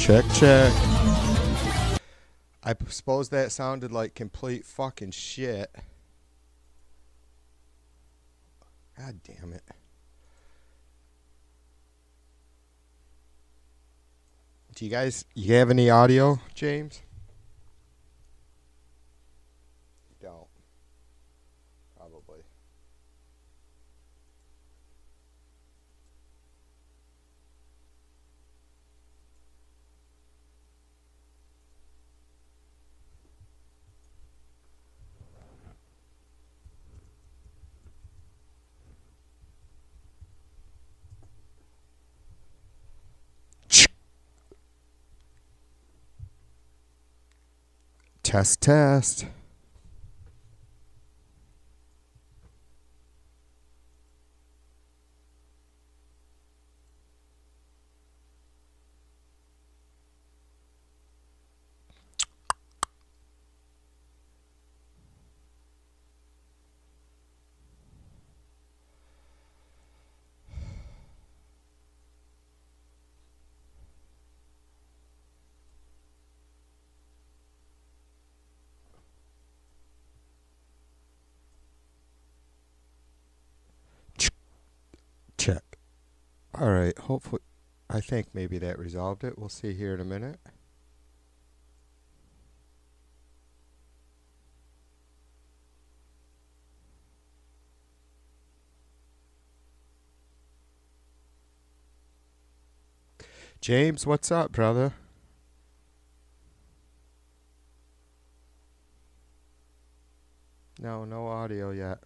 Check, check. I suppose that sounded like complete fucking shit. God damn it. Do you have any audio, James? Don't. Probably. Test, test. Check. All right. Hopefully, I think maybe that resolved it. We'll see here in a minute. James, what's up, brother? No, no audio yet.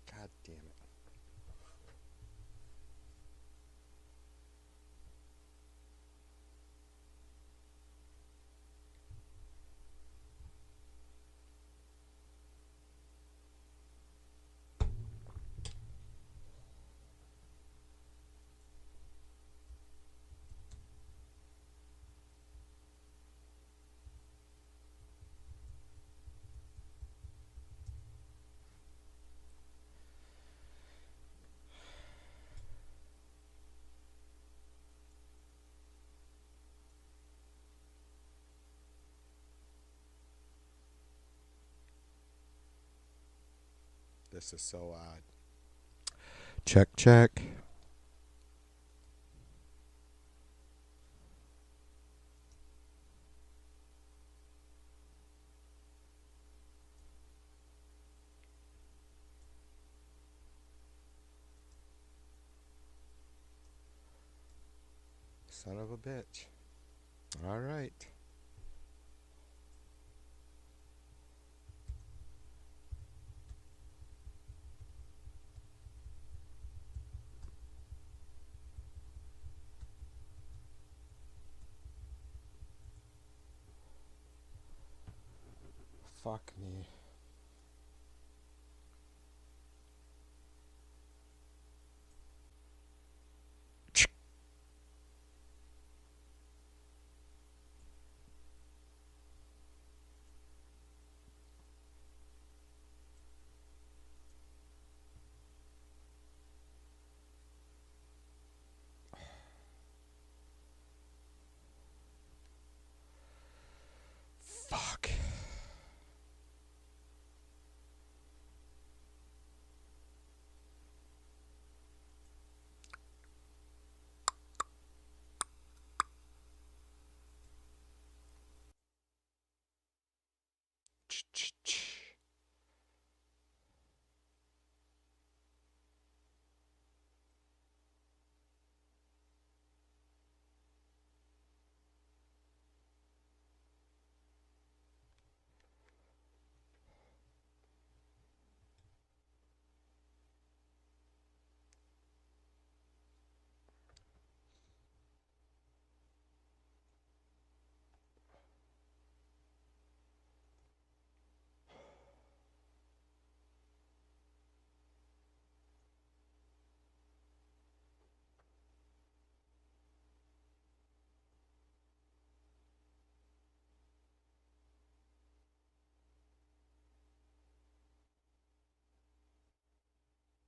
God damn it. This is so odd. Check, check. Son of a bitch. All right. Fuck me. Fuck.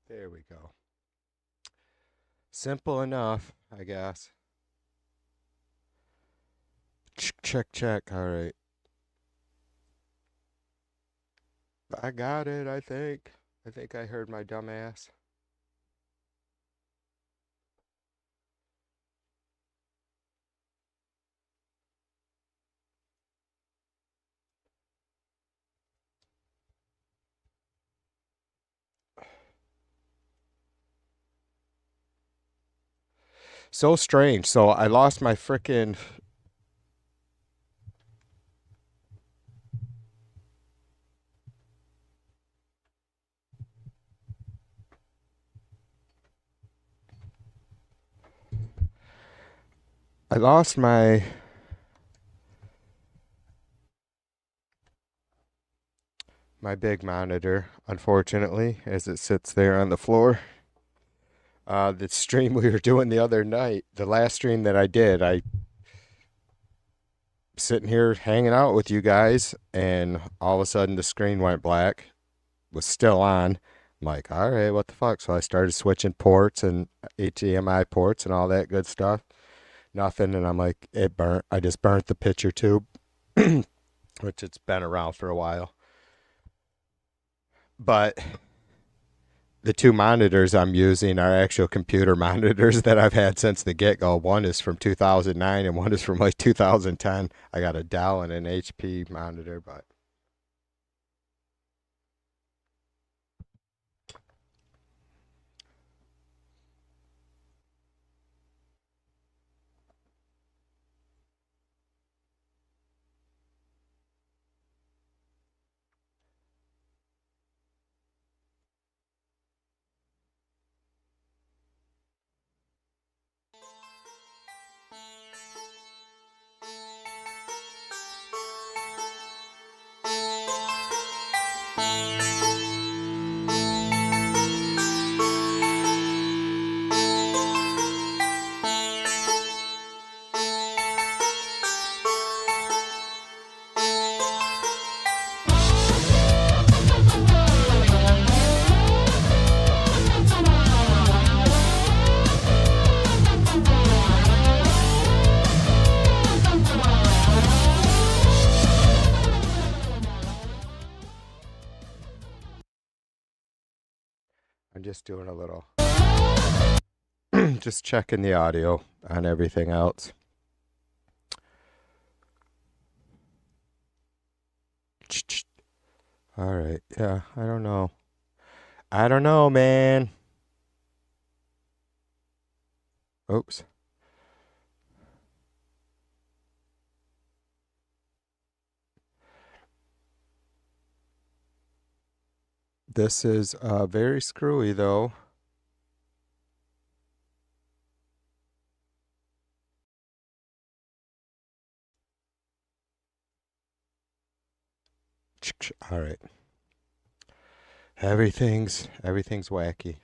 There we go. Simple enough, I guess. Check, check. All right. I got it, I think. I think I heard my dumb ass. So strange. So I lost my frickin' I lost my big monitor, unfortunately, as it sits there on the floor. The stream we were doing the other night, the last stream that I did, I sitting here hanging out with you guys, and all of a sudden the screen went black, was still on. I'm like, all right, what the fuck? So I started switching ports and HDMI ports and all that good stuff. Nothing, and I'm like, it burnt. I just burnt the picture tube, which it's been around for a while. But the two monitors I'm using are actual computer monitors that I've had since the get-go. One is from 2009 and one is from like 2010. I got a Dell and an HP monitor, but I'm just doing a little, just checking the audio on everything else. All right, yeah, I don't know. I don't know, man. Oops. This is very screwy, though. All right. Everything's wacky.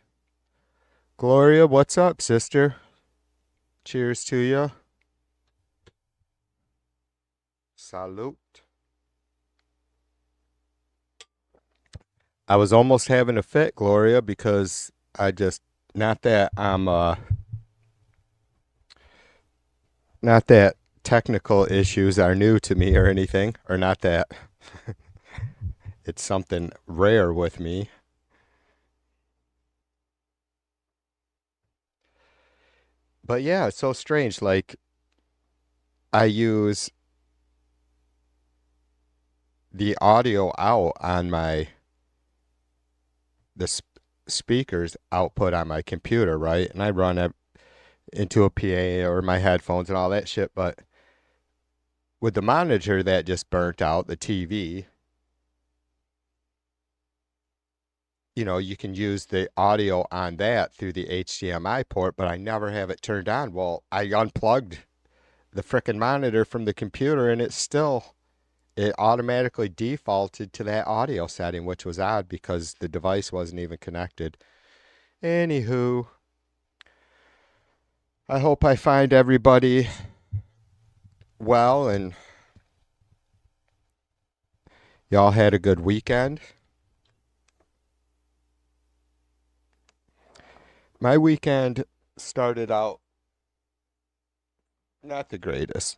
Gloria, what's up, sister? Cheers to you. Salute. I was almost having a fit, Gloria, because I just not that I'm not that technical issues are new to me or anything, or not that it's something rare with me. But yeah, it's so strange. Like I use the audio out on the speakers output on my computer, right? And I run it into a PA or my headphones and all that shit. But with the monitor that just burnt out, the TV, you can use the audio on that through the HDMI port, but I never have it turned on. Well, I unplugged the frickin' monitor from the computer and it automatically defaulted to that audio setting, which was odd because the device wasn't even connected. Anywho, I hope I find everybody well and y'all had a good weekend. My weekend started out not the greatest,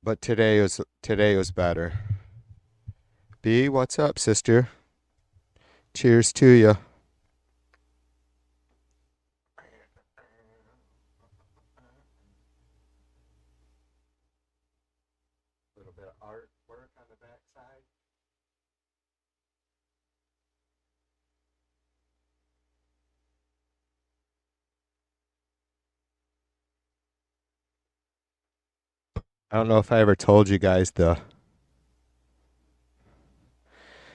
but today was better. B, what's up, sister? Cheers to you. A little bit of artwork on the backside. I don't know if I ever told you guys the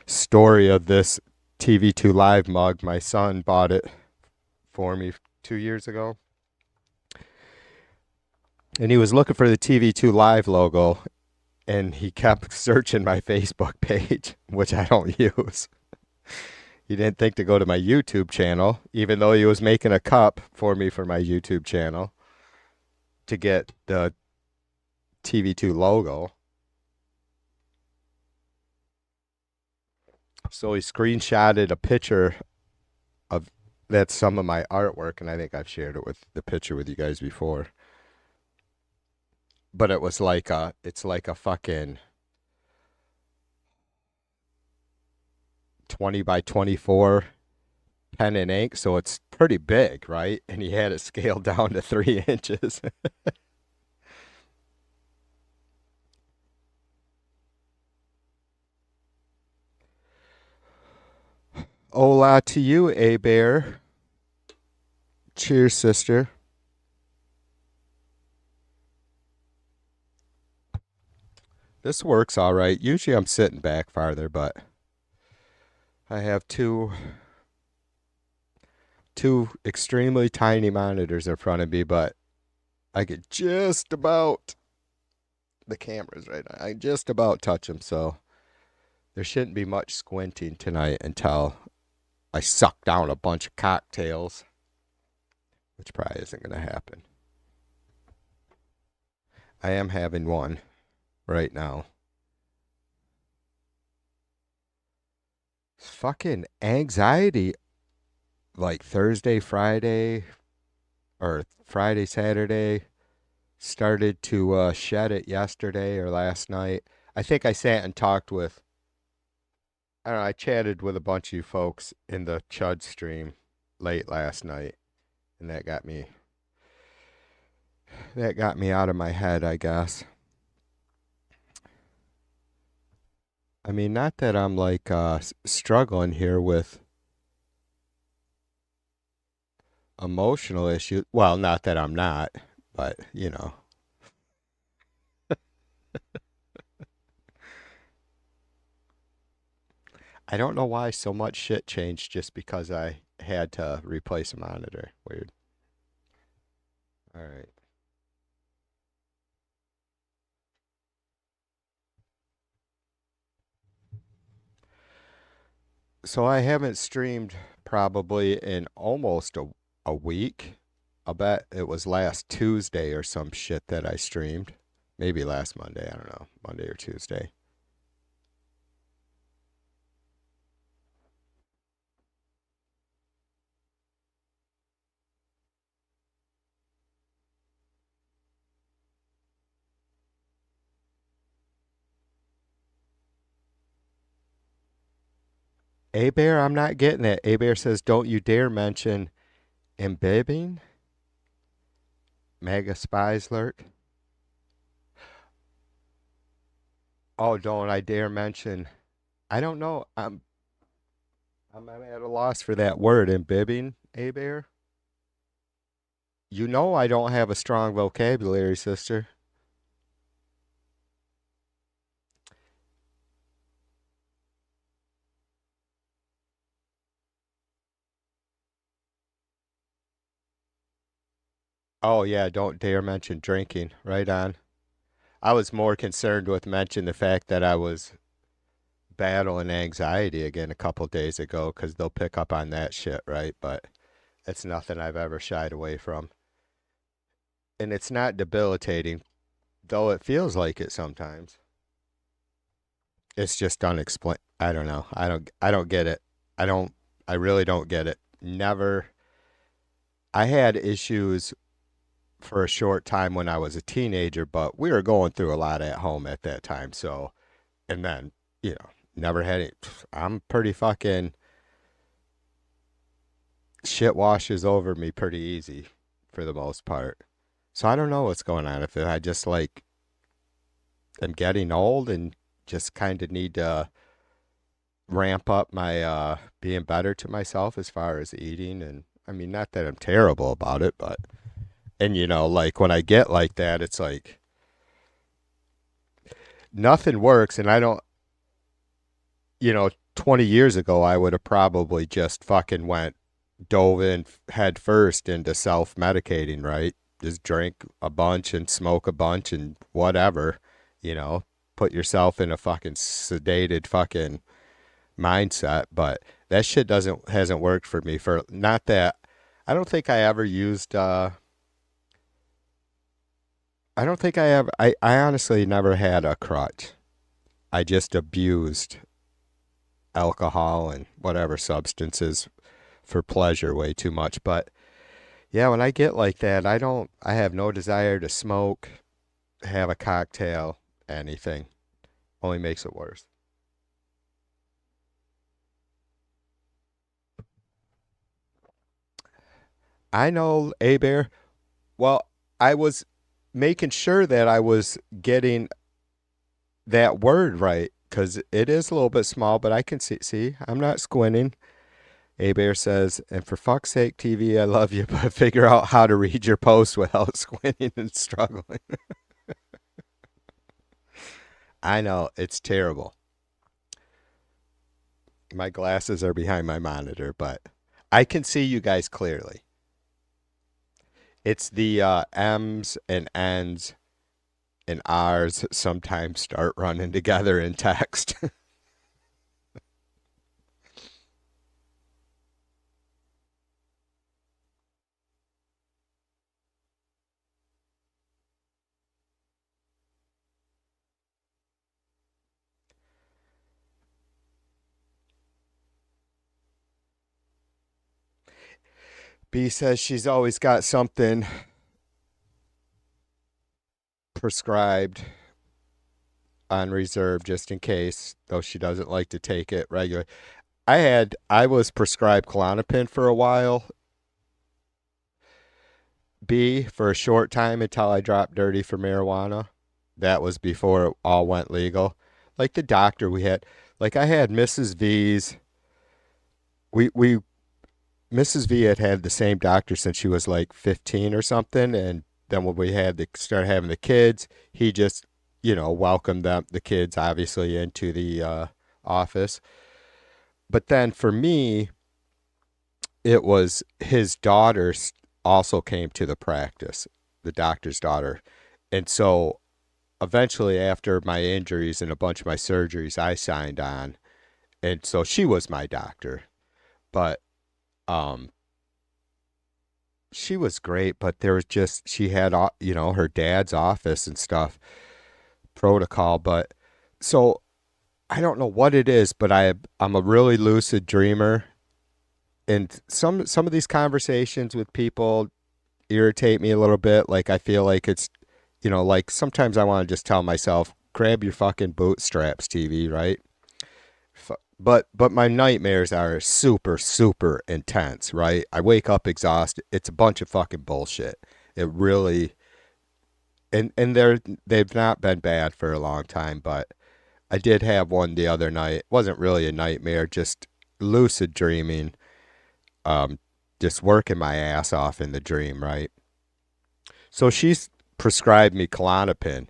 story of this TV2 Live mug. My son bought it for me 2 years ago. And he was looking for the TV2 Live logo, and he kept searching my Facebook page, which I don't use. He didn't think to go to my YouTube channel, even though he was making a cup for me for my YouTube channel to get the TV2 logo. So he screenshotted a picture of that's some of my artwork, and I think I've shared it with the picture with you guys before. But it's like a fucking 20 by 24 pen and ink, so it's pretty big, right? And he had it scaled down to 3 inches. Hola to you, A Bear. Cheers, sister. This works all right. Usually I'm sitting back farther, but I have two extremely tiny monitors in front of me, but I could just about the cameras right now. I just about touch them, so there shouldn't be much squinting tonight until I suck down a bunch of cocktails, which probably isn't going to happen. I am having one right now. It's fucking anxiety like Thursday, Friday, or Friday, Saturday. Started to shed it yesterday or last night. I think I sat and talked with, I don't know, I chatted with a bunch of you folks in the Chud stream late last night, and that got me out of my head, I guess. I mean, not that I'm like struggling here with emotional issues. Well, not that I'm not, but I don't know why so much shit changed just because I had to replace a monitor. Weird. All right. So I haven't streamed probably in almost a week. I bet it was last Tuesday or some shit that I streamed. Maybe last Monday. I don't know. Monday or Tuesday. A Bear, I'm not getting it. A Bear says, don't you dare mention imbibing. Mega spies lurk. Oh, don't I dare mention. I don't know. I'm at a loss for that word, imbibing, A Bear. You know I don't have a strong vocabulary, sister. Oh yeah, don't dare mention drinking. Right on. I was more concerned with mentioning the fact that I was battling anxiety again a couple days ago because they'll pick up on that shit, right? But it's nothing I've ever shied away from. And it's not debilitating, though it feels like it sometimes. It's just unexplained. I don't know. I don't get it. I don't I really don't get it. Never. I had issues for a short time when I was a teenager, but we were going through a lot at home at that time. So, and then, never had it. I'm pretty fucking shit washes over me pretty easy for the most part. So I don't know what's going on. If I just like am getting old and just kind of need to ramp up my being better to myself as far as eating. And I mean, not that I'm terrible about it, but and like when I get like that, it's like nothing works. And I don't, 20 years ago, I would have probably just fucking dove in head first into self medicating, right? Just drink a bunch and smoke a bunch and whatever, you know, put yourself in a fucking sedated fucking mindset. But that shit hasn't worked for me for not that. I don't think I ever used, I don't think I ever, I honestly never had a crutch. I just abused alcohol and whatever substances for pleasure way too much. But yeah, when I get like that, I have no desire to smoke, have a cocktail, anything. Only makes it worse. I know, A Bear. Well, I was making sure that I was getting that word right because it is a little bit small, but I can see, I'm not squinting. A Bear says, and for fuck's sake, TV, I love you, but figure out how to read your post without squinting and struggling. I know, it's terrible. My glasses are behind my monitor, but I can see you guys clearly. It's the M's and N's and R's sometimes start running together in text. B says she's always got something prescribed on reserve just in case, though she doesn't like to take it regular. I was prescribed Klonopin for a while, B for a short time until I dropped dirty for marijuana. That was before it all went legal. Like the doctor we had, like I had Mrs. V's. We Mrs. V had the same doctor since she was like 15 or something, and then when we started having the kids, he just welcomed the kids obviously into the office. But then for me, it was his daughter also came to the practice, the doctor's daughter. And so eventually, after my injuries and a bunch of my surgeries, I signed on. And so she was my doctor. But um, she was great, but there was just, she had, her dad's office and stuff, protocol. But so I don't know what it is, but I'm a really lucid dreamer. And some of these conversations with people irritate me a little bit. Like I feel like it's, like sometimes I want to just tell myself, grab your fucking bootstraps, TV, right? But my nightmares are super super intense, right? I wake up exhausted. It's a bunch of fucking bullshit. It really and they've not been bad for a long time, but I did have one the other night. It wasn't really a nightmare, just lucid dreaming. Um, just working my ass off in the dream, right? So she's prescribed me Klonopin,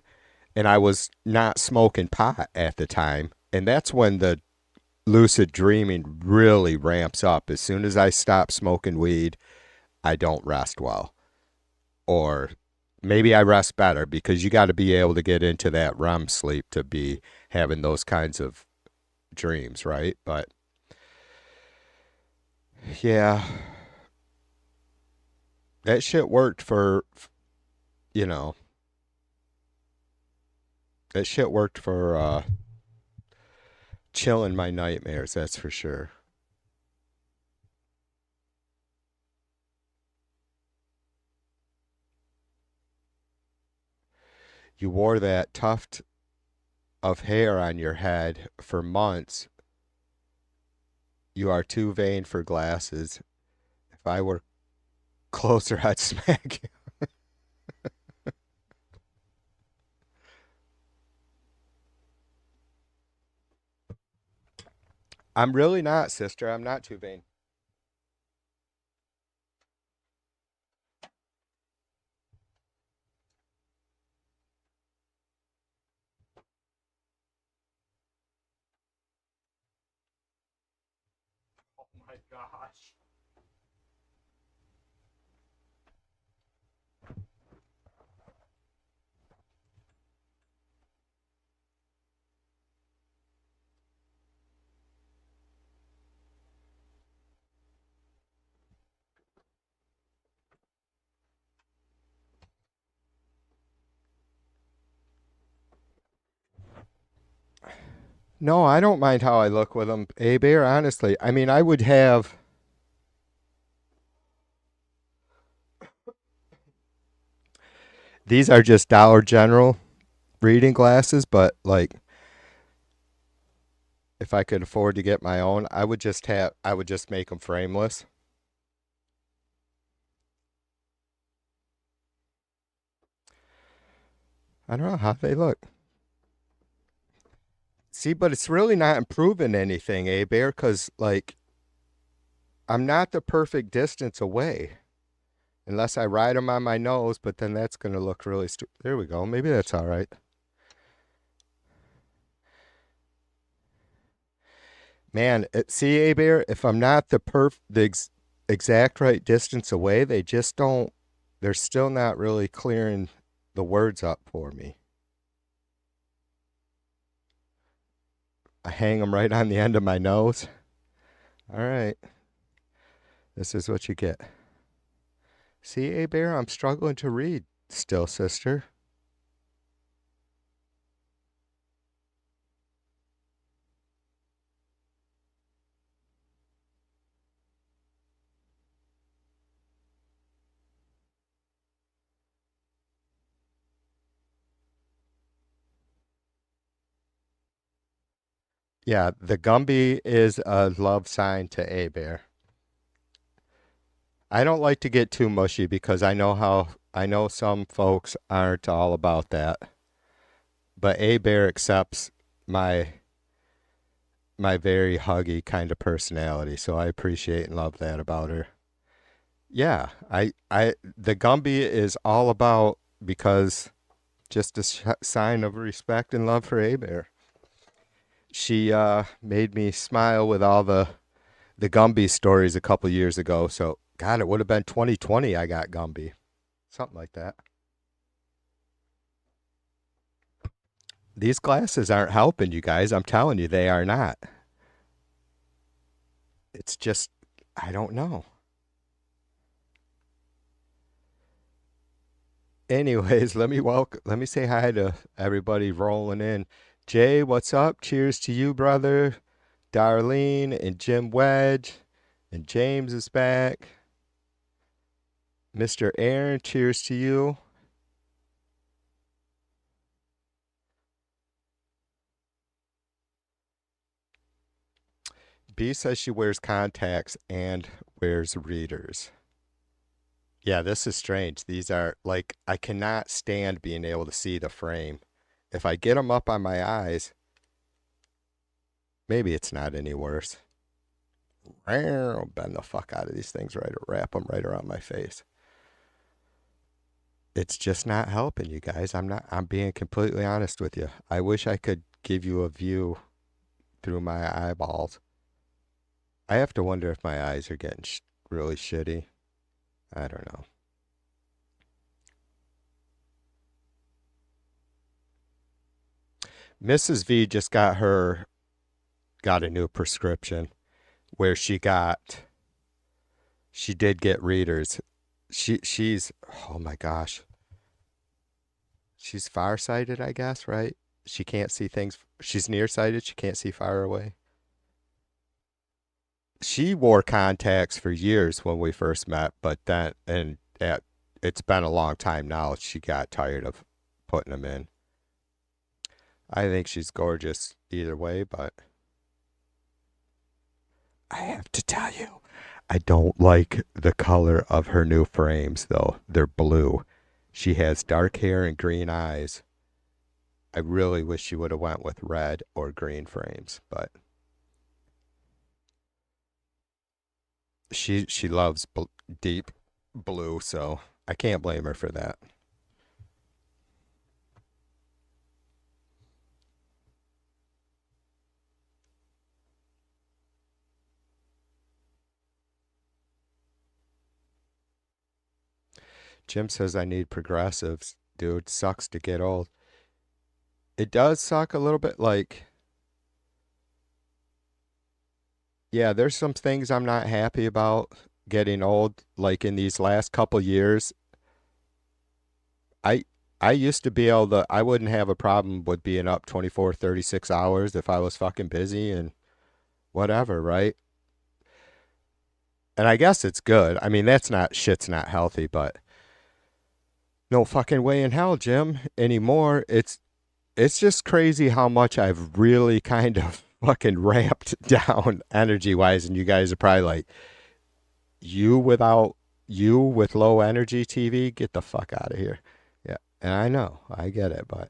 and I was not smoking pot at the time, and that's when the lucid dreaming really ramps up. As soon as I stop smoking weed, I don't rest well. Or maybe I rest better because you got to be able to get into that REM sleep to be having those kinds of dreams, right? But yeah, that shit worked you know, that shit worked for chilling my nightmares, that's for sure. You wore that tuft of hair on your head for months. You are too vain for glasses. If I were closer, I'd smack you. I'm really not, sister. I'm not too vain. Oh my gosh. No, I don't mind how I look with them, A Bear, honestly. I mean, I would have. These are just Dollar General reading glasses, but like if I could afford to get my own, I would just make them frameless. I don't know how they look. See, but it's really not improving anything, A Bear, because like I'm not the perfect distance away unless I ride them on my nose, but then that's going to look really stupid. There we go. Maybe that's all right. Man, see, A Bear, if I'm not the exact right distance away, they just don't, they're still not really clearing the words up for me. I hang them right on the end of my nose. All right, this is what you get. See, A Bear, I'm struggling to read still, sister. Yeah, the Gumby is a love sign to A Bear. I don't like to get too mushy because I know some folks aren't all about that. But A Bear accepts my my very huggy kind of personality, so I appreciate and love that about her. Yeah, I the Gumby is all about because just a sign of respect and love for A Bear. She made me smile with all the Gumby stories a couple years ago. So God, it would have been 2020. I got Gumby, something like that. These glasses aren't helping you guys. I'm telling you, they are not. It's just I don't know. Anyways, let me say hi to everybody rolling in. Jay, what's up? Cheers to you, brother. Darlene and Jim Wedge. And James is back. Mr. Aaron, cheers to you. B says she wears contacts and wears readers. Yeah, this is strange. These are like, I cannot stand being able to see the frame. If I get them up on my eyes, maybe it's not any worse. Bend the fuck out of these things, right? Or wrap them right around my face. It's just not helping you guys. I'm being completely honest with you. I wish I could give you a view through my eyeballs. I have to wonder if my eyes are getting really shitty. I don't know. Mrs. V just got a new prescription where she did get readers. She's oh my gosh. She's farsighted, I guess, right? She can't see things. She's nearsighted. She can't see far away. She wore contacts for years when we first met, but then, it's been a long time now. She got tired of putting them in. I think she's gorgeous either way, but I have to tell you, I don't like the color of her new frames, though. They're blue. She has dark hair and green eyes. I really wish she would have went with red or green frames, but she loves deep blue, so I can't blame her for that. Jim says I need progressives. Dude, sucks to get old. It does suck a little bit. Like, yeah, there's some things I'm not happy about getting old. Like in these last couple years, I I used to be able to, I wouldn't have a problem with being up 24, 36 hours if I was fucking busy and whatever, right? And I guess it's good. I mean, that's not, shit's not healthy, but no fucking way in hell, Jim, anymore. It's just crazy how much I've really kind of fucking ramped down energy wise, and you guys are probably like, you without you with low energy TV, get the fuck out of here. Yeah, and I know, I get it, but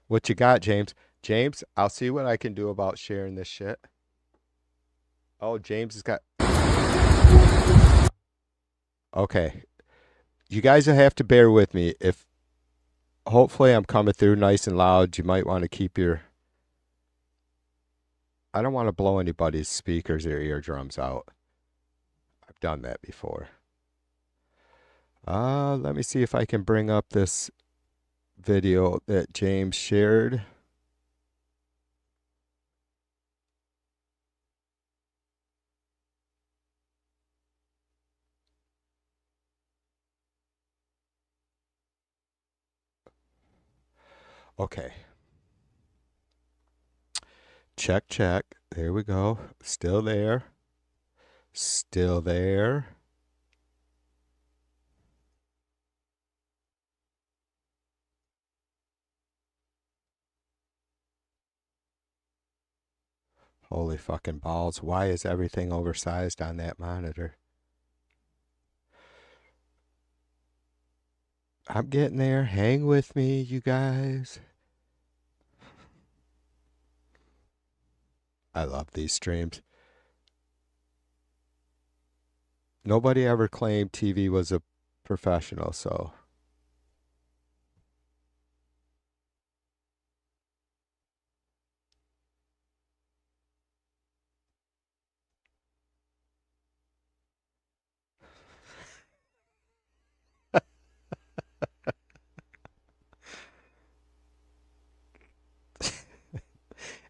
what you got, James? James, I'll see what I can do about sharing this shit. Oh, James has got. Okay, you guys will have to bear with me. If hopefully I'm coming through nice and loud, you might want to keep your. I don't want to blow anybody's speakers or eardrums out. I've done that before. Let me see if I can bring up this video that James shared. Okay. Check, check. There we go. Still there. Still there. Holy fucking balls. Why is everything oversized on that monitor? I'm getting there. Hang with me, you guys. I love these streams. Nobody ever claimed TV was a professional, so.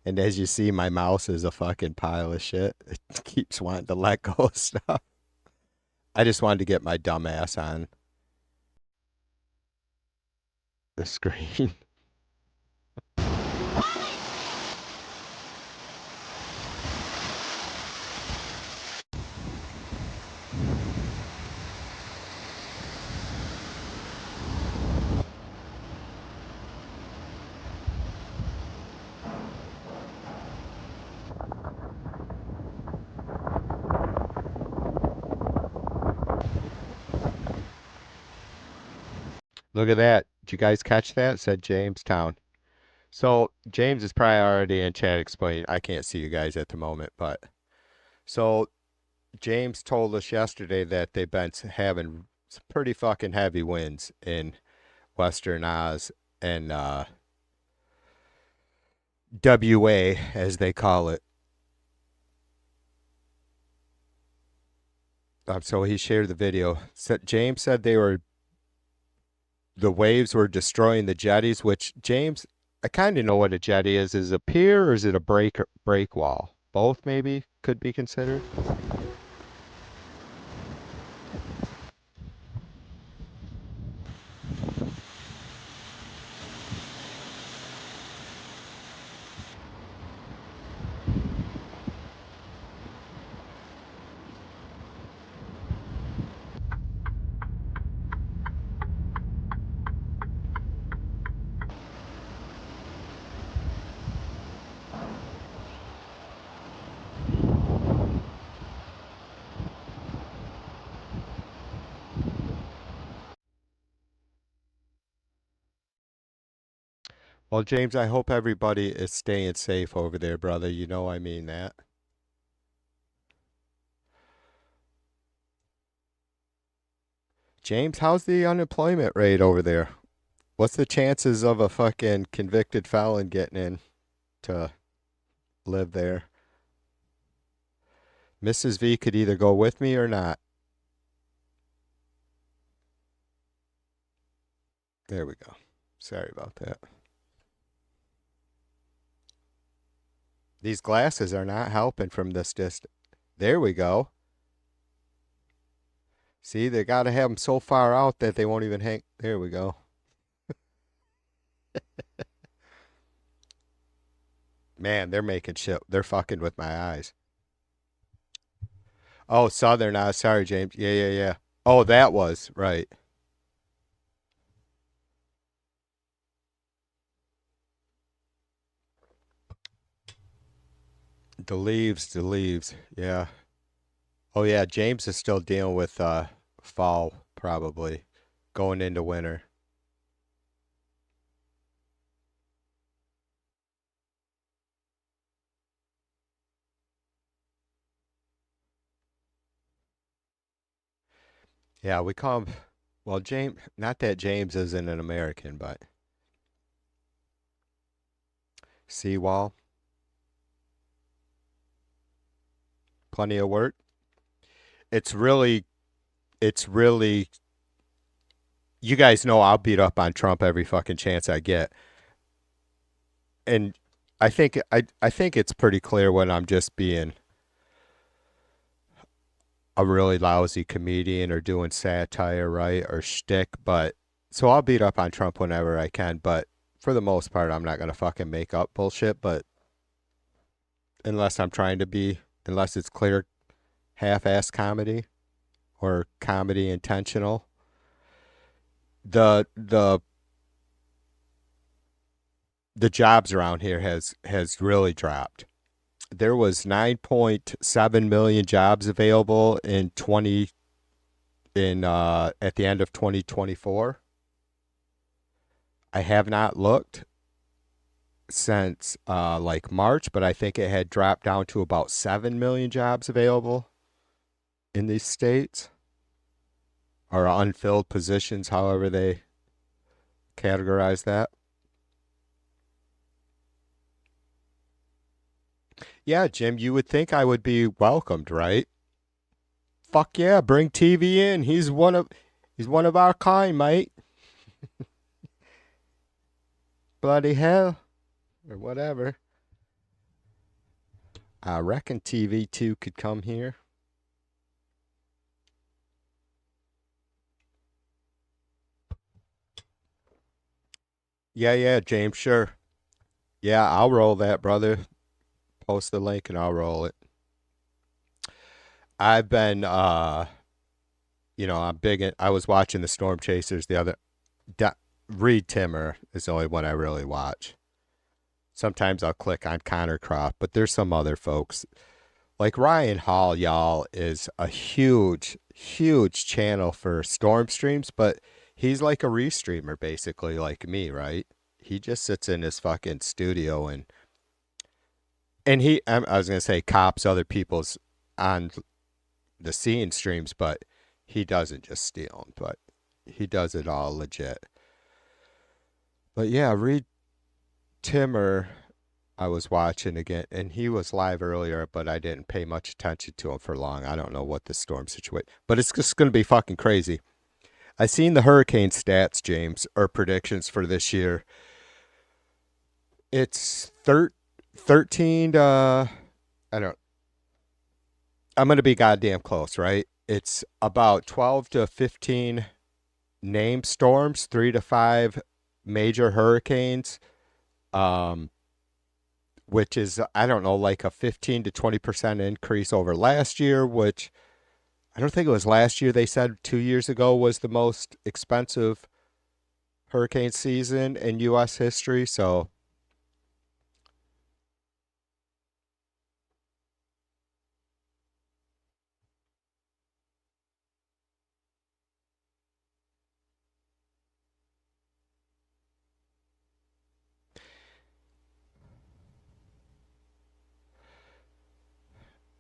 And as you see, my mouse is a fucking pile of shit. It keeps wanting to let go of stuff. I just wanted to get my dumb ass on the screen. Look at that. Did you guys catch that? Said Jamestown. So James is probably already in chat explaining. I can't see you guys at the moment, but so James told us yesterday that they've been having some pretty fucking heavy winds in Western Oz and WA, as they call it. So he shared the video. James said the waves were destroying the jetties, which James, I kind of know what a jetty is. Is it a pier or is it a break wall? Both maybe could be considered. Well, James, I hope everybody is staying safe over there, brother. You know I mean that. James, how's the unemployment rate over there? What's the chances of a fucking convicted felon getting in to live there? Mrs. V could either go with me or not. There we go. Sorry about that. These glasses are not helping from this distance. There we go. See, they got to have them so far out that they won't even hang. There we go. Man, they're making shit. They're fucking with my eyes. Oh, Southern. Sorry, James. Yeah, yeah, yeah. Oh, that was right. The leaves, the leaves. Yeah. Oh, yeah. James is still dealing with fall, probably going into winter. Yeah, we call him. Well, James. Not that James isn't an American, but seawall. Plenty of work. It's really. It's really. You guys know I'll beat up on Trump every fucking chance I get, and I think it's pretty clear when I'm just being a really lousy comedian or doing satire, right, or shtick. But so I'll beat up on Trump whenever I can. But for the most part, I'm not gonna fucking make up bullshit. But unless I'm trying to be, unless it's clear half-ass comedy or comedy intentional, the the jobs around here has really dropped. There was 9.7 million jobs available in 20 in at the end of 2024. I have not looked since like March, but I think it had dropped down to about 7 million jobs available in these states or unfilled positions, however they categorize that. Yeah, Jim, you would think I would be welcomed, right? Fuck yeah, bring TV in. He's one of our kind, mate. Bloody hell. Or whatever. I reckon TV2 could come here. Yeah, yeah, James, sure. Yeah, I'll roll that, brother. Post the link and I'll roll it. I've been I'm I was watching the Storm Chasers the other da, Reed Timmer is the only one I really watch. Sometimes I'll click on Connor Croft, but there's some other folks. Like Ryan Hall, y'all, is a huge channel for storm streams, but he's like a restreamer basically, like me, right? He just sits in his fucking studio and I was gonna say cops other people's on the scene streams, but he doesn't just steal them, but he does it all legit. But yeah, Reed Timmer, I was watching again, and he was live earlier, but I didn't pay much attention to him for long. I don't know what the storm situation, but it's just going to be fucking crazy. I seen the hurricane stats, James, or predictions for this year. It's 13 to, I don't, I'm going to be goddamn close, right? It's about 12 to 15 named storms, 3 to 5 major hurricanes, um, which is, I don't know, like a 15 to 20% increase over last year, which I don't think it was last year. They said 2 years ago was the most expensive hurricane season in U.S. history. So,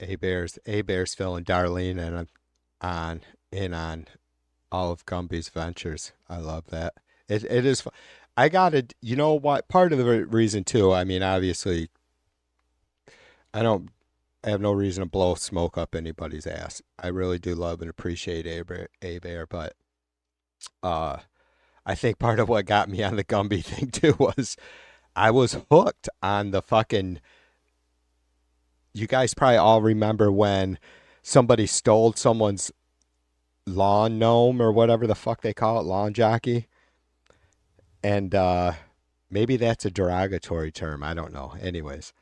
A Bear's filling Darlene and on on all of Gumby's ventures. I love that. It is. I got to. You know what? Part of the reason too. I mean, obviously, I don't. I have no reason to blow smoke up anybody's ass. I really do love and appreciate A Bear, but uh, I think part of what got me on the Gumby thing too was I was hooked on the fucking. You guys probably all remember when somebody stole someone's lawn gnome or whatever the fuck they call it, lawn jockey, and maybe that's a derogatory term. I don't know. Anyways,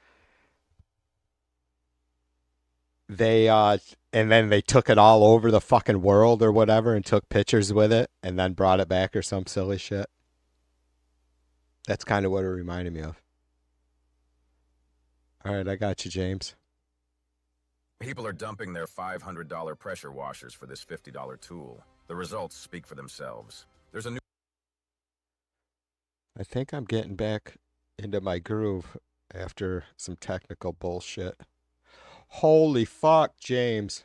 they and then they took it all over the fucking world or whatever and took pictures with it and then brought it back or some silly shit. That's kind of what it reminded me of. All right, I got you, James. People are dumping their $500 pressure washers for this $50 tool. The results speak for themselves. There's a new... I think I'm getting back into my groove after some technical bullshit. Holy fuck, James.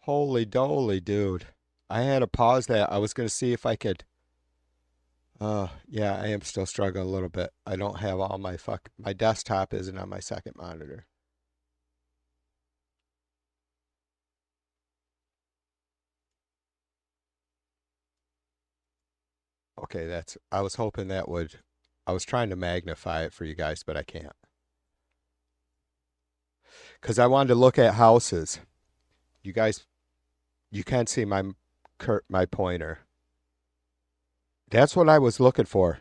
Holy doly, dude. I had to pause that. I was going to see if I could. Yeah, I am still struggling a little bit. I don't have all my desktop isn't on my second monitor. Okay, I was hoping I was trying to magnify it for you guys, but I can't. Because I wanted to look at houses. You guys, you can't see my pointer. That's what I was looking for.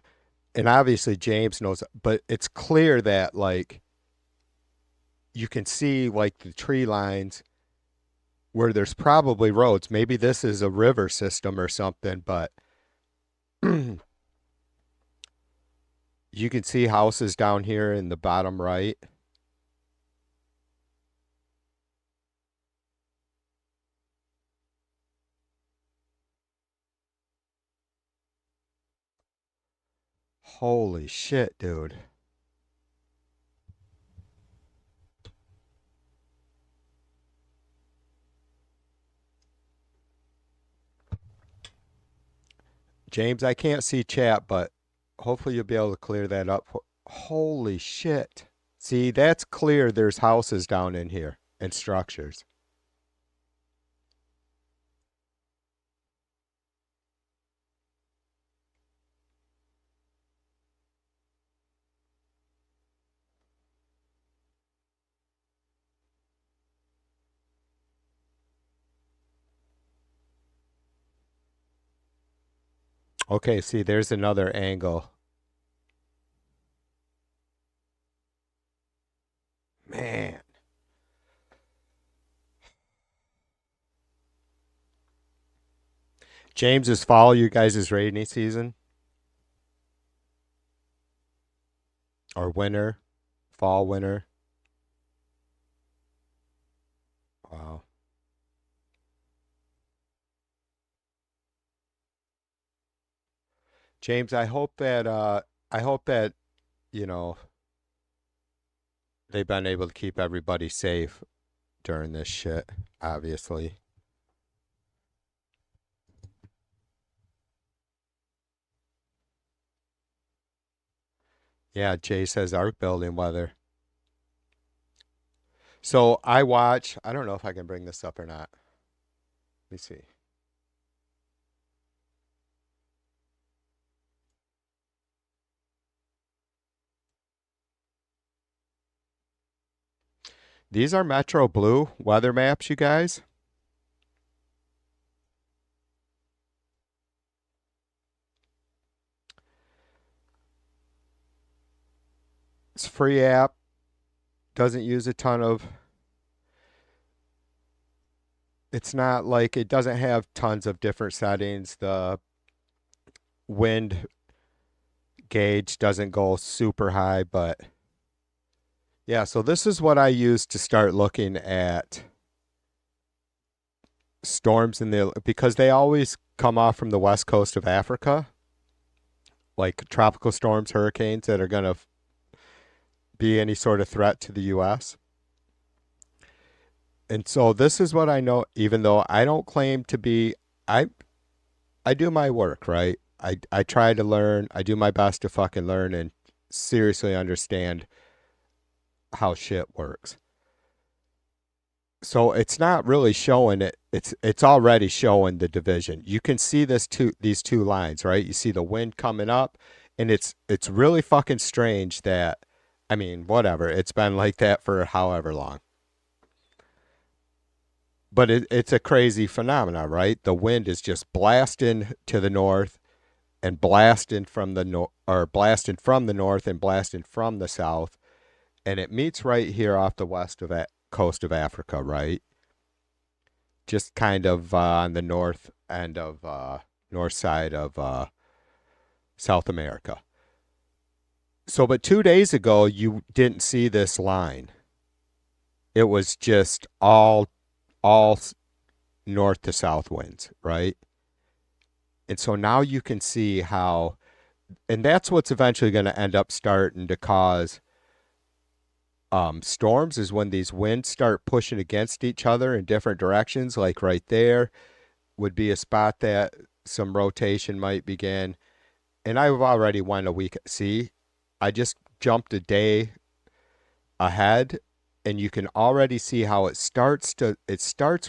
And obviously James knows, but it's clear that like you can see like the tree lines where there's probably roads. Maybe this is a river system or something, but you can see houses down here in the bottom right. Holy shit, dude. James, I can't see chat, but hopefully you'll be able to clear that up. Holy shit. See, that's clear there's houses down in here and structures. Okay, see, there's another angle. Man. James, is fall you guys' rainy season? Or winter? Fall, winter? Wow. James, I hope that, you know, they've been able to keep everybody safe during this shit, obviously. Yeah, Jay says art building weather. So I don't know if I can bring this up or not. Let me see. These are Metro Blue weather maps, you guys. It's a free app. Doesn't use a ton of. It's not like it doesn't have tons of different settings. The wind gauge doesn't go super high, but yeah, so this is what I use to start looking at storms in the because they always come off from the west coast of Africa, like tropical storms, hurricanes that are going to be any sort of threat to the US. And so this is what I know, even though I don't claim to be, I I do my work, right? I try to learn, I do my best to fucking learn and seriously understand how shit works. So it's not really showing it. It's already showing the division. You can see these two lines, right? You see the wind coming up, and it's really fucking strange that I mean, whatever. It's been like that for however long. But it's a crazy phenomenon, right? The wind is just blasting to the north and blasting from the or blasting from the north and blasting from the south, and it meets right here off the west of coast of Africa, right? Just kind of on the north end of north side of South America. So, but 2 days ago, you didn't see this line. It was just all north to south winds, right? And so now you can see how, and that's what's eventually going to end up starting to cause storms is when these winds start pushing against each other in different directions. Like right there would be a spot that some rotation might begin. And I've already went a week. See, I just jumped a day ahead, and you can already see how it starts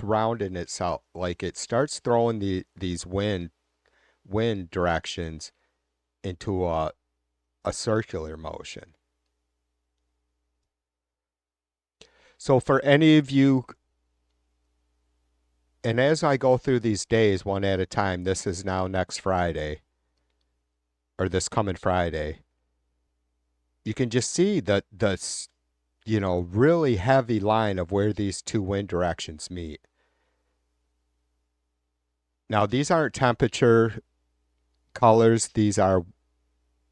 rounding itself, like it starts throwing these wind directions into a circular motion. So for any of you, and as I go through these days one at a time, this is now next Friday or this coming Friday, you can just see the really heavy line of where these two wind directions meet. Now these aren't temperature colors, these are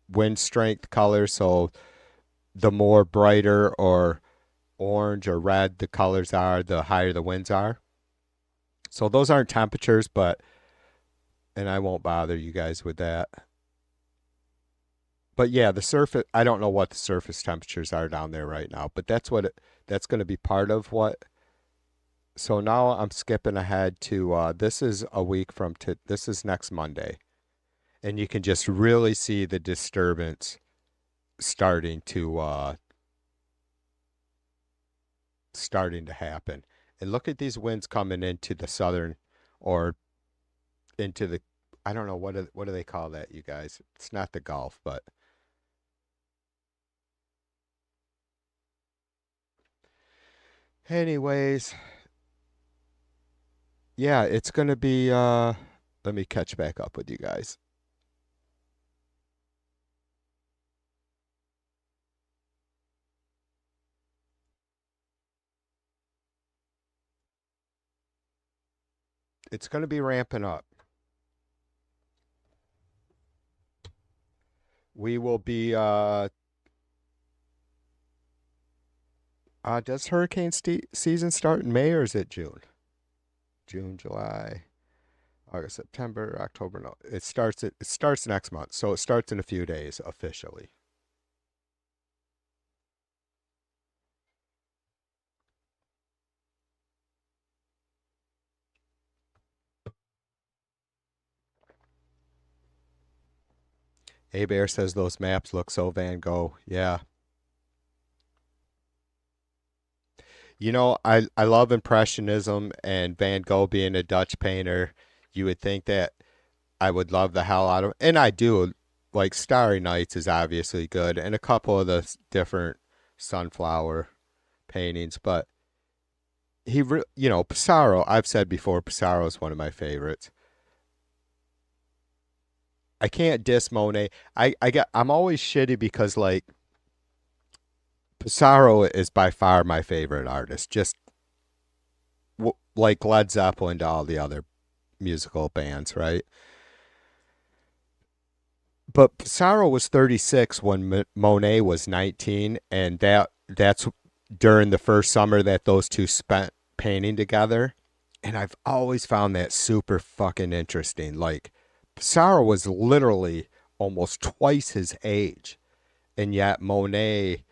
wind strength colors, so the more brighter or orange or red the colors are, the higher the winds are. So those aren't temperatures, and I won't bother you guys with that. But yeah, the surface, I don't know what the surface temperatures are down there right now, but that's going to be part of what. So now I'm skipping ahead to this is a week from this is next Monday. And you can just really see the disturbance starting to happen. And look at these winds coming into the southern or into the I don't know what do they call that, you guys? It's not the Gulf, but anyways, yeah, it's going to be let me catch back up with you guys. It's going to be ramping up. We will be does hurricane season start in May or is it June? June, July, August, September, October. No, it starts next month. So it starts in a few days officially. A Bear says those maps look so Van Gogh. Yeah. I love Impressionism and Van Gogh being a Dutch painter. You would think that I would love the hell out of, and I do. Like Starry Nights is obviously good, and a couple of the different sunflower paintings. But Pissarro. I've said before, Pissarro is one of my favorites. I can't diss Monet. I'm always shitty because like Pissarro is by far my favorite artist. Just like Led Zeppelin to all the other musical bands, right? But Pissarro was 36 when Monet was 19, and that's during the first summer that those two spent painting together. And I've always found that super fucking interesting. Like, Pissarro was literally almost twice his age. And yet Monet,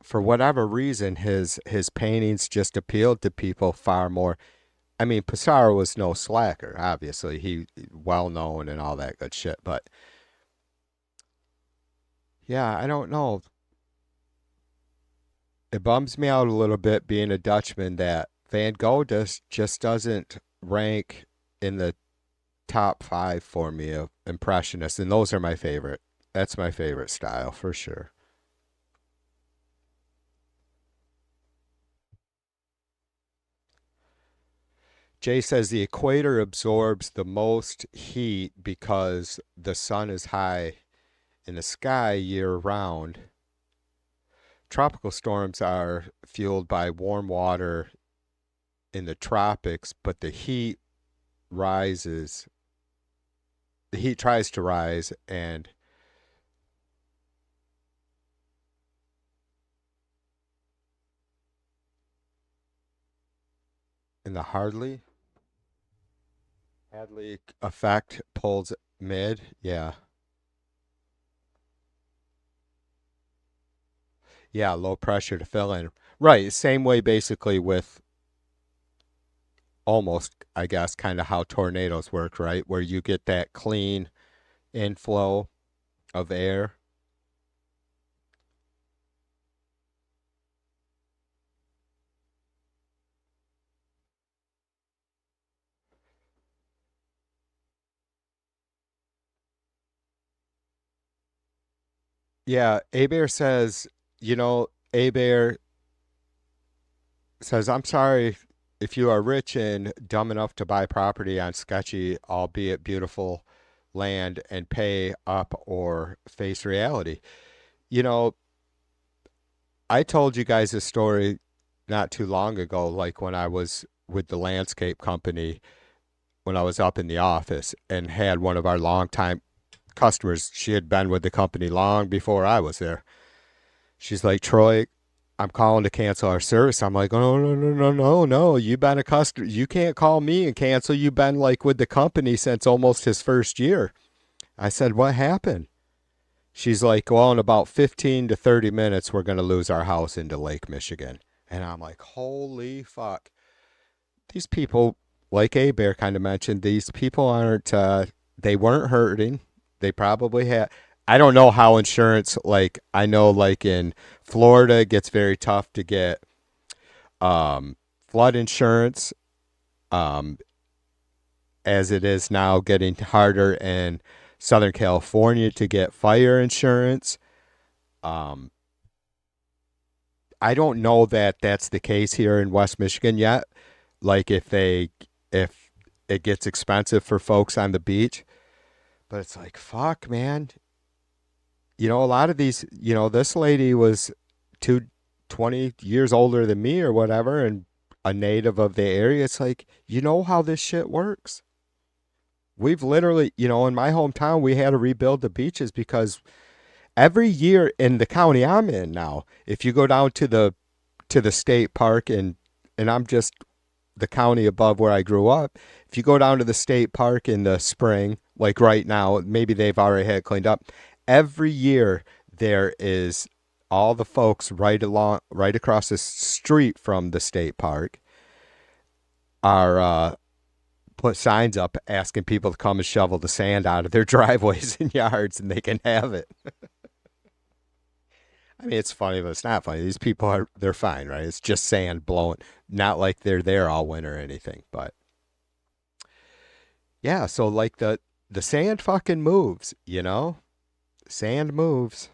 for whatever reason, his paintings just appealed to people far more. I mean, Pissarro was no slacker, obviously. He well known and all that good shit. But yeah, I don't know. It bums me out a little bit being a Dutchman that Van Gogh just doesn't rank in the top five for me of impressionists, and those are my favorite. That's my favorite style for sure. Jay says the equator absorbs the most heat because the sun is high in the sky year round. Tropical storms are fueled by warm water in the tropics, but rises, the heat tries to rise, and in the Hadley effect pulls mid. Yeah. Yeah, low pressure to fill in. Right. Same way basically with almost, I guess, kind of how tornadoes work, right? Where you get that clean inflow of air. Yeah, Abear says, Abear says, I'm sorry if you are rich and dumb enough to buy property on sketchy, albeit beautiful land and pay up or face reality. You know, I told you guys a story not too long ago, like when I was with the landscape company, when I was up in the office and had one of our longtime customers. She had been with the company long before I was there. She's like, Troy, I'm calling to cancel our service. I'm like, oh, no, no, no, no, no. You've been a customer. You can't call me and cancel. You've been like with the company since almost his first year. I said, what happened? She's like, well, in about 15 to 30 minutes, we're going to lose our house into Lake Michigan. And I'm like, holy fuck. These people, like A Bear kind of mentioned, these people aren't, they weren't hurting. They probably had, I don't know how insurance, like, I know like in Florida, it gets very tough to get flood insurance, um, as it is now getting harder in Southern California to get fire insurance. Um, I don't know that that's the case here in West Michigan yet. Like if it gets expensive for folks on the beach, but it's like fuck, man. A lot of these, this lady was two 20 years older than me or whatever, and a native of the area. It's like how this shit works. We've literally, in my hometown, we had to rebuild the beaches because every year in the county I'm in now, if you go down to the state park and I'm just the county above where I grew up. If you go down to the state park in the spring, like right now, maybe they've already had it cleaned up. Every year there is all the folks right across the street from the state park are put signs up asking people to come and shovel the sand out of their driveways and yards, and they can have it. I mean, it's funny, but it's not funny. These people they're fine, right? It's just sand blowing, not like they're there all winter or anything. But yeah, so like the sand fucking moves. Sand moves.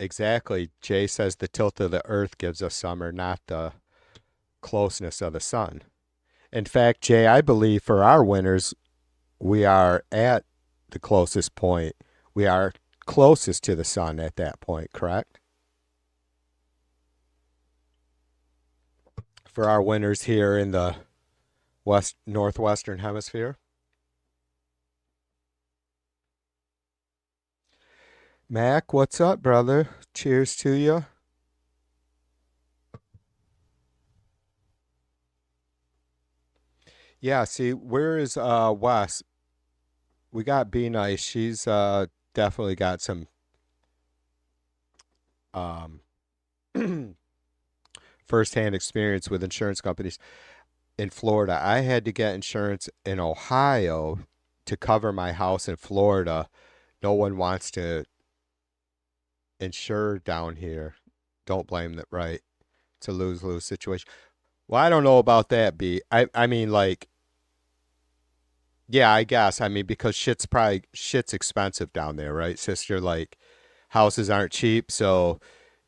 Exactly. Jay says the tilt of the earth gives us summer, not the closeness of the sun. In fact, Jay, I believe for our winters, we are at the closest point. We are closest to the sun at that point, correct? For our winters here in the West Northwestern Hemisphere. Mac, what's up, brother? Cheers to you. Yeah, see, where is Wes? We got B Nice. She's definitely got some um firsthand experience with insurance companies in Florida. I had to get insurance in Ohio to cover my house in Florida. No one wants to insure down here. Don't blame that, right? It's a lose-lose situation. Well, I don't know about that, B. I mean, like, yeah, I guess. I mean, because shit's expensive down there, right, sister? Like, houses aren't cheap, so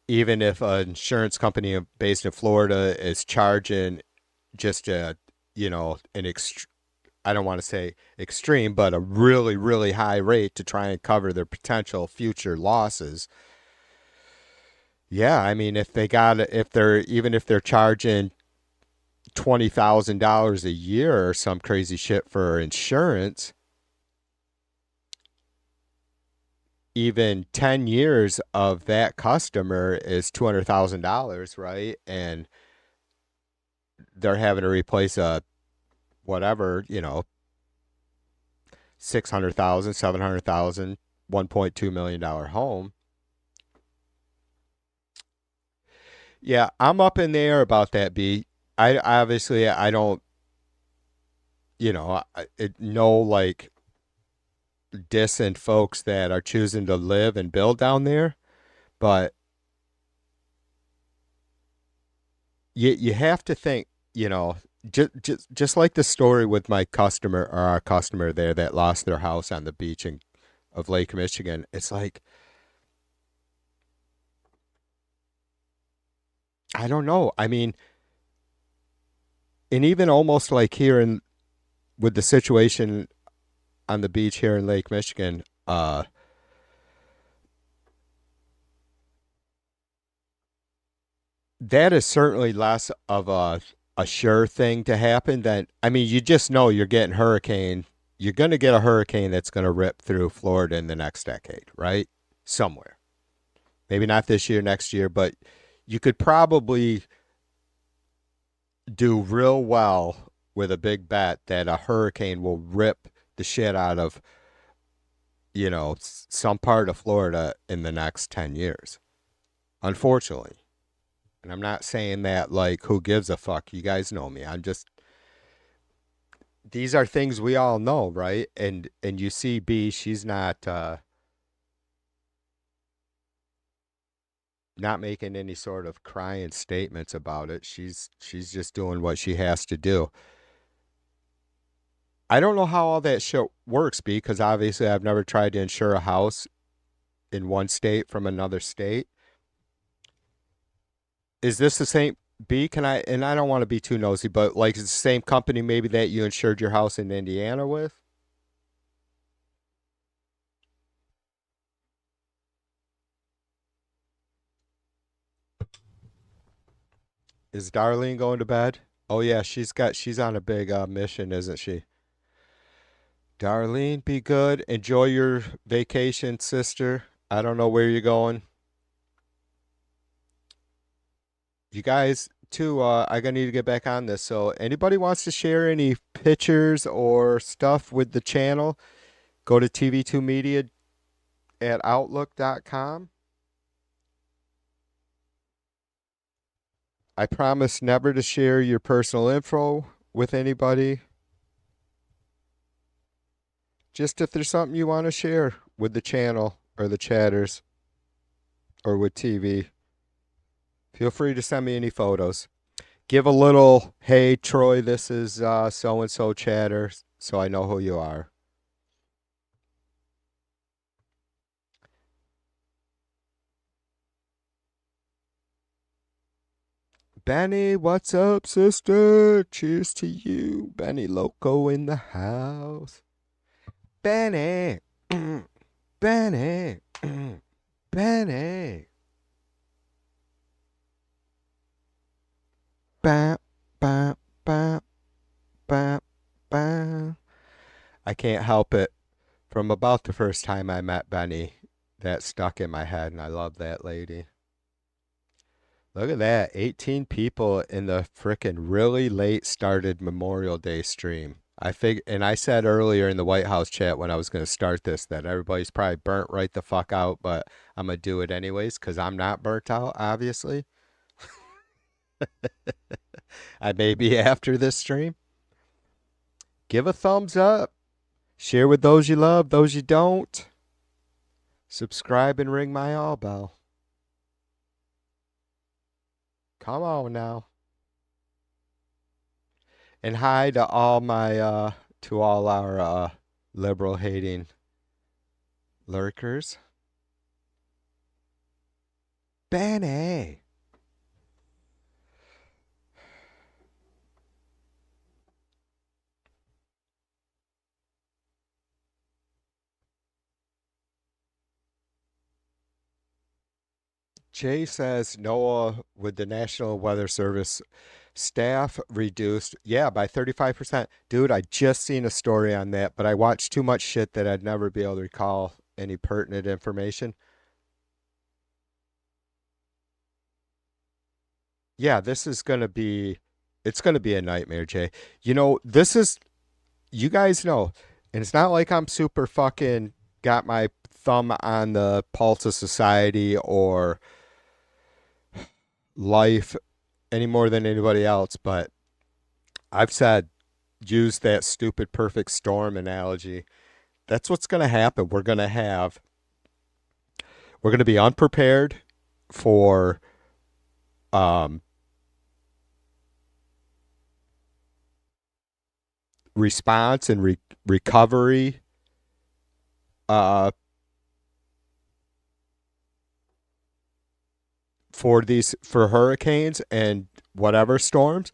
even if an insurance company based in Florida is charging just a, an I don't want to say extreme, but a really, really high rate to try and cover their potential future losses. Yeah, I mean, if they're charging $20,000 a year or some crazy shit for insurance, even 10 years of that customer is $200,000, right? And they're having to replace a whatever, 600,000, 700,000, $1.2 million home. Yeah, I'm up in the air about that, B. I obviously I don't, know like decent folks that are choosing to live and build down there, but you have to think, just like the story with my customer or our customer there that lost their house on the beach of Lake Michigan. It's like I don't know. I mean, and even almost like here in with the situation on the beach here in Lake Michigan, that is certainly less of a sure thing to happen than I mean, you just know you're getting hurricane. You're going to get a hurricane that's going to rip through Florida in the next decade, right? Somewhere. Maybe not this year, next year, but you could probably do real well with a big bet that a hurricane will rip the shit out of, some part of Florida in the next 10 years. Unfortunately. And I'm not saying that like who gives a fuck. You guys know me. I'm just these are things we all know, right? And you see B, she's not making any sort of crying statements about it. She's just doing what she has to do. I don't know how all that shit works, B, because obviously I've never tried to insure a house in one state from another state. Is this the same B? Can I and I don't want to be too nosy, but like it's the same company maybe that you insured your house in Indiana with? Is Darlene going to bed? Oh yeah, she's on a big mission, isn't she? Darlene, be good. Enjoy your vacation, sister. I don't know where you're going. You guys too, I gonna need to get back on this. So anybody wants to share any pictures or stuff with the channel, go to tv2media at outlook.com. I promise never to share your personal info with anybody. Just if there's something you want to share with the channel or the chatters or with TV, feel free to send me any photos. Give a little, hey, Troy, this is so and so chatter, so I know who you are. Benny, what's up, sister? Cheers to you. Benny Loco in the house. Benny, Benny, Benny. Bam, bam, bam, bam. I can't help it. From about the first time I met Benny, that stuck in my head, and I love that lady. Look at that. 18 people in the frickin' really late started Memorial Day stream. And I said earlier in the White House chat when I was going to start this that everybody's probably burnt right the fuck out, but I'm going to do it anyways because I'm not burnt out, obviously. I may be after this stream. Give a thumbs up. Share with those you love, those you don't. Subscribe and ring my all bell. Come on now. And hi to all our liberal hating lurkers. Benny. Jay says NOAA with the National Weather Service staff reduced, yeah, by 35%. Dude, I just seen a story on that, but I watched too much shit that I'd never be able to recall any pertinent information. Yeah, this is going to be it's going to be a nightmare, Jay. You know, you guys know, and it's not like I'm super fucking got my thumb on the pulse of society or life any more than anybody else, but I've said use that stupid perfect storm analogy. That's what's going to happen. We're going to be unprepared for um, response and recovery uh, for hurricanes and whatever storms.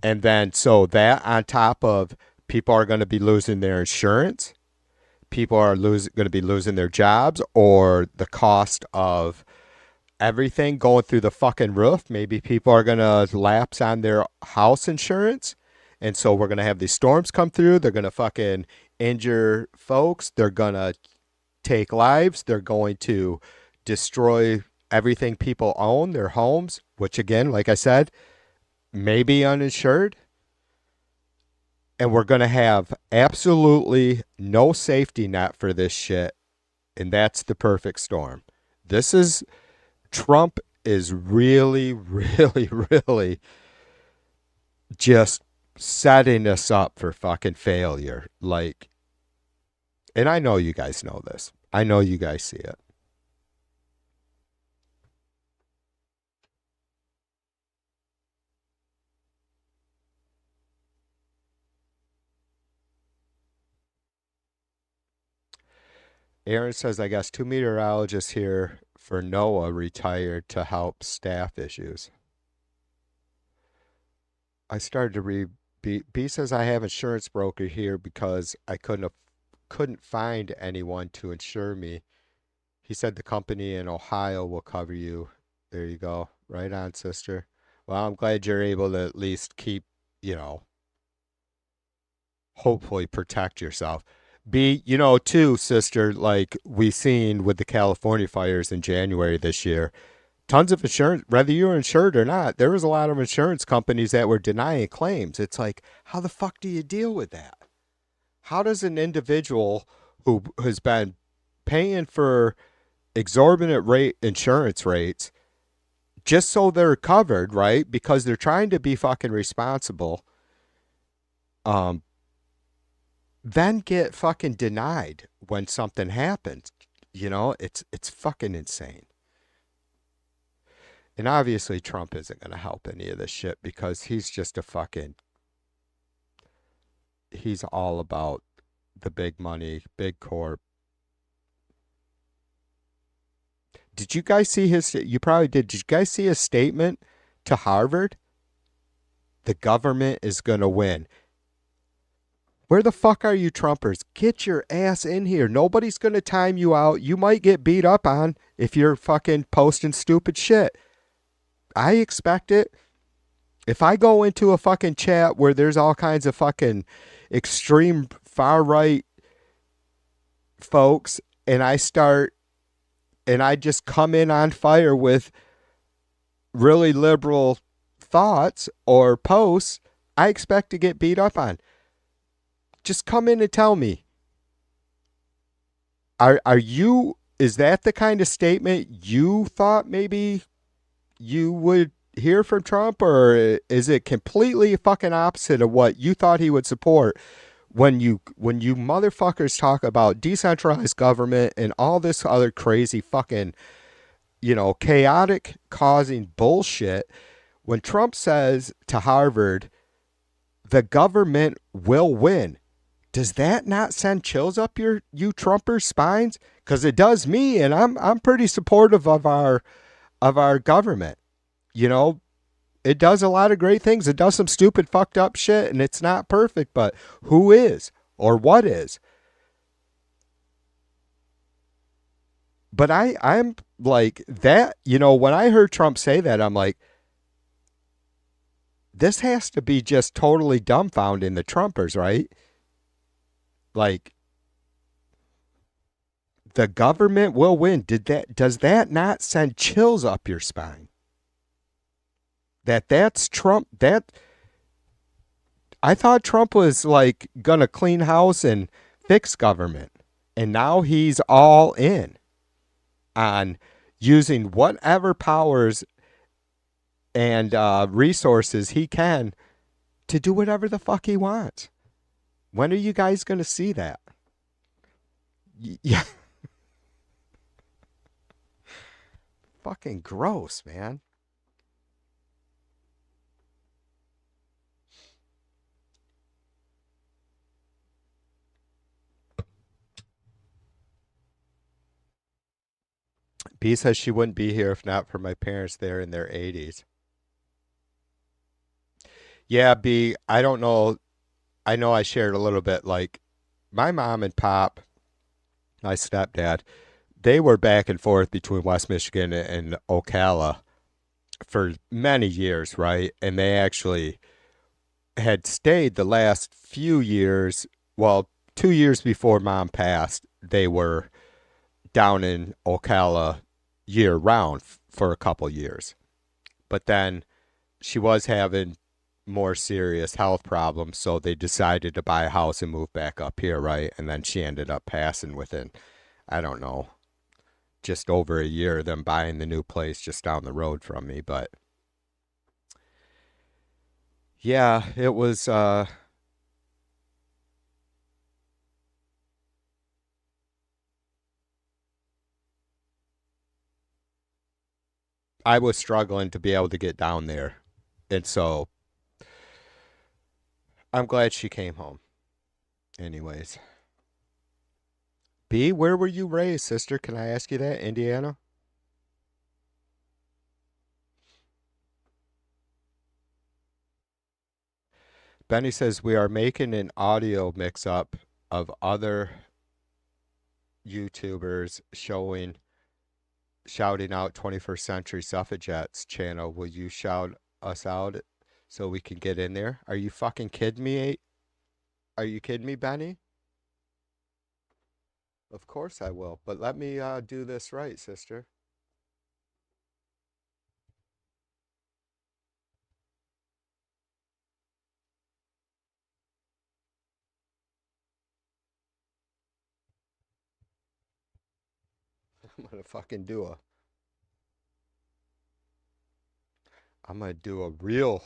And then so that on top of people are going to be losing their insurance, people are going to be losing their jobs, or the cost of everything going through the fucking roof. Maybe people are going to lapse on their house insurance. And so we're going to have these storms come through. They're going to fucking injure folks. They're going to take lives. They're going to destroy everything people own, their homes, which again, like I said, may be uninsured. And we're going to have absolutely no safety net for this shit. And that's the perfect storm. This is Trump is really, really, really just setting us up for fucking failure. Like, and I know you guys know this. I know you guys see it. Aaron says, I guess 2 meteorologists here for NOAA retired to help staff issues. I started to read. B says I have insurance broker here because I couldn't find anyone to insure me. He said the company in Ohio will cover you. There you go. Right on, sister. Well, I'm glad you're able to at least keep, you know, hopefully protect yourself. Too, sister, like we seen with the California fires in January this year, tons of insurance, whether you're insured or not, there was a lot of insurance companies that were denying claims. It's like, how the fuck do you deal with that? How does an individual who has been paying for exorbitant rate insurance rates just so they're covered, right? Because they're trying to be fucking responsible, um, then get fucking denied when something happens. You know, it's fucking insane. And obviously Trump isn't going to help any of this shit because he's just a fucking he's all about the big money, big corp. Did you guys see his you probably did. Did you guys see his statement to Harvard? The government is going to win. Where the fuck are you Trumpers? Get your ass in here. Nobody's going to time you out. You might get beat up on if you're fucking posting stupid shit. I expect it. If I go into a fucking chat where there's all kinds of fucking extreme far right folks, and I just come in on fire with really liberal thoughts or posts, I expect to get beat up on. Just come in and tell me. Are you, is that the kind of statement you thought maybe you would hear from Trump, or is it completely fucking opposite of what you thought he would support when you motherfuckers talk about decentralized government and all this other crazy fucking, chaotic causing bullshit? When Trump says to Harvard, the government will win, does that not send chills up you Trumpers' spines? Because it does me, and I'm pretty supportive of our government. You know, it does a lot of great things. It does some stupid, fucked up shit, and it's not perfect. But who is or what is? But I'm like that. When I heard Trump say that, I'm like, this has to be just totally dumbfounding the Trumpers, right? Like, the government will win. Does that not send chills up your spine? That's Trump. That I thought Trump was like gonna clean house and fix government, and now he's all in on using whatever powers and resources he can to do whatever the fuck he wants. When are you guys gonna see that? Yeah, fucking gross, man. B says she wouldn't be here if not for my parents there in their 80s. Yeah, B, I don't know. I know I shared a little bit. Like, my mom and pop, my stepdad, they were back and forth between West Michigan and Ocala for many years, right? And they actually had stayed the last few years. Well, 2 years before mom passed, they were down in Ocala year round for a couple years. But then she was having more serious health problems, so they decided to buy a house and move back up here, right? And then she ended up passing within, I don't know, just over a year of them buying the new place just down the road from me. But yeah, it was I was struggling to be able to get down there. And so I'm glad she came home. Anyways. B, where were you raised, sister? Can I ask you that? Indiana? Benny says we are making an audio mix up of other YouTubers shouting out 21st Century Suffragettes channel. Will you shout us out so we can get in there? Are you fucking kidding me? Are you kidding me, Benny? Of course I will. But let me do this right, sister. I'm gonna fucking do a. I'm gonna do a real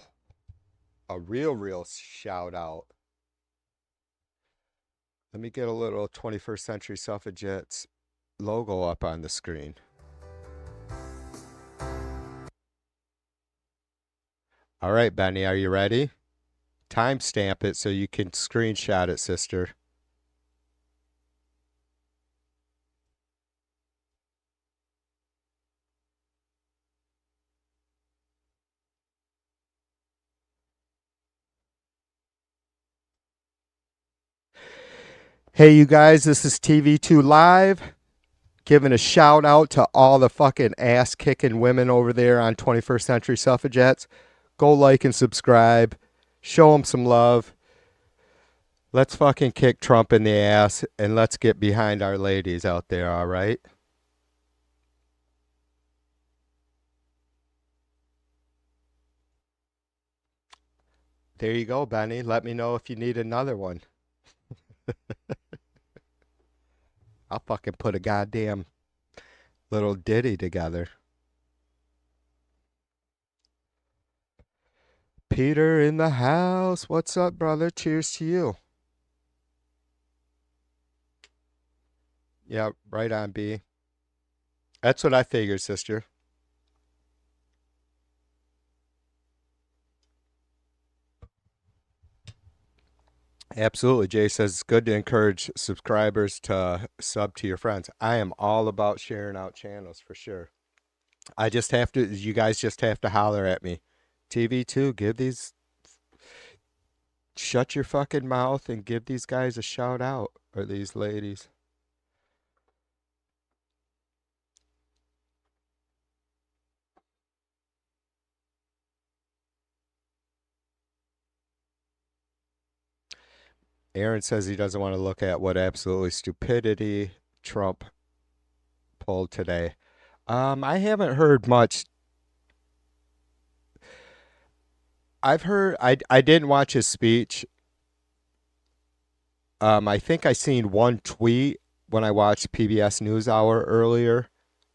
shout out. Let me get a little 21st Century Suffragettes logo up on the screen. All right, Benny, are you ready? Timestamp it so you can screenshot it, sister. Hey, you guys, this is TV2 Live. Giving a shout out to all the fucking ass kicking women over there on 21st Century Suffragettes. Go like and subscribe. Show them some love. Let's fucking kick Trump in the ass and let's get behind our ladies out there, all right? There you go, Benny. Let me know if you need another one. I'll fucking put a goddamn little ditty together. Peter in the house. What's up, brother? Cheers to you. Yeah, right on, B. That's what I figured, sister. Absolutely. Jay says it's good to encourage subscribers to sub to your friends. I am all about sharing out channels for sure. I just have to, you guys just have to holler at me. TV2, give these, shut your fucking mouth and give these guys a shout out, or these ladies. Aaron says he doesn't want to look at what absolutely stupidity Trump pulled today. I haven't heard much. I've heard, I didn't watch his speech. I think I seen one tweet when I watched PBS NewsHour earlier,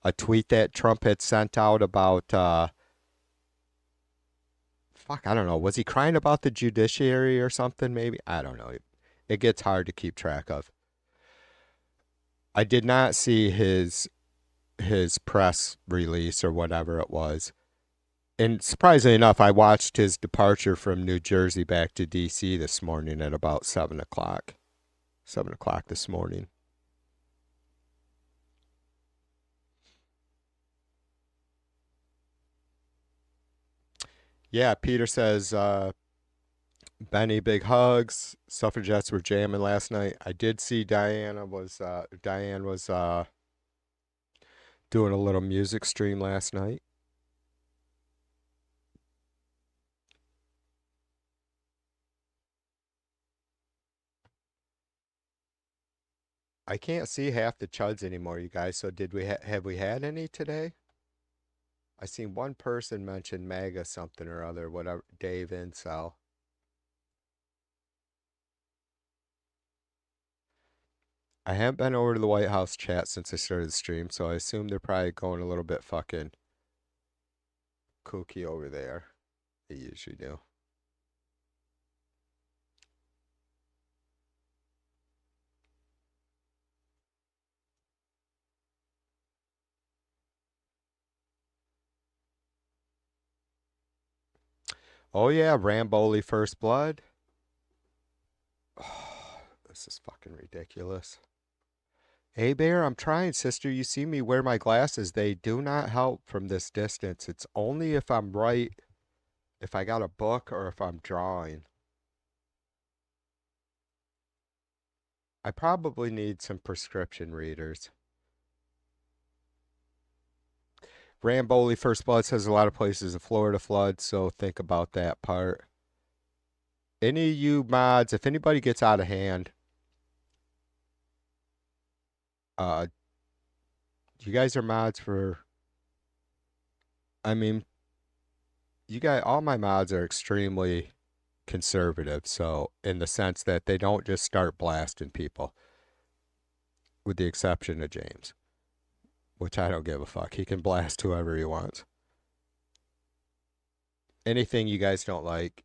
a tweet that Trump had sent out about fuck, I don't know. Was he crying about the judiciary or something? Maybe I don't know. It gets hard to keep track of. I did not see his press release or whatever it was. And surprisingly enough, I watched his departure from New Jersey back to D.C. this morning at about 7 o'clock. 7 o'clock this morning. Yeah, Peter says, Benny, big hugs. Suffragettes were jamming last night. I did see Diane was doing a little music stream last night. I can't see half the chuds anymore, you guys. So did have we had any today? I seen one person mention MAGA something or other, whatever. Dave Incel. I haven't been over to the White House chat since I started the stream, so I assume they're probably going a little bit fucking kooky over there. They usually do. Oh yeah, Ramboli First Blood. Oh, this is fucking ridiculous. Hey Bear, I'm trying, sister. You see me wear my glasses. They do not help from this distance. It's only if I'm right, if I got a book or if I'm drawing. I probably need some prescription readers. Ramboli First Blood says a lot of places in Florida flood, so think about that part. Any of you mods, if anybody gets out of hand, uh, you guys are mods for, I mean, you guys, all my mods are extremely conservative, so in the sense that they don't just start blasting people, with the exception of James, which I don't give a fuck. He can blast whoever he wants. Anything you guys don't like,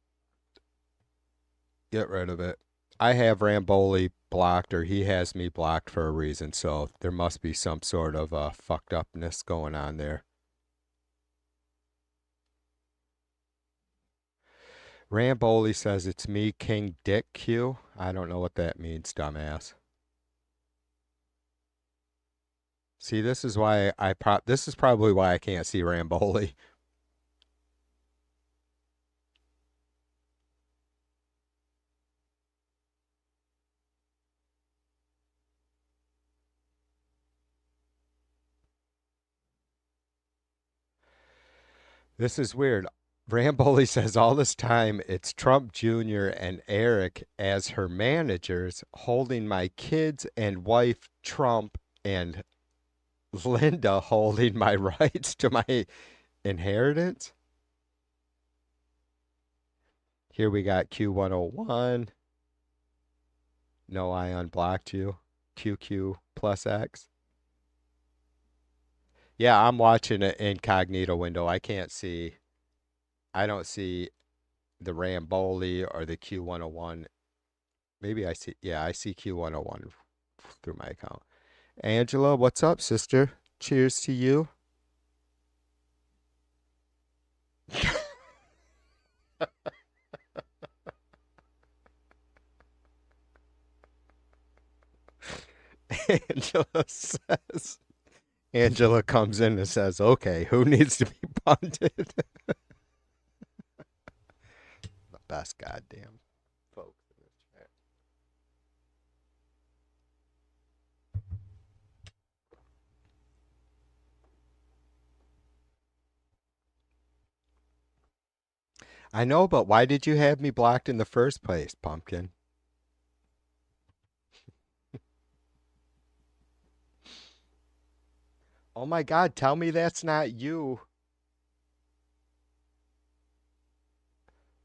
get rid of it. I have Ramboli blocked, or he has me blocked for a reason, so there must be some sort of fucked upness going on there. Ramboli says it's me, King Dick Q. I don't know what that means, dumbass. See, this is why this is probably why I can't see Ramboli. This is weird. Ramboli says all this time it's Trump Jr. and Eric as her managers holding my kids and wife Trump and Linda holding my rights to my inheritance. Here we got Q101. No, I unblocked you. QQ plus X. Yeah, I'm watching an incognito window. I can't see. I don't see the Ramboli or the Q101. Maybe I see. Yeah, I see Q101 through my account. Angela, what's up, sister? Cheers to you. Angela says. Angela comes in and says, "Okay, who needs to be punted?" The best goddamn folks in this chat. I know, but why did you have me blocked in the first place, Pumpkin? Oh my God, tell me that's not you.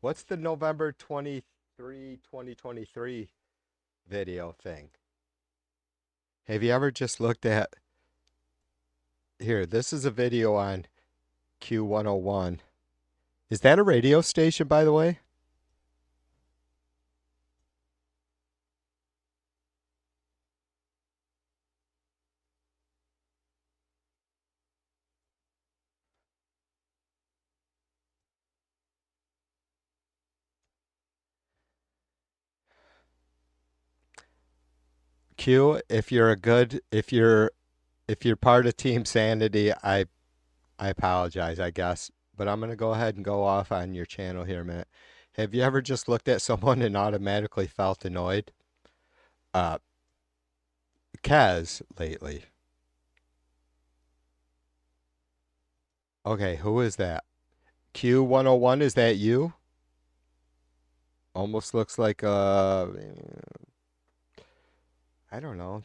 What's the November 23, 2023 video thing? Have you ever just looked at here? This is a video on Q101. Is that a radio station, by the way? Q, if you're part of Team Sanity, I apologize, I guess. But I'm gonna go ahead and go off on your channel here a minute. Have you ever just looked at someone and automatically felt annoyed? Uh, Kaz lately. Okay, who is that? Q101, is that you? Almost looks like I don't know.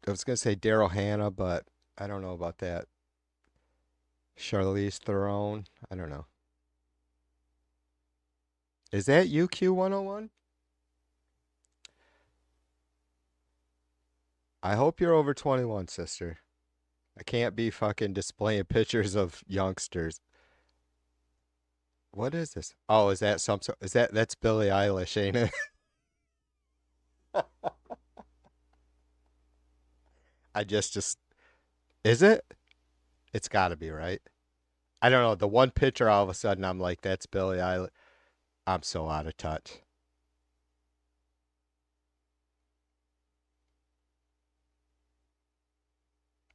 I was gonna say Daryl Hannah, but I don't know about that. Charlize Theron. I don't know. Is that you, Q101? I hope you're over 21, sister. I can't be fucking displaying pictures of youngsters. What is this? Oh, is that some? Is that's Billie Eilish, ain't it? I just is it? It's got to be right. I don't know. The one picture, all of a sudden, I'm like, that's Billie Eilish. I'm so out of touch.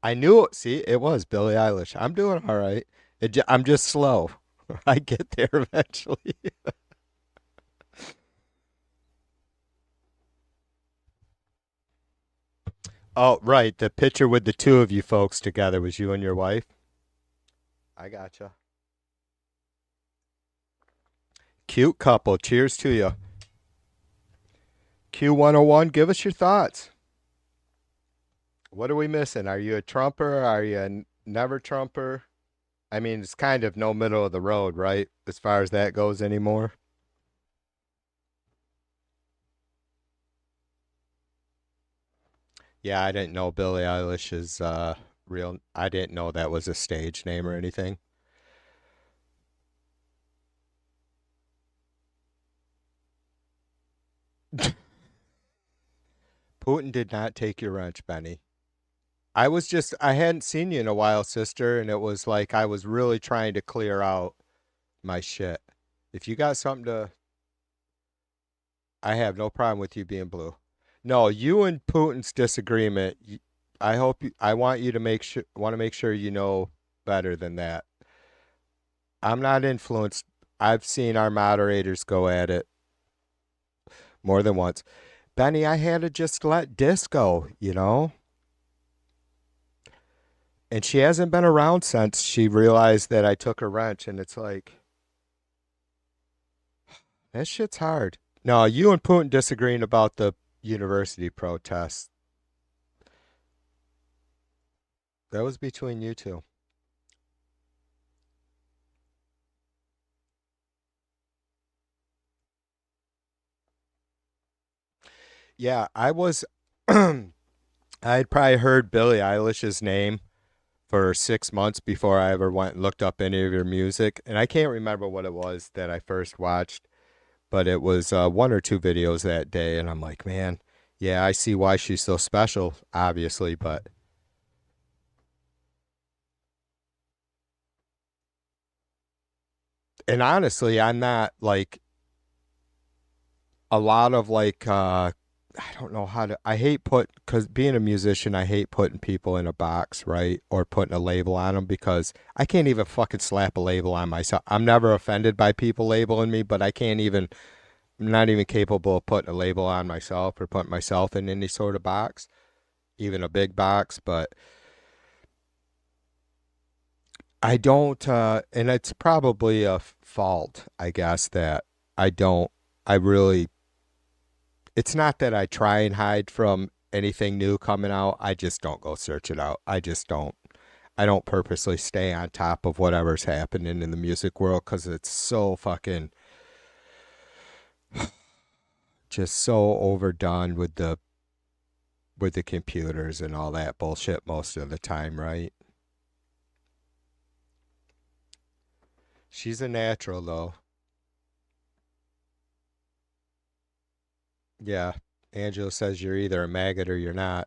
I knew it. See, it was Billie Eilish. I'm doing all right. I'm just slow. I get there eventually. Oh, right. The picture with the two of you folks together was you and your wife. I gotcha. Cute couple. Cheers to you. Q101, give us your thoughts. What are we missing? Are you a Trumper? Are you a never Trumper? I mean, it's kind of no middle of the road, right? As far as that goes anymore. Yeah, I didn't know Billie Eilish is real. I didn't know that was a stage name or anything. Putin did not take your wrench, Benny. I hadn't seen you in a while, sister, and it was like I was really trying to clear out my shit. If you got something to, I have no problem with you being blue. No, you and Putin's disagreement. I hope I want you to want to make sure you know better than that. I'm not influenced. I've seen our moderators go at it more than once. Benny, I had to just let disco. And she hasn't been around since she realized that I took her wrench. And it's like, That shit's hard. No, you and Putin disagreeing about the university protests. That was between you two. Yeah, I was. I'd probably heard Billie Eilish's name for 6 months before I ever went and looked up any of your music, and I can't remember what it was that I first watched, but it was one or two videos that day, and I'm like, man, yeah, I see why she's so special, obviously, but and honestly, I'm not like a lot of like I don't know how to I hate put cuz being a musician I hate putting people in a box, right? Or putting a label on them because I can't even fucking slap a label on myself. I'm never offended by people labeling me, but I can't even I'm not even capable of putting a label on myself or putting myself in any sort of box, even a big box, but I don't and it's probably a fault, I guess that I don't I really it's not that I try and hide from anything new coming out. I just don't go search it out. I just don't. I don't purposely stay on top of whatever's happening in the music world because it's so fucking just so overdone with the computers and all that bullshit most of the time, right? She's a natural though. Yeah. Angela says you're either a maggot or you're not.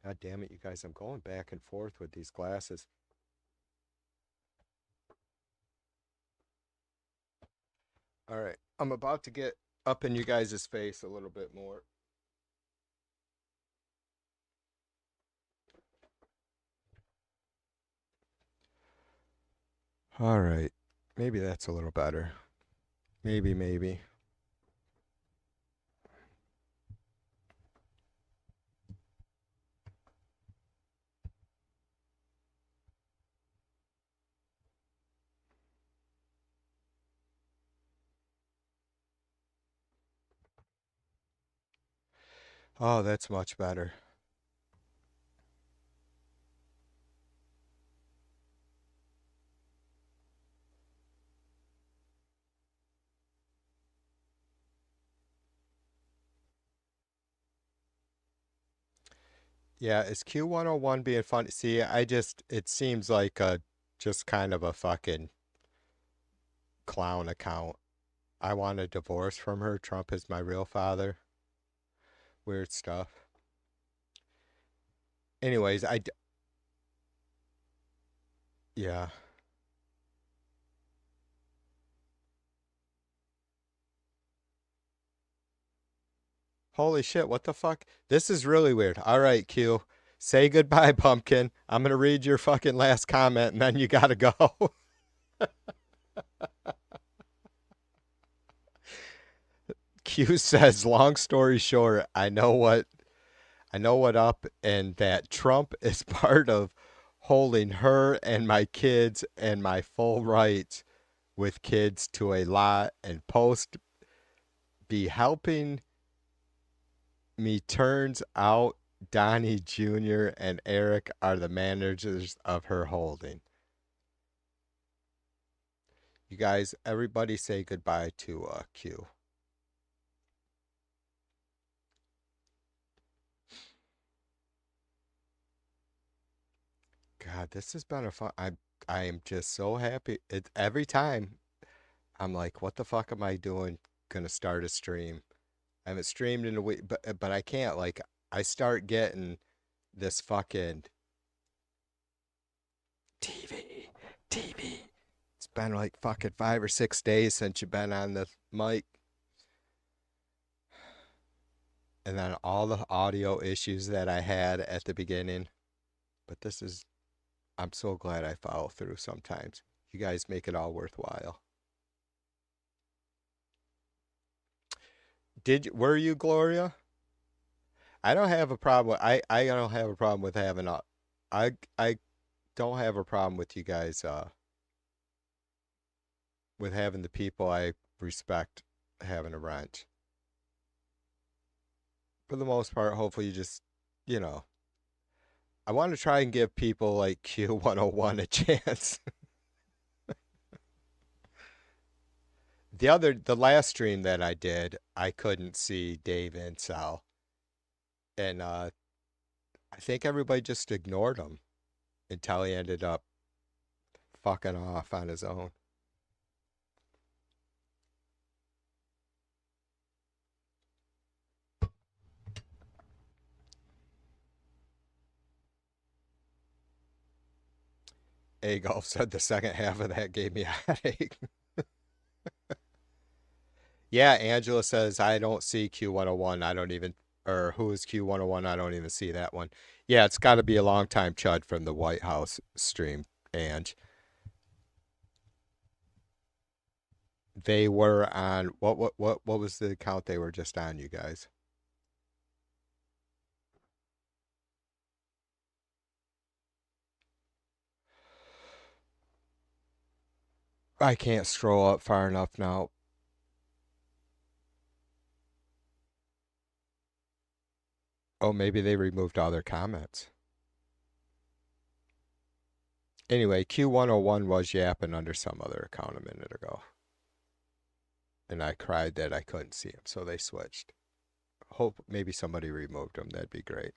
God damn it, you guys, I'm going back and forth with these glasses. All right. I'm about to get up in you guys' face a little bit more. All right. Maybe that's a little better. Maybe, maybe. Oh, that's much better. Yeah, is Q101 being funny? See, it seems like a just kind of a fucking clown account. I want a divorce from her. Trump is my real father. Weird stuff. Anyways, yeah. Holy shit, what the fuck? This is really weird. All right, Q. Say goodbye, pumpkin. I'm going to read your fucking last comment and then you got to go. Q says, long story short, I know what up and that Trump is part of holding her and my kids and my full rights with kids to a lot and post be helping me turns out Donnie Jr. and Eric are the managers of her holding. You guys, everybody say goodbye to Q. God, this has been a fun. I am just so happy. It every time I'm like, what the fuck am I doing? Gonna start a stream. I haven't streamed in a week, but I can't. Like, I start getting this fucking TV, TV. It's been like fucking 5 or 6 days since you've been on the mic, and then all the audio issues that I had at the beginning. But this is, I'm so glad I follow through sometimes. You guys make it all worthwhile. Were you Gloria? I don't have a problem with I don't have a problem with having a I don't have a problem with you guys with having the people I respect having a ranch. For the most part, hopefully you just, you know, I want to try and give people like Q101 a chance. The last stream that I did, I couldn't see Dave and Sal, and I think everybody just ignored him until he ended up fucking off on his own. A Golf said the second half of that gave me a headache. Yeah, Angela says I don't see Q101. I don't even, or who is Q101? I don't even see that one. Yeah, it's got to be a long time chud from the White House stream, and they were on what was the account they were just on, you guys? I can't scroll up far enough now. Oh, maybe they removed all their comments. Anyway, Q101 was yapping under some other account a minute ago, and I cried that I couldn't see him, so they switched. Hope maybe somebody removed him. That'd be great.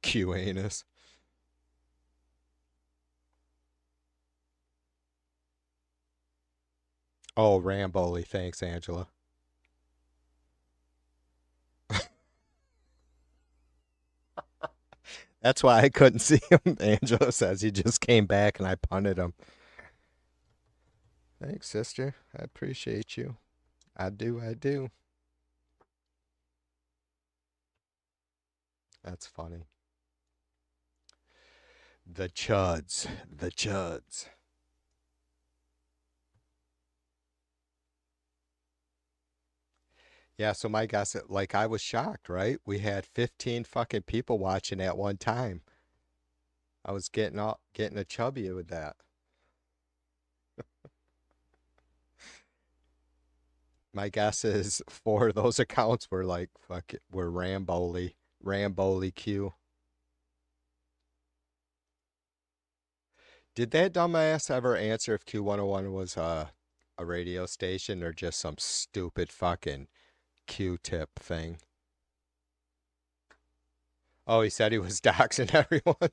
Q anus. Oh, Ramboli. Thanks, Angela. That's why I couldn't see him. Angela says he just came back and I punted him. Thanks, sister. I appreciate you. I do. I do. That's funny. The chuds. The chuds. Yeah, so my guess, like, I was shocked, right? We had 15 fucking people watching at one time. I was getting a chubby with that. My guess is four of those accounts were like fuck it, were Ramboli Q. Did that dumbass ever answer if Q101 was a radio station or just some stupid fucking Q-tip thing? Oh, he said he was doxing everyone.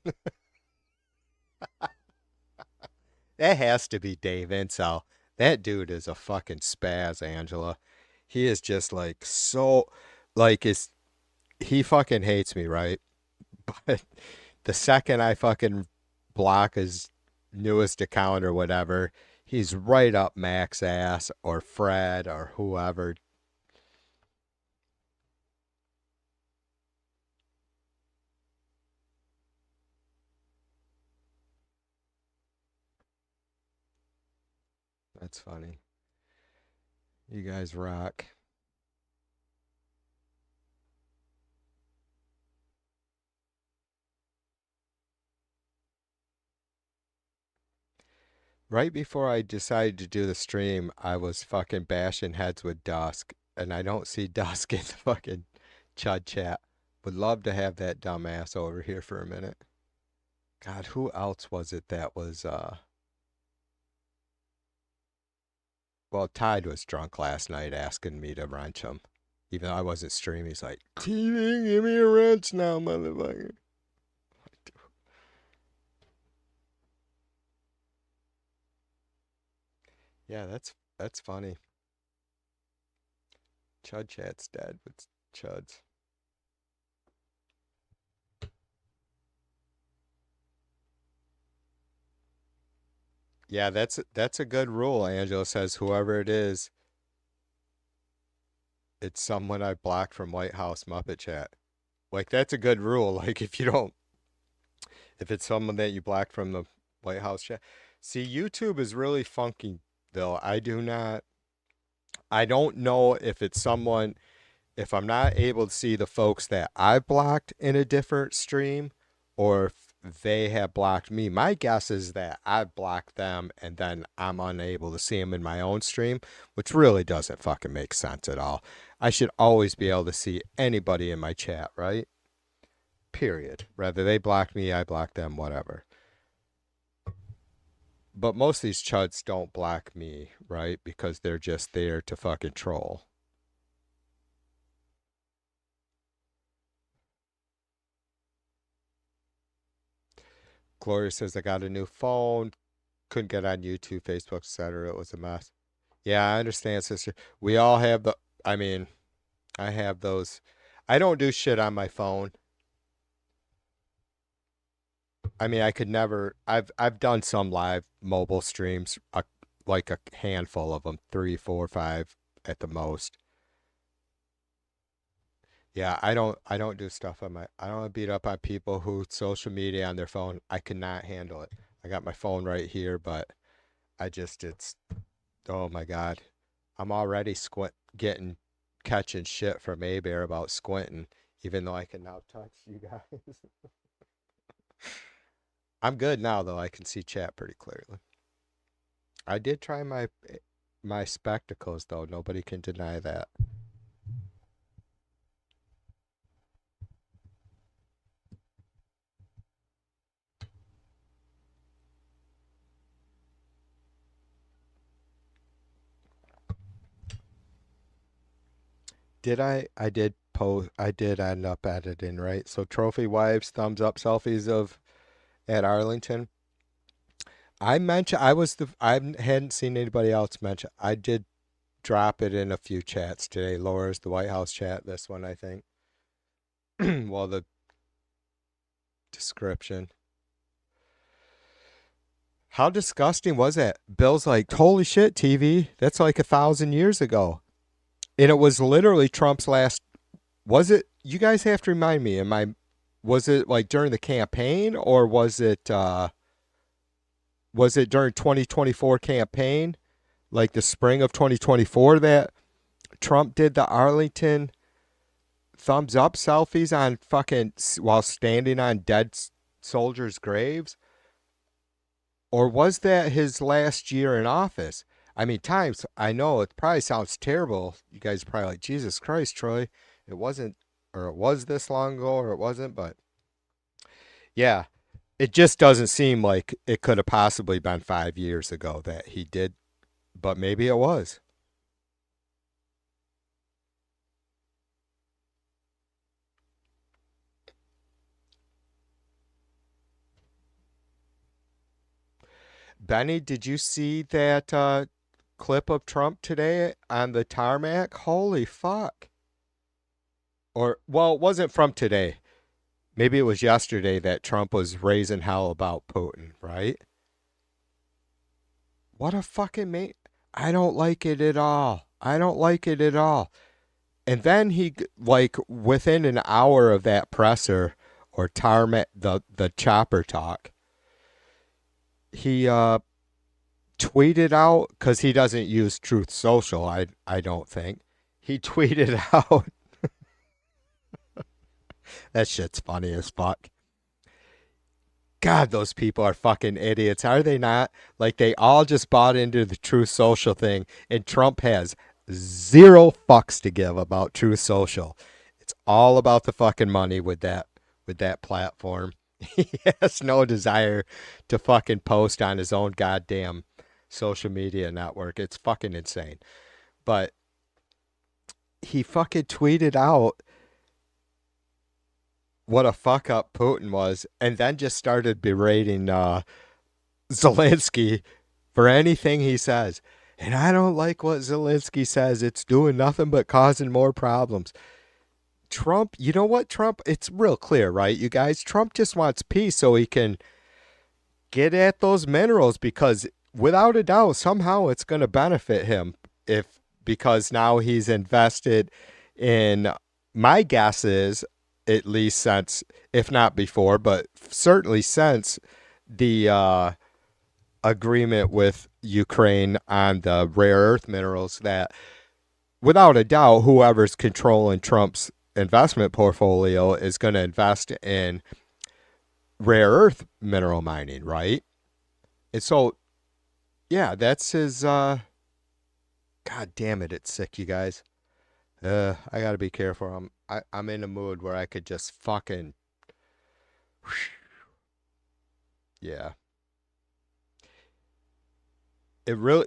That has to be Dave Insel. That dude is a fucking spaz, Angela. He is just like so like is he fucking hates me, right? But the second I fucking block his newest account or whatever, he's right up Mac's ass or Fred or whoever. That's funny. You guys rock. Right before I decided to do the stream, I was fucking bashing heads with Dusk, and I don't see Dusk in the fucking Chud chat. Would love to have that dumbass over here for a minute. God, who else was it that was well, Tide was drunk last night asking me to wrench him. Even though I wasn't streaming, he's like, TV, give me a wrench now, motherfucker. Yeah, that's funny. Chud chat's dead, but Chuds. Yeah, that's a good rule. Angela says whoever it is, it's someone I blocked from White House Muppet Chat. Like that's a good rule. Like if you don't If it's someone that you blocked from the White House chat. See, YouTube is really funky though. I don't know if it's someone, if I'm not able to see the folks that I blocked in a different stream or if they have blocked me. My guess is that I've blocked them and then I'm unable to see them in my own stream, which really doesn't fucking make sense at all. I should always be able to see anybody in my chat, right? Period. Whether they block me, I block them, whatever. But most of these chuds don't block me, right? Because they're just there to fucking troll. Gloria says, I got a new phone. Couldn't get on YouTube, Facebook, etc. It was a mess. Yeah, I understand, sister. We all have the, I mean, I have those. I don't do shit on my phone. I mean, I could never. I've done some live mobile streams, like a handful of them, three, four, five at the most. Yeah, I don't do stuff on my. I don't beat up on people who social media on their phone. I cannot handle it. I got my phone right here, but it's. Oh my god, I'm already catching shit from A Bear about squinting, even though I can now touch you guys. I'm good now though. I can see chat pretty clearly. I did try my spectacles though. Nobody can deny that. Did I? I did post. I did end up editing, right? So trophy wives, thumbs up selfies of at Arlington. I mentioned I hadn't seen anybody else mention. I did drop it in a few chats today. Laura's the White House chat. This one, I think. Well, the description. How disgusting was that? Bill's like, holy shit, TV. That's like 1,000 years ago. And it was literally Trump's last. Was it? You guys have to remind me. Was it like during the campaign or was it during 2024 campaign? Like the spring of 2024 that Trump did the Arlington thumbs up selfies on fucking while standing on dead soldiers' graves? Or was that his last year in office? I mean, times, I know it probably sounds terrible. You guys are probably like, Jesus Christ, Troy. It wasn't, or it was this long ago, or it wasn't, but yeah, it just doesn't seem like it could have possibly been 5 years ago that he did, but maybe it was. Benny, did you see that clip of Trump today on the tarmac? Holy fuck. Or, well, it wasn't from today. Maybe it was yesterday that Trump was raising hell about Putin, right? What a fucking mate. I don't like it at all. I don't like it at all. And then he, like, within an hour of that presser or tarmac, the chopper talk, he tweeted out, because he doesn't use Truth Social, I don't think. He tweeted out, that shit's funny as fuck. God, those people are fucking idiots, are they not? Like, they all just bought into the Truth Social thing, and Trump has zero fucks to give about Truth Social. It's all about the fucking money with that platform. He has no desire to fucking post on his own goddamn social media network. It's fucking insane. But he fucking tweeted out what a fuck up Putin was, and then just started berating Zelensky for anything he says. And I don't like what Zelensky says. It's doing nothing but causing more problems. Trump, you know what, Trump? It's real clear, right, you guys? Trump just wants peace so he can get at those minerals because without a doubt, somehow it's going to benefit him if because now he's invested in, my guess is, at least since, if not before, but certainly since the agreement with Ukraine on the rare earth minerals, that without a doubt, whoever's controlling Trump's investment portfolio is going to invest in rare earth mineral mining, right? And so, yeah, that's his. God damn it, it's sick, you guys. I gotta be careful. I'm in a mood where I could just fucking, yeah. It really,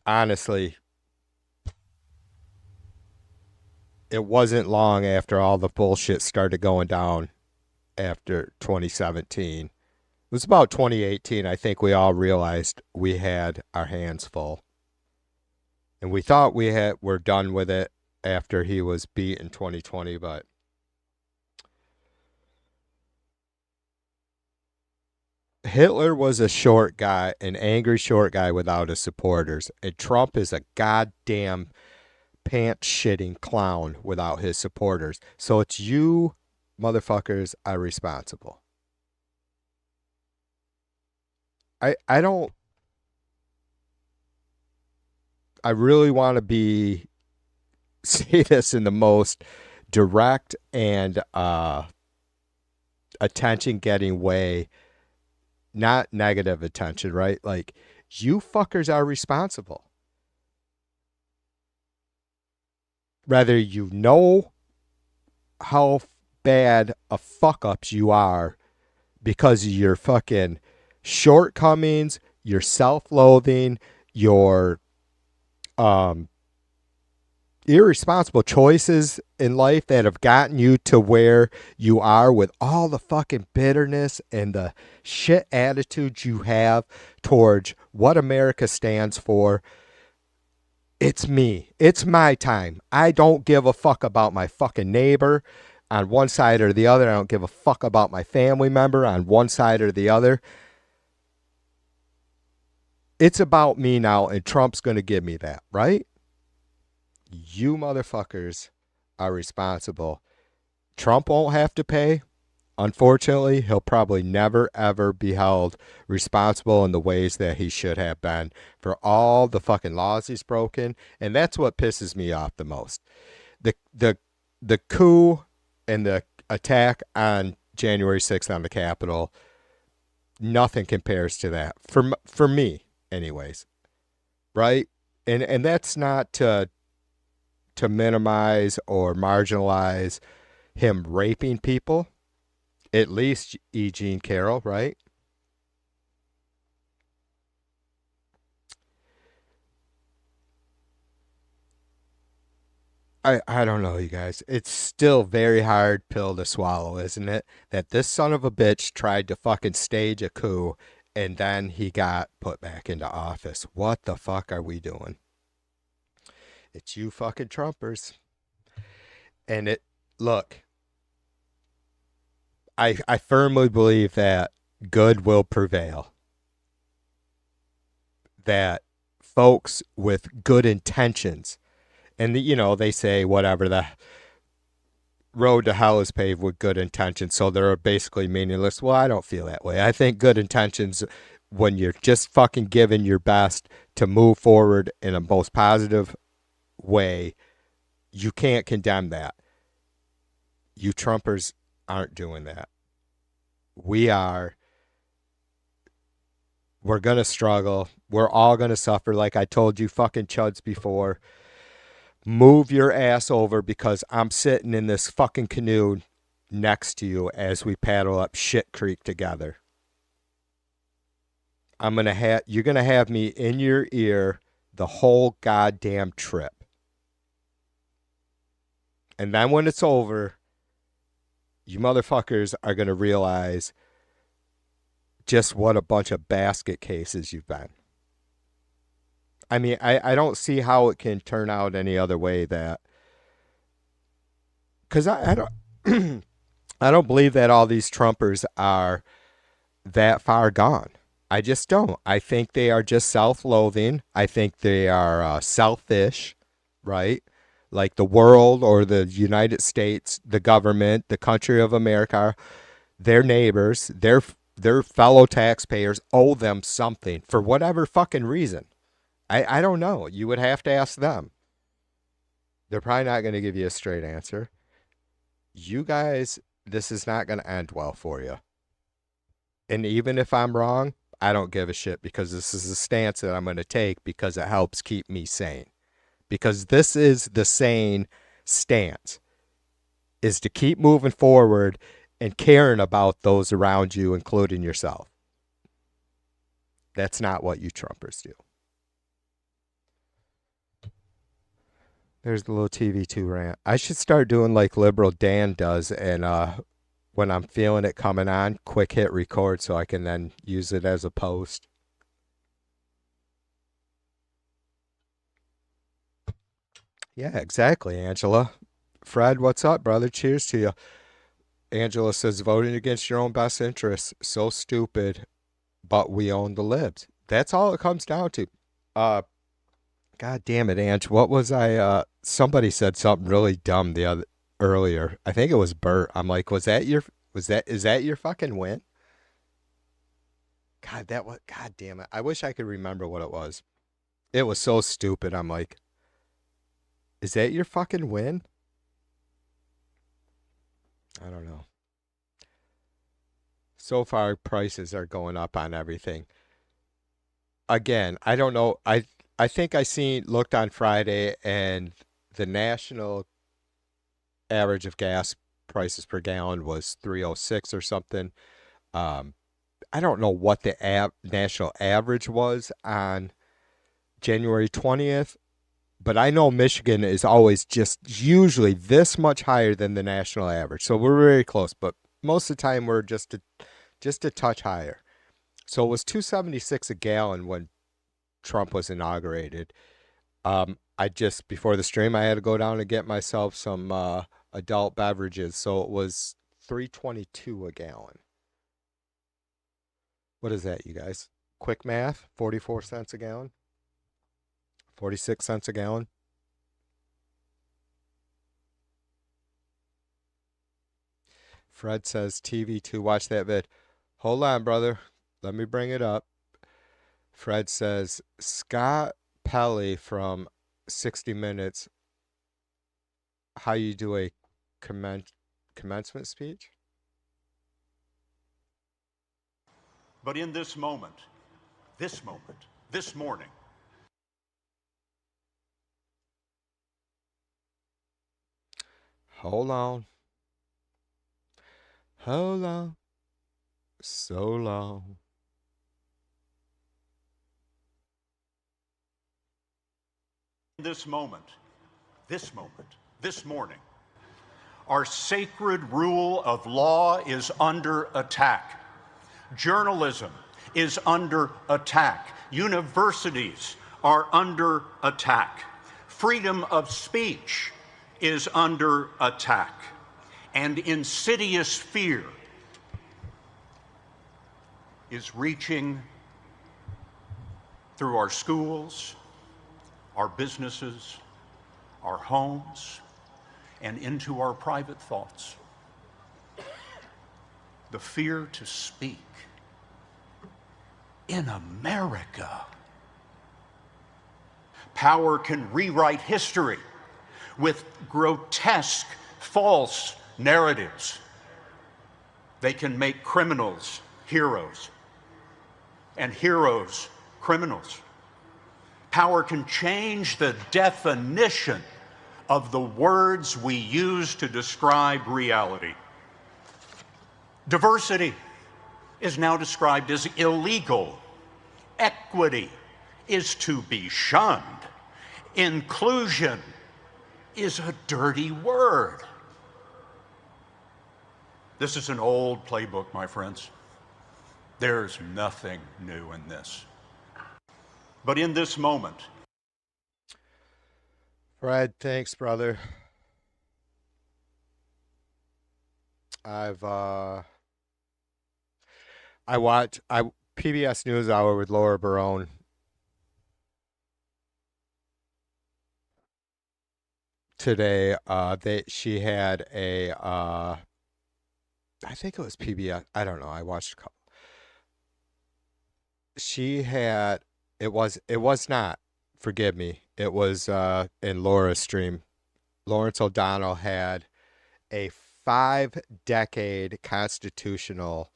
honestly, it wasn't long after all the bullshit started going down after 2017. It was about 2018. I think we all realized we had our hands full, and we thought we're done with it after he was beat in 2020. But Hitler was a short guy, an angry short guy without his supporters, and Trump is a goddamn pants shitting clown without his supporters. So it's you motherfuckers are responsible. I don't I really want to be say this in the most direct and attention getting way, not negative attention, right? Like, you fuckers are responsible. Whether you know how bad a fuck ups you are because of your fucking shortcomings, your self-loathing, your um irresponsible choices in life that have gotten you to where you are, with all the fucking bitterness and the shit attitude you have towards what America stands for. It's me. It's my time. I don't give a fuck about my fucking neighbor on one side or the other. I don't give a fuck about my family member on one side or the other. It's about me now, and Trump's going to give me that, right? You motherfuckers are responsible. Trump won't have to pay. Unfortunately, he'll probably never, ever be held responsible in the ways that he should have been for all the fucking laws he's broken. And that's what pisses me off the most. The coup and the attack on January 6th on the Capitol, nothing compares to that. For me, anyways. Right? And that's not to minimize or marginalize him raping people. At least E. Jean Carroll, right? I don't know, you guys. It's still very hard pill to swallow, isn't it? That this son of a bitch tried to fucking stage a coup and then he got put back into office. What the fuck are we doing? It's you fucking Trumpers. And look, I firmly believe that good will prevail. That folks with good intentions, and they say whatever, the road to hell is paved with good intentions, so they're basically meaningless. Well, I don't feel that way. I think good intentions, when you're just fucking giving your best to move forward in a most positive way, you can't condemn that. You Trumpers aren't doing that. We are. We're going to struggle. We're all going to suffer. Like I told you fucking chuds before, move your ass over, because I'm sitting in this fucking canoe next to you as we paddle up shit creek together. You're going to have me in your ear the whole goddamn trip. And then when it's over, you motherfuckers are going to realize just what a bunch of basket cases you've been. I mean, I don't see how it can turn out any other way, that, because I don't I don't believe that all these Trumpers are that far gone. I just don't. I think they are just self-loathing. I think they are selfish, right? Like the world or the United States, the government, the country of America, their neighbors, their fellow taxpayers owe them something for whatever fucking reason. I don't know. You would have to ask them. They're probably not going to give you a straight answer. You guys, this is not going to end well for you. And even if I'm wrong, I don't give a shit because this is a stance that I'm going to take because it helps keep me sane. Because this is the sane stance, is to keep moving forward and caring about those around you, including yourself. That's not what you Trumpers do. There's the little TV2 rant. I should start doing like Liberal Dan does, and when I'm feeling it coming on, quick hit record so I can then use it as a post. Yeah, exactly, Angela. Fred, what's up, brother? Cheers to you. Angela says, voting against your own best interests. So stupid, but we own the libs. That's all it comes down to. Uh, God damn it, Ange. What was I? Somebody said something really dumb the other earlier. I think it was Bert. I'm like, is that your fucking win? God, that was, God damn it. I wish I could remember what it was. It was so stupid. I'm like, is that your fucking win? I don't know. So far, prices are going up on everything. Again, I don't know. I think I seen looked on Friday and the national average of gas prices per gallon was 306 or something. Um, I don't know what the national average was on January 20th, but I know Michigan is always just usually this much higher than the national average. So we're very close, but most of the time we're just a touch higher. So it was 276 a gallon when Trump was inaugurated. I just before the stream I had to go down and get myself some adult beverages, so it was 322 a gallon. What is that, you guys? Quick math, 44 cents a gallon, 46 cents a gallon. Fred says TV2, watch that vid. Hold on, brother. Let me bring it up. Fred says Scott Pelley from 60 Minutes, how you do a commencement speech? But in this moment, this morning, Hold on. Hold on. So long. this moment, this morning, our sacred rule of law is under attack. Journalism is under attack. Universities are under attack. Freedom of speech is under attack. And insidious fear is reaching through our schools, our businesses, our homes, and into our private thoughts. The fear to speak in America. Power can rewrite history with grotesque, false narratives. They can make criminals heroes and heroes criminals. Power can change the definition of the words we use to describe reality. Diversity is now described as illegal. Equity is to be shunned. Inclusion is a dirty word. This is an old playbook, my friends. There's nothing new in this. But in this moment, Fred, thanks, brother. I've I watch I PBS NewsHour with Laura Barone today. That she had I think it was PBS. I don't know. I watched a couple. She had it was not. Forgive me. It was in Laura's stream. Lawrence O'Donnell had a 5-decade constitutional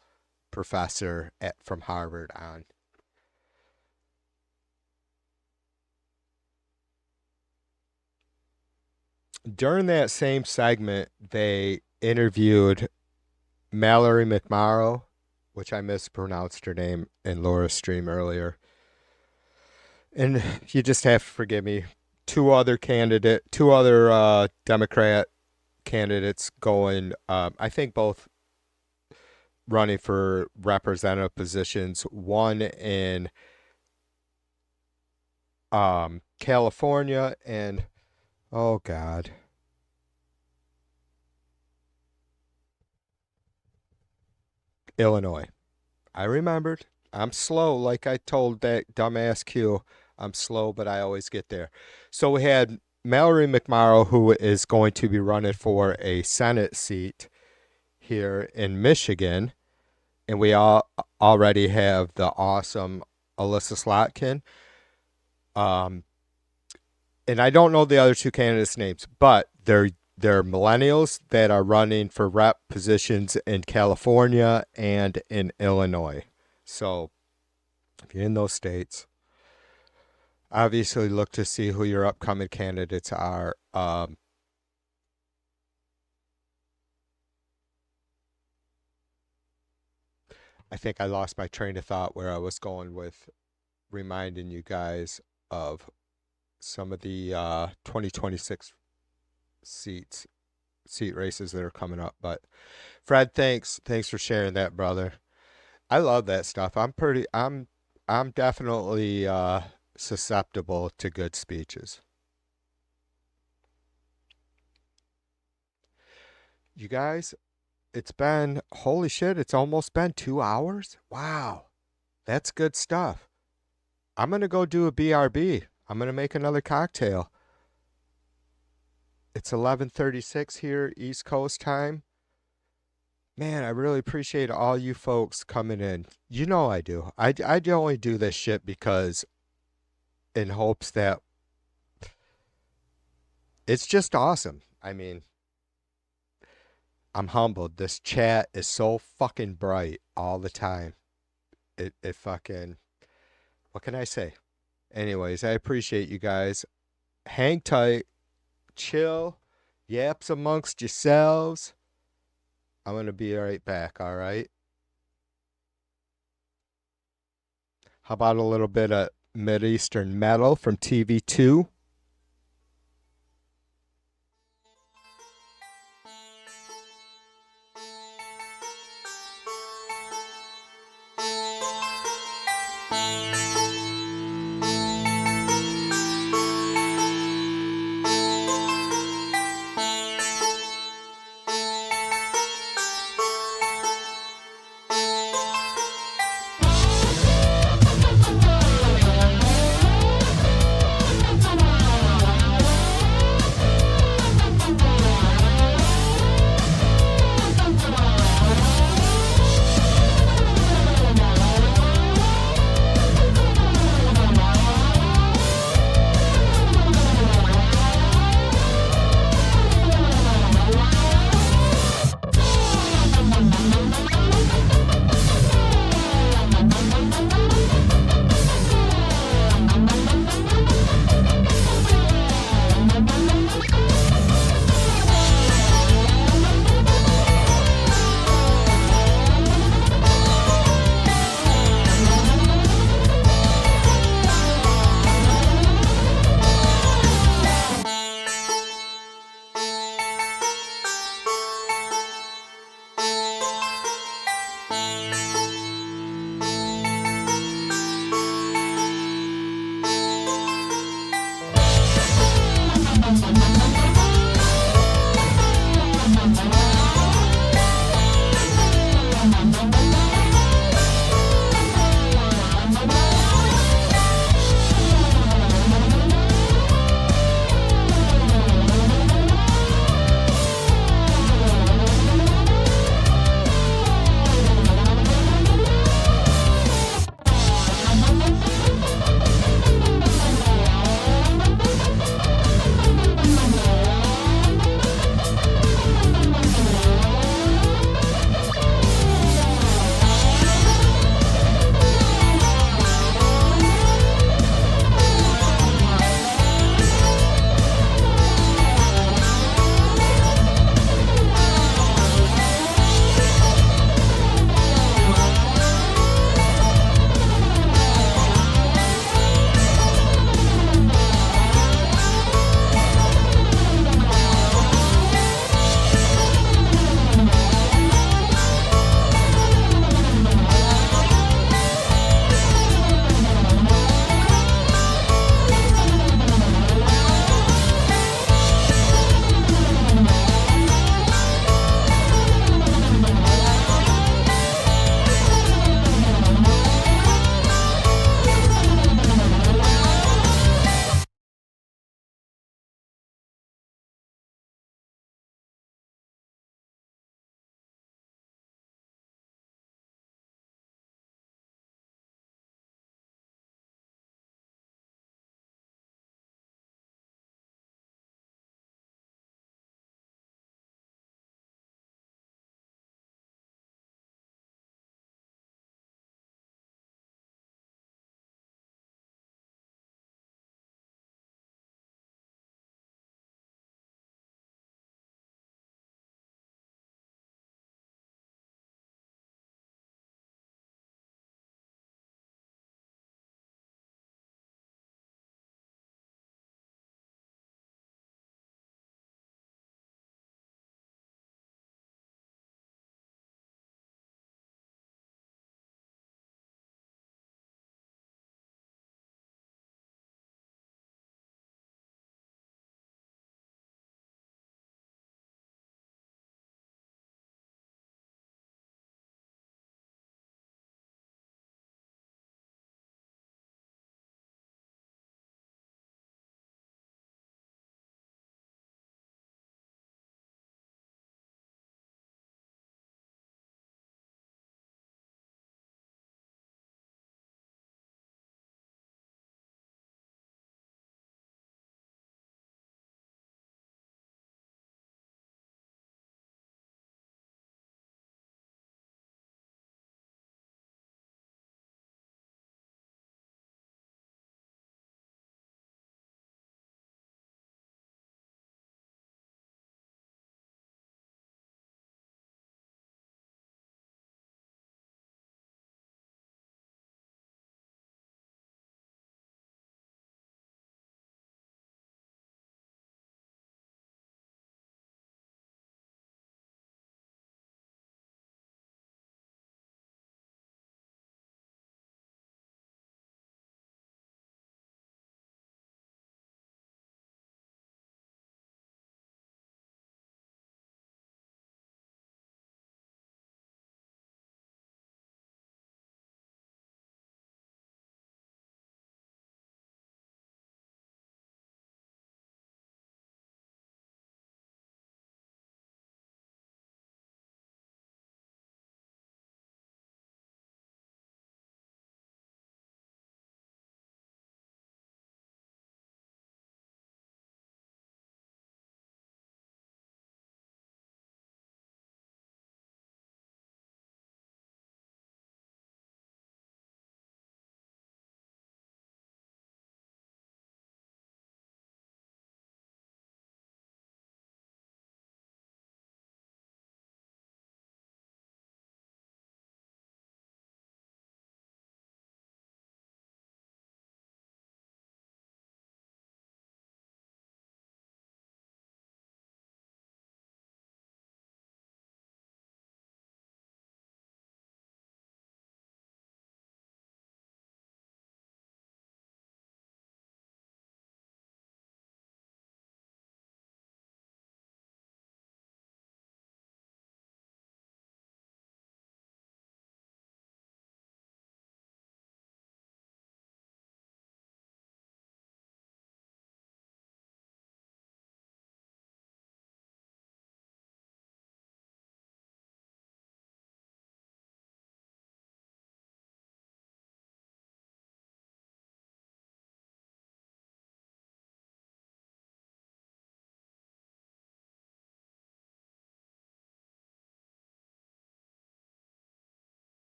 professor from Harvard on. During that same segment, they interviewed Mallory McMorrow, which I mispronounced her name in Laura's stream earlier. And you just have to forgive me. Two other Democrat candidates going. I think both running for representative positions. One in California and oh God, Illinois. I remembered. I'm slow, like I told that dumbass Q. I'm slow, but I always get there. So we had Mallory McMorrow, who is going to be running for a Senate seat here in Michigan. And we all already have the awesome Alyssa Slotkin. And I don't know the other two candidates' names, but they're millennials that are running for rep positions in California and in Illinois. So if you're in those states, obviously look to see who your upcoming candidates are. I think I lost my train of thought where I was going with reminding you guys of some of the 2026 seat races that are coming up. But Fred, thanks for sharing that, brother. I love that stuff. I'm definitely susceptible to good speeches. You guys, it's been, holy shit, it's almost been 2 hours. Wow, that's good stuff. I'm gonna go do a BRB. I'm gonna make another cocktail. It's 11:36 here, East Coast time. Man, I really appreciate all you folks coming in. You know I do. I only do this shit because in hopes that it's just awesome. I mean, I'm humbled. This chat is so fucking bright all the time. It fucking, what can I say? Anyways, I appreciate you guys. Hang tight, chill, yaps amongst yourselves. I'm going to be right back, all right? How about a little bit of Mideastern metal from TV2?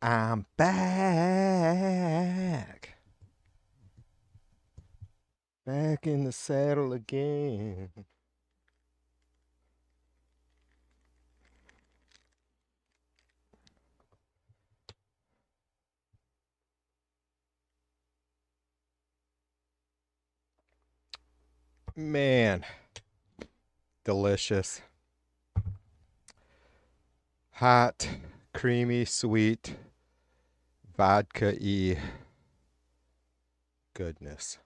I'm back. Back in the saddle again. Man, delicious. Hot, creamy, sweet, vodka-y goodness.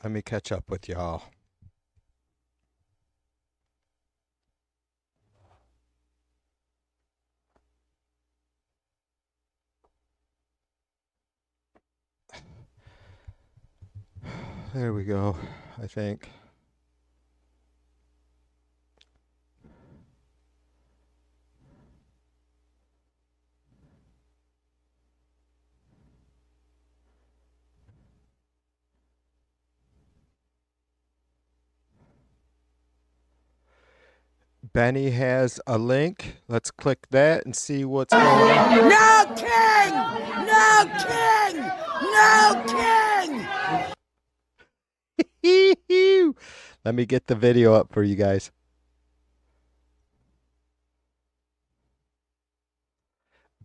Let me catch up with y'all. There we go, I think. Benny has a link. Let's click that and see what's going on. No king! No king! No king! Let me get the video up for you guys.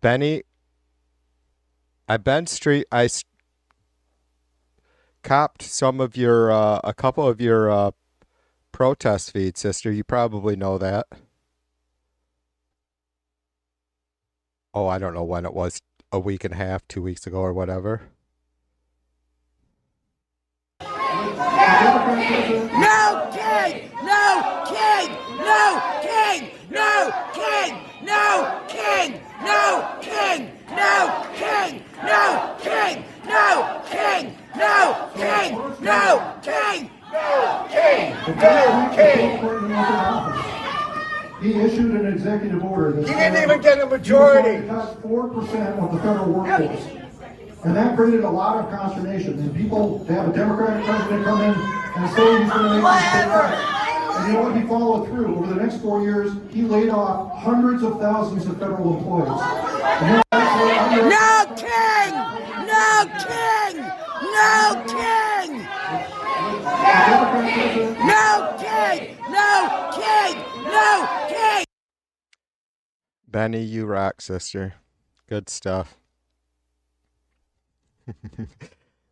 Benny, I copped some of your, a couple of your protest feeds, sister. You probably know that. Oh, I don't know when it was, a week and a half, 2 weeks ago or whatever. No king! No king! No king! No king! No king! No king! No king! No king! No king! No king! No king! No king! No king! He issued an executive order that He didn't even get a majority. cut 4% of the federal workforce. And that created a lot of consternation. And people, they have a Democratic president come in and say he's going to make this thing right. And you know what? He followed through. Over the next 4 years, he laid off hundreds of thousands of federal employees. And no king! No king! No king! No king! No king! No king! Benny, you rock, sister. Good stuff.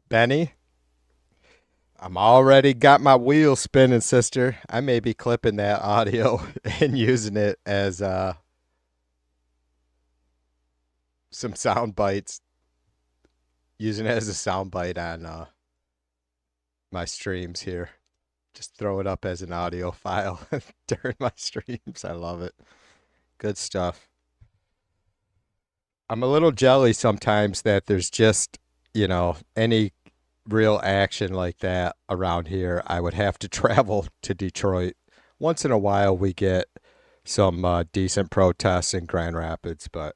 Benny, I'm already got my wheels spinning, sister. I may be clipping that audio and using it as some sound bites. Using it as a sound bite on my streams here. Just throw it up as an audio file during my streams. I love it. Good stuff. I'm a little jelly sometimes that there's just, any real action like that around here. I would have to travel to Detroit. Once in a while we get some decent protests in Grand Rapids, but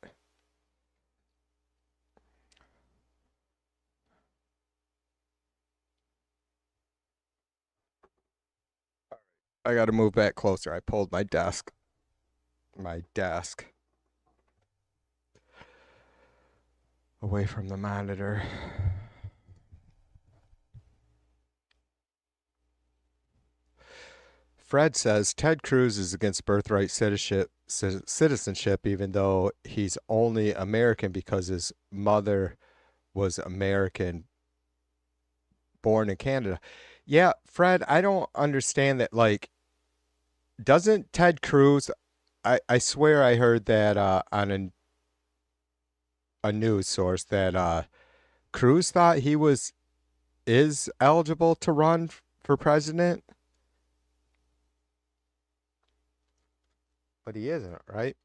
I got to move back closer. I pulled my desk away from the monitor. Fred says Ted Cruz is against birthright citizenship, even though he's only American because his mother was American, born in Canada. Yeah, Fred, I don't understand that. Like, doesn't Ted Cruz? I swear I heard that on a news source that Cruz thought he is eligible to run for president, but he isn't, right?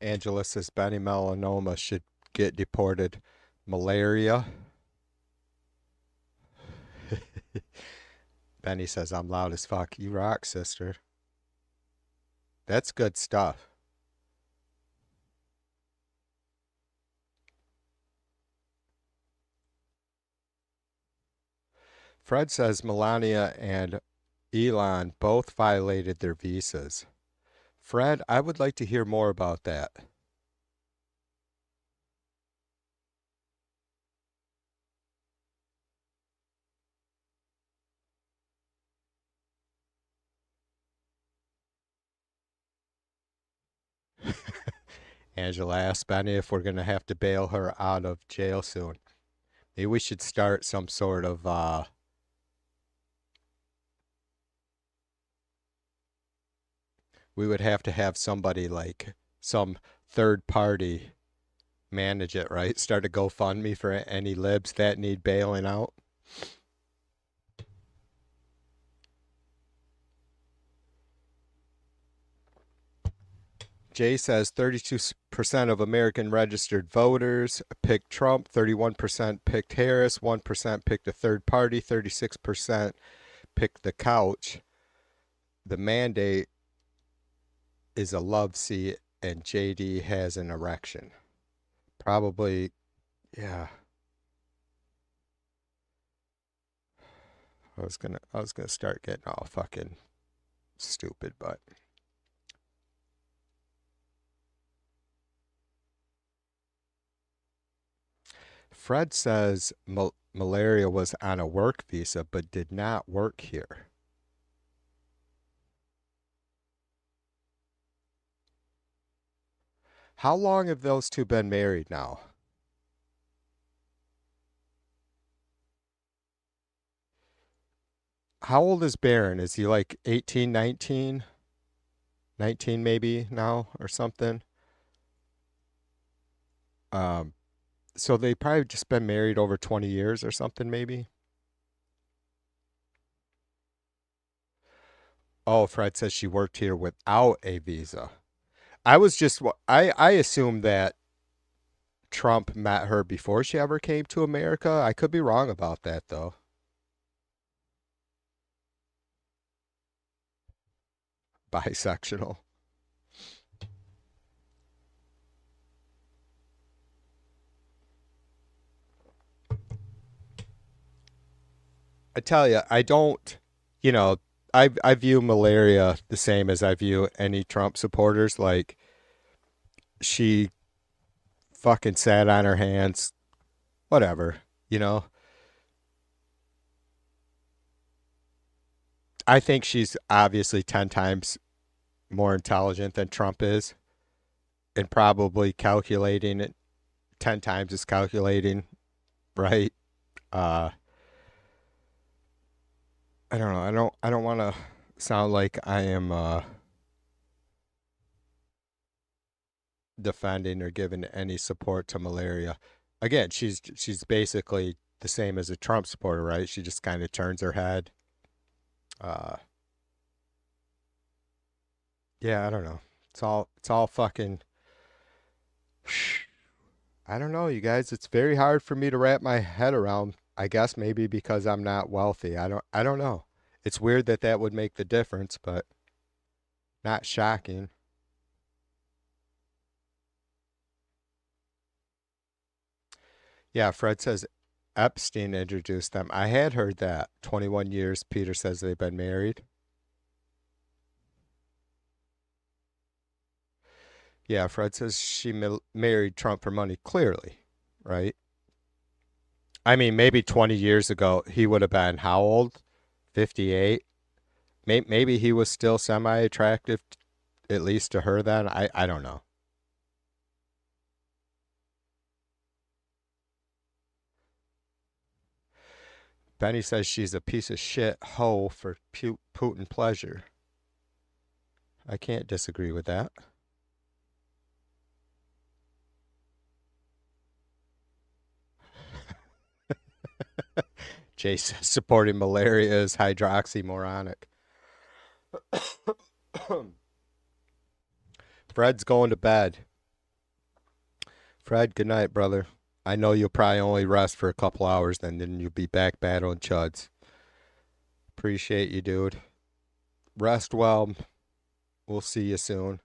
Angela says Benny melanoma should get deported. Malaria. Benny says, I'm loud as fuck. You rock, sister. That's good stuff. Fred says Melania and Elon both violated their visas. Fred, I would like to hear more about that. Angela asked Benny if we're going to have to bail her out of jail soon. Maybe we should start some sort of we would have to have somebody like some third party manage it, right? Start a GoFundMe for any libs that need bailing out. Jay says 32% of American registered voters picked Trump, 31% picked Harris, 1% picked a third party, 36% picked the couch. The mandate is a love seat, and JD has an erection. Probably, yeah. I was gonna start getting all fucking stupid, but Fred says malaria was on a work visa but did not work here. How long have those two been married now? How old is Barron? Is he like 18, 19? 19 maybe now or something? Um, so they probably just been married over 20 years or something maybe? Oh, Fred says she worked here without a visa. I assumed that Trump met her before she ever came to America. I could be wrong about that though. Bisexual. I tell you, I don't, you know, I view malaria the same as I view any Trump supporters. Like she fucking sat on her hands, whatever, you know. I think she's obviously 10 times more intelligent than Trump is and probably calculating it 10 times as calculating, right? Uh I don't know. I don't want to sound like I am defending or giving any support to malaria. Again, she's basically the same as a Trump supporter, right? She just kind of turns her head. Uh yeah, I don't know. It's all fucking I don't know, you guys. It's very hard for me to wrap my head around. I guess maybe because I'm not wealthy. I don't know. It's weird that that would make the difference, but not shocking. Yeah, Fred says Epstein introduced them. I had heard that. 21 years, Peter says they've been married. Yeah, Fred says she married Trump for money, clearly, right? I mean, maybe 20 years ago, he would have been how old? 58? Maybe he was still semi attractive, at least to her then. I don't know. Benny says she's a piece of shit hoe for Putin pleasure. I can't disagree with that. Jason supporting malaria is hydroxymoronic. Fred's going to bed. Fred, good night, brother. I know you'll probably only rest for a couple hours, then you'll be back battling chuds. Appreciate you, dude. Rest well. We'll see you soon.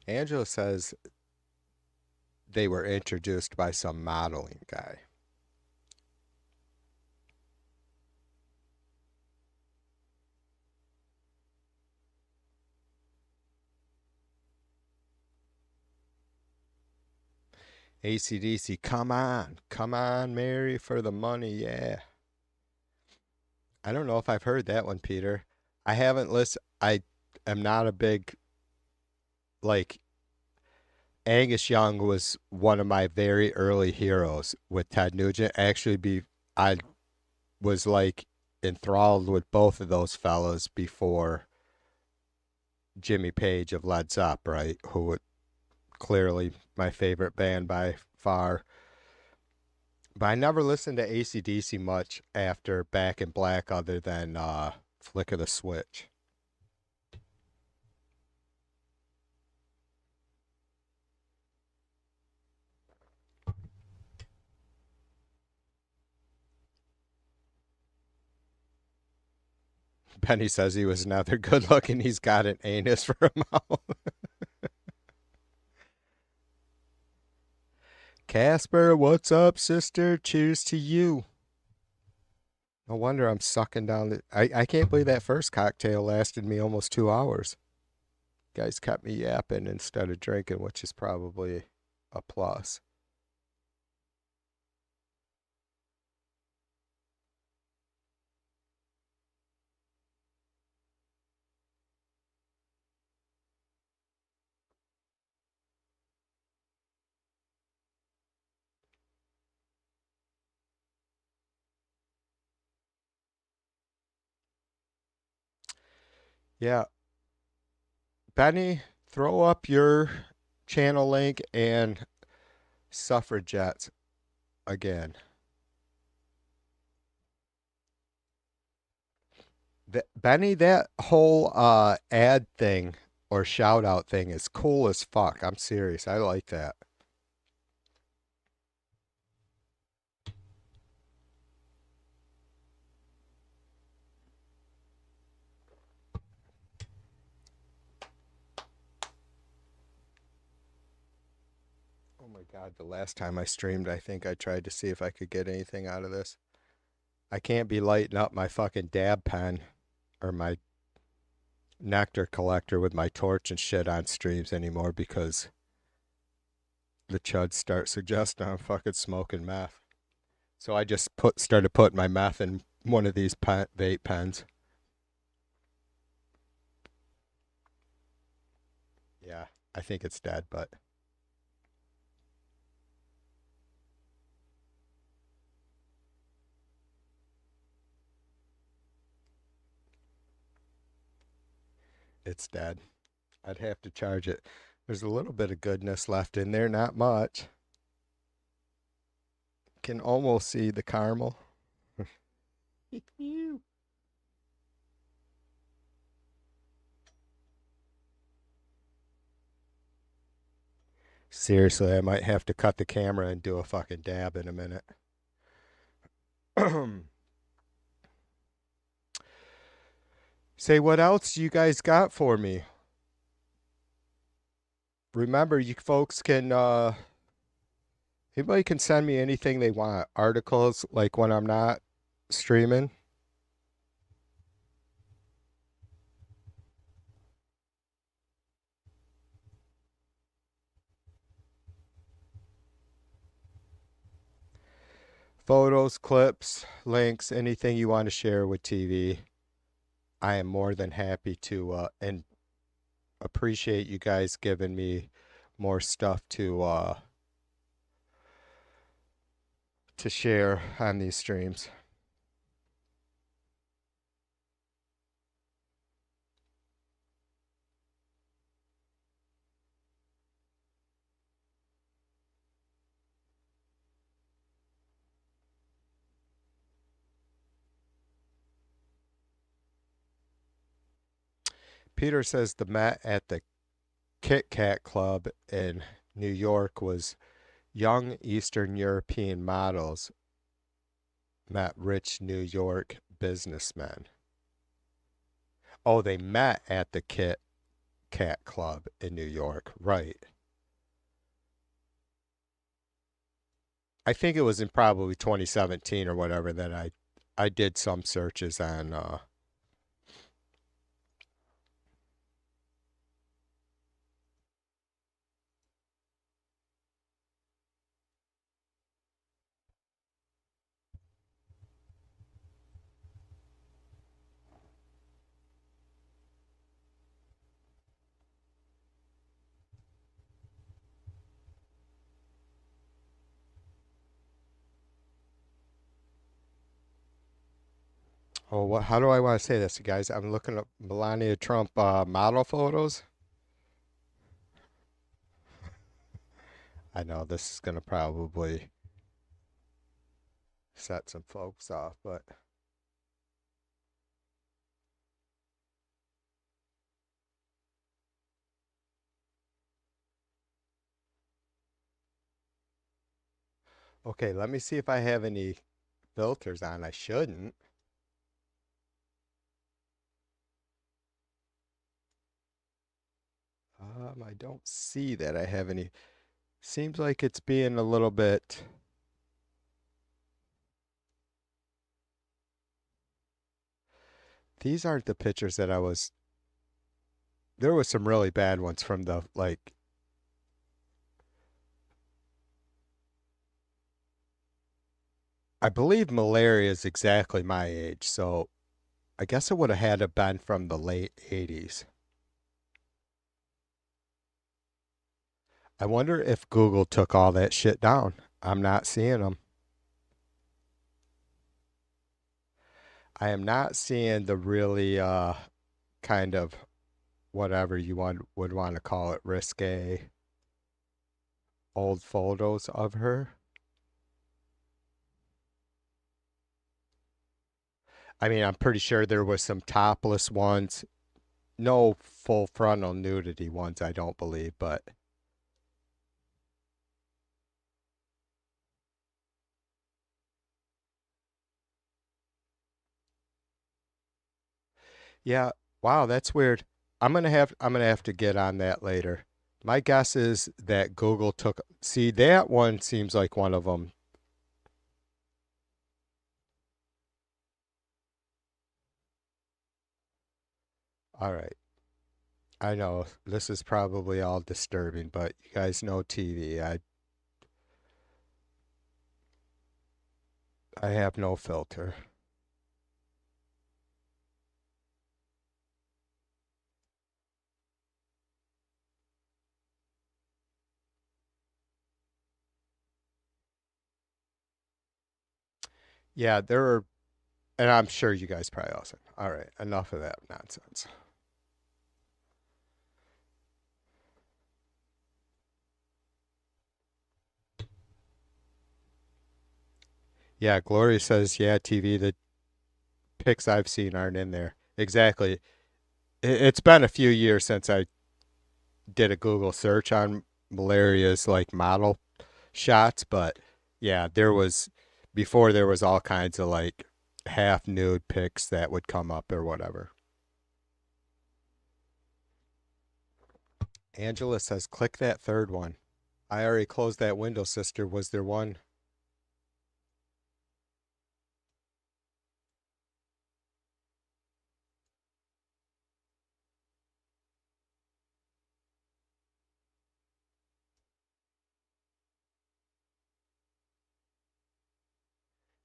Angela says they were introduced by some modeling guy. AC/DC, come on. Come on, Mary, for the money, yeah. I don't know if I've heard that one, Peter. I haven't listened. I am not a big, like, Angus Young was one of my very early heroes with Ted Nugent. I was like enthralled with both of those fellas before Jimmy Page of Led Zepp, right? Who would clearly my favorite band by far. But I never listened to AC/DC much after Back in Black other than Flick of the Switch. Penny says he was neither good looking, he's got an anus for a mouth. Casper, what's up, sister? Cheers to you. No wonder I'm sucking down the. I can't believe that first cocktail lasted me almost 2 hours. Guys kept me yapping instead of drinking, which is probably a plus. Yeah. Benny, throw up your channel link and suffragettes again. Benny, that whole ad thing or shout out thing is cool as fuck. I'm serious. I like that. Oh my God, the last time I streamed, I think I tried to see if I could get anything out of this. I can't be lighting up my fucking dab pen or my nectar collector with my torch and shit on streams anymore because the chuds start suggesting I'm fucking smoking meth. So I just started putting my meth in one of these vape pens. Yeah, I think it's dead, but it's dead. I'd have to charge it. There's a little bit of goodness left in there, not much. Can almost see the caramel. Seriously, I might have to cut the camera and do a fucking dab in a minute. Say, what else you guys got for me? Remember, you folks can, anybody can send me anything they want. Articles, like when I'm not streaming. Photos, clips, links, anything you want to share with TV. I am more than happy to, and appreciate you guys giving me more stuff to share on these streams. Peter says the Met at the Kit Kat Club in New York was Young Eastern European models met rich New York businessmen. Oh, they met at the Kit Kat Club in New York. Right. I think it was in probably 2017 or whatever that I did some searches on oh, what? How do I want to say this, guys? I'm looking up Melania Trump model photos. I know this is gonna probably set some folks off, but okay. Let me see if I have any filters on. I shouldn't. I don't see that I have any. Seems like it's being a little bit. These aren't the pictures that I was. There was some really bad ones from the like. I believe malaria is exactly my age, so I guess it would have had to been from the late 80s. I wonder if Google took all that shit down. I'm not seeing them. I am not seeing the really kind of whatever you would want to call it risque old photos of her. I mean, I'm pretty sure there was some topless ones, no full frontal nudity ones, I don't believe, but yeah, wow, that's weird. I'm gonna have to get on that later. My guess is that Google took, see, that one seems like one of them. All right. I know this is probably all disturbing, but you guys know TV. I have no filter. Yeah, there are, and I'm sure you guys probably also. All right, enough of that nonsense. Yeah, Gloria says, yeah, TV, the pics I've seen aren't in there. Exactly. It's been a few years since I did a Google search on malaria's like model shots, but yeah, before there was all kinds of like half nude pics that would come up or whatever. Angela says, click that third one. I already closed that window, sister. Was there one?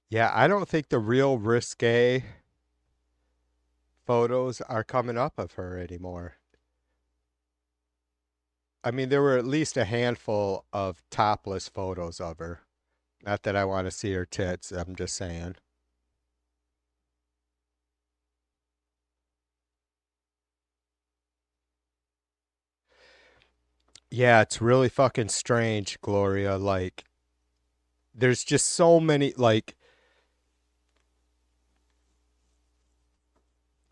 Yeah, I don't think the real risque photos are coming up of her anymore. I mean, there were at least a handful of topless photos of her. Not that I want to see her tits, I'm just saying. Yeah, it's really fucking strange, Gloria. Like, there's just so many, like,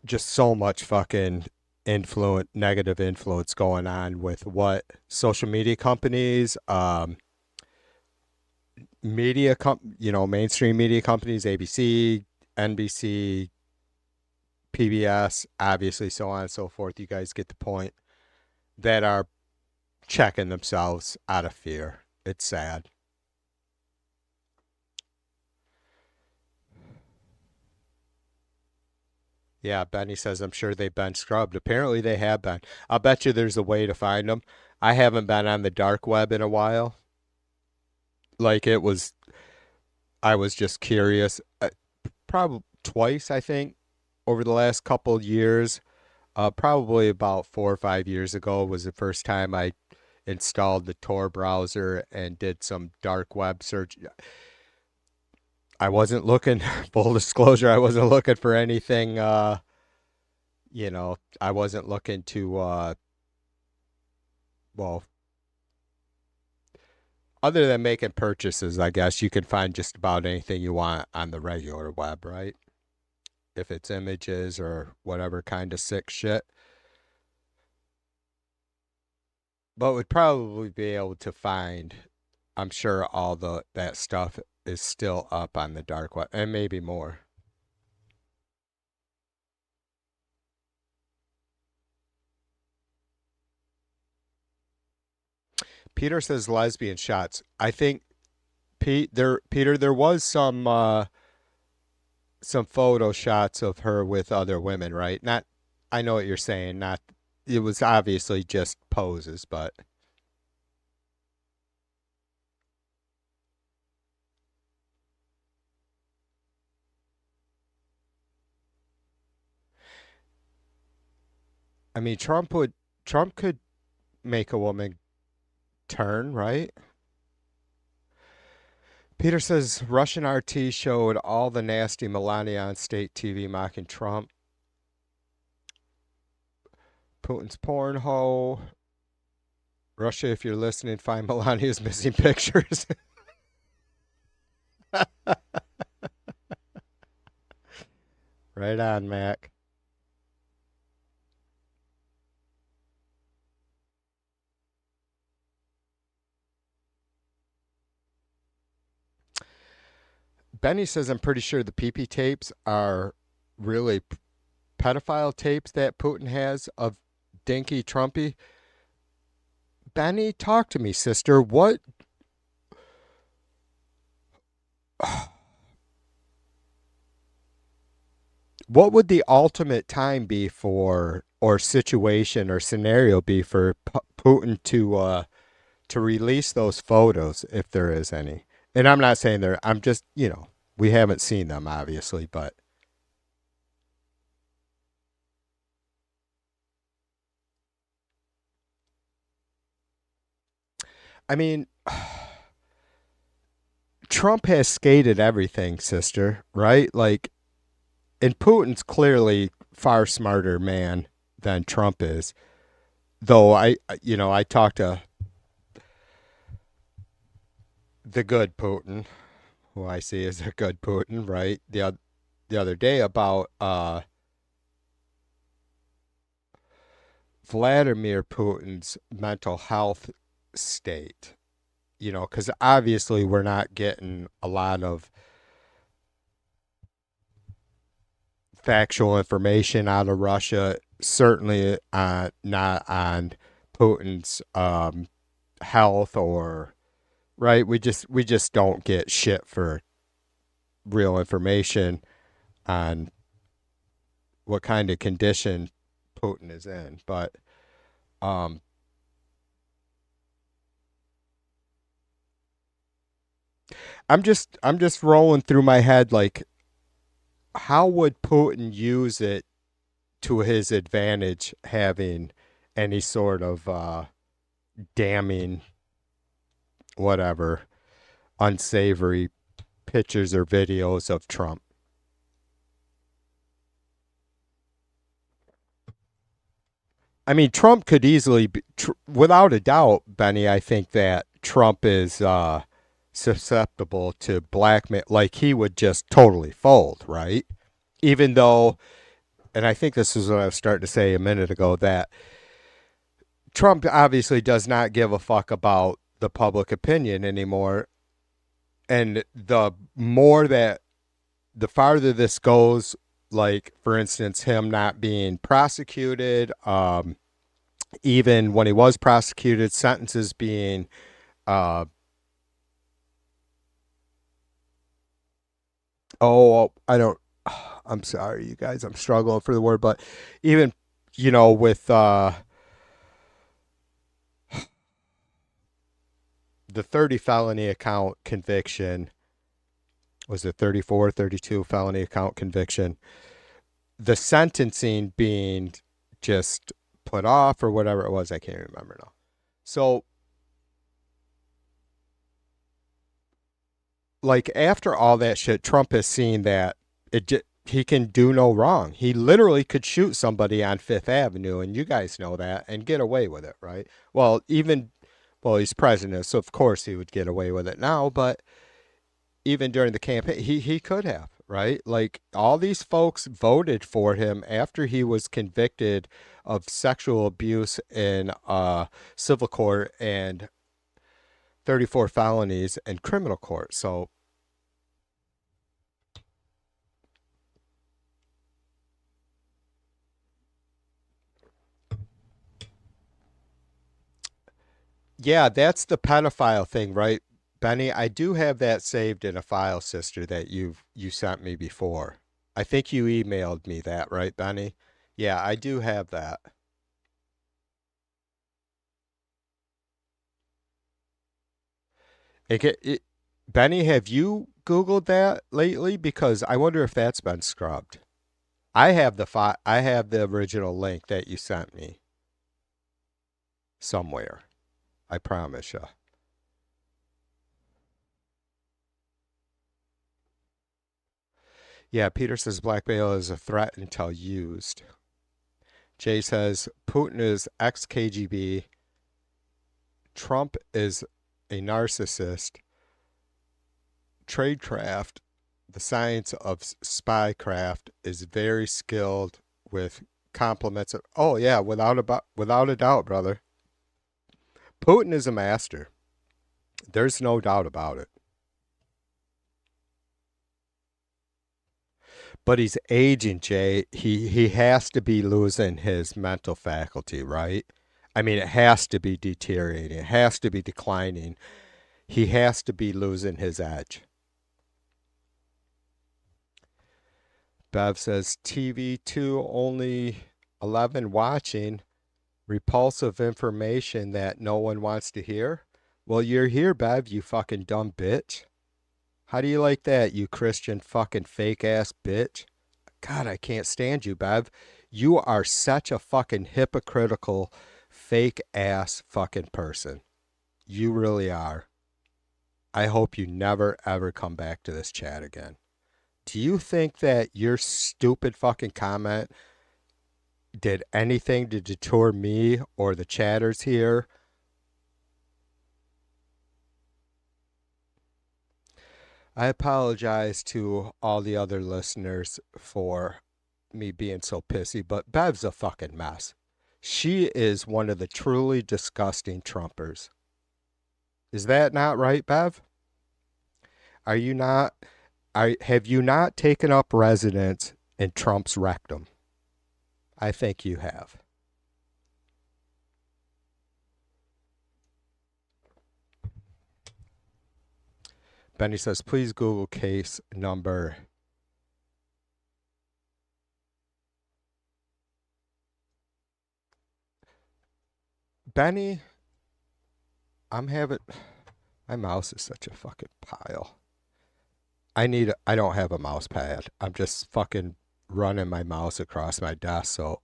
just so much fucking negative influence going on with what social media companies, mainstream media companies, ABC, NBC, PBS, obviously, so on and so forth. You guys get the point. That are checking themselves out of fear. It's sad. Yeah, Benny says, I'm sure they've been scrubbed. Apparently they have been. I'll bet you there's a way to find them. I haven't been on the dark web in a while. Like I was just curious. Probably twice, I think, over the last couple years. Probably about 4 or 5 years ago was the first time I installed the Tor browser and did some dark web search. I wasn't looking, full disclosure, I wasn't looking for anything, I wasn't looking to, well, other than making purchases, I guess you can find just about anything you want on the regular web, right? If it's images or whatever kind of sick shit. But would probably be able to find, I'm sure all that stuff is still up on the dark web, and maybe more. Peter says lesbian shots. I think Peter, there was some photo shots of her with other women, right? Not, I know what you're saying. Not, it was obviously just poses, but I mean, Trump could make a woman turn, right? Peter says Russian RT showed all the nasty Melania on state TV mocking Trump. Putin's porn hole. Russia, if you're listening, find Melania's missing pictures. Right on, Mac. Benny says, I'm pretty sure the PP tapes are really pedophile tapes that Putin has of Dinky Trumpy. Benny, talk to me, sister. What would the ultimate time be for, or situation or scenario be for Putin to release those photos if there is any? And I'm not saying there. I'm just, we haven't seen them obviously, but I mean, Trump has skated everything, sister, right? Like, and Putin's clearly far smarter man than Trump is. Though I talked to the good Putin, who I see as a good Putin, right? The other day about Vladimir Putin's mental health state. Because obviously we're not getting a lot of factual information out of Russia. Certainly not on Putin's health or right. We just don't get shit for real information on what kind of condition Putin is in. But um, I'm just rolling through my head like how would Putin use it to his advantage having any sort of damning whatever unsavory pictures or videos of Trump. I mean, Trump could easily be, without a doubt, Benny, I think that Trump is susceptible to blackmail. Like, he would just totally fold, right? Even though, and I think this is what I was starting to say a minute ago, that Trump obviously does not give a fuck about the public opinion anymore. And the farther this goes, like for instance, him not being prosecuted, even when he was prosecuted, sentences being, uh, oh, I don't, I'm sorry, you guys, I'm struggling for the word, but even, with the 30 felony account conviction, was it 34, 32 felony account conviction, the sentencing being just put off or whatever it was, I can't remember now. So, like after all that shit, Trump has seen that he can do no wrong. He literally could shoot somebody on Fifth Avenue, and you guys know that, and get away with it, right? Well, he's president, so of course he would get away with it now. But even during the campaign, he could have, right? Like all these folks voted for him after he was convicted of sexual abuse in civil court and 34 felonies in criminal court. So yeah, that's the pedophile thing, right? Benny, I do have that saved in a file, sister, that you sent me before. I think you emailed me that, right, Benny? Yeah, I do have that. Benny, have you Googled that lately? Because I wonder if that's been scrubbed. I have the original link that you sent me somewhere. I promise you. Yeah, Peter says blackmail is a threat until used. Jay says Putin is ex KGB. Trump is a narcissist. Tradecraft, the science of spycraft, is very skilled with compliments of. Oh yeah, without a doubt, brother. Putin is a master. There's no doubt about it. But he's aging, Jay. He has to be losing his mental faculty, right? I mean, it has to be deteriorating. It has to be declining. He has to be losing his edge. Bev says TV2 only 11 watching. Repulsive information that no one wants to hear. Well, you're here, Bev, you fucking dumb bitch. How do you like that, you Christian fucking fake ass bitch? God, I can't stand you, Bev. You are such a fucking hypocritical, fake ass fucking person. You really are. I hope you never ever come back to this chat again. Do you think that your stupid fucking comment did anything to deter me or the chatters here? I apologize to all the other listeners for me being so pissy, but Bev's a fucking mess. She is one of the truly disgusting Trumpers. Is that not right, Bev? Are you not? Have you not taken up residence in Trump's rectum? I think you have. Benny says, please Google case number. Benny, I'm having. My mouse is such a fucking pile. I don't have a mouse pad. I'm just fucking running my mouse across my desk, so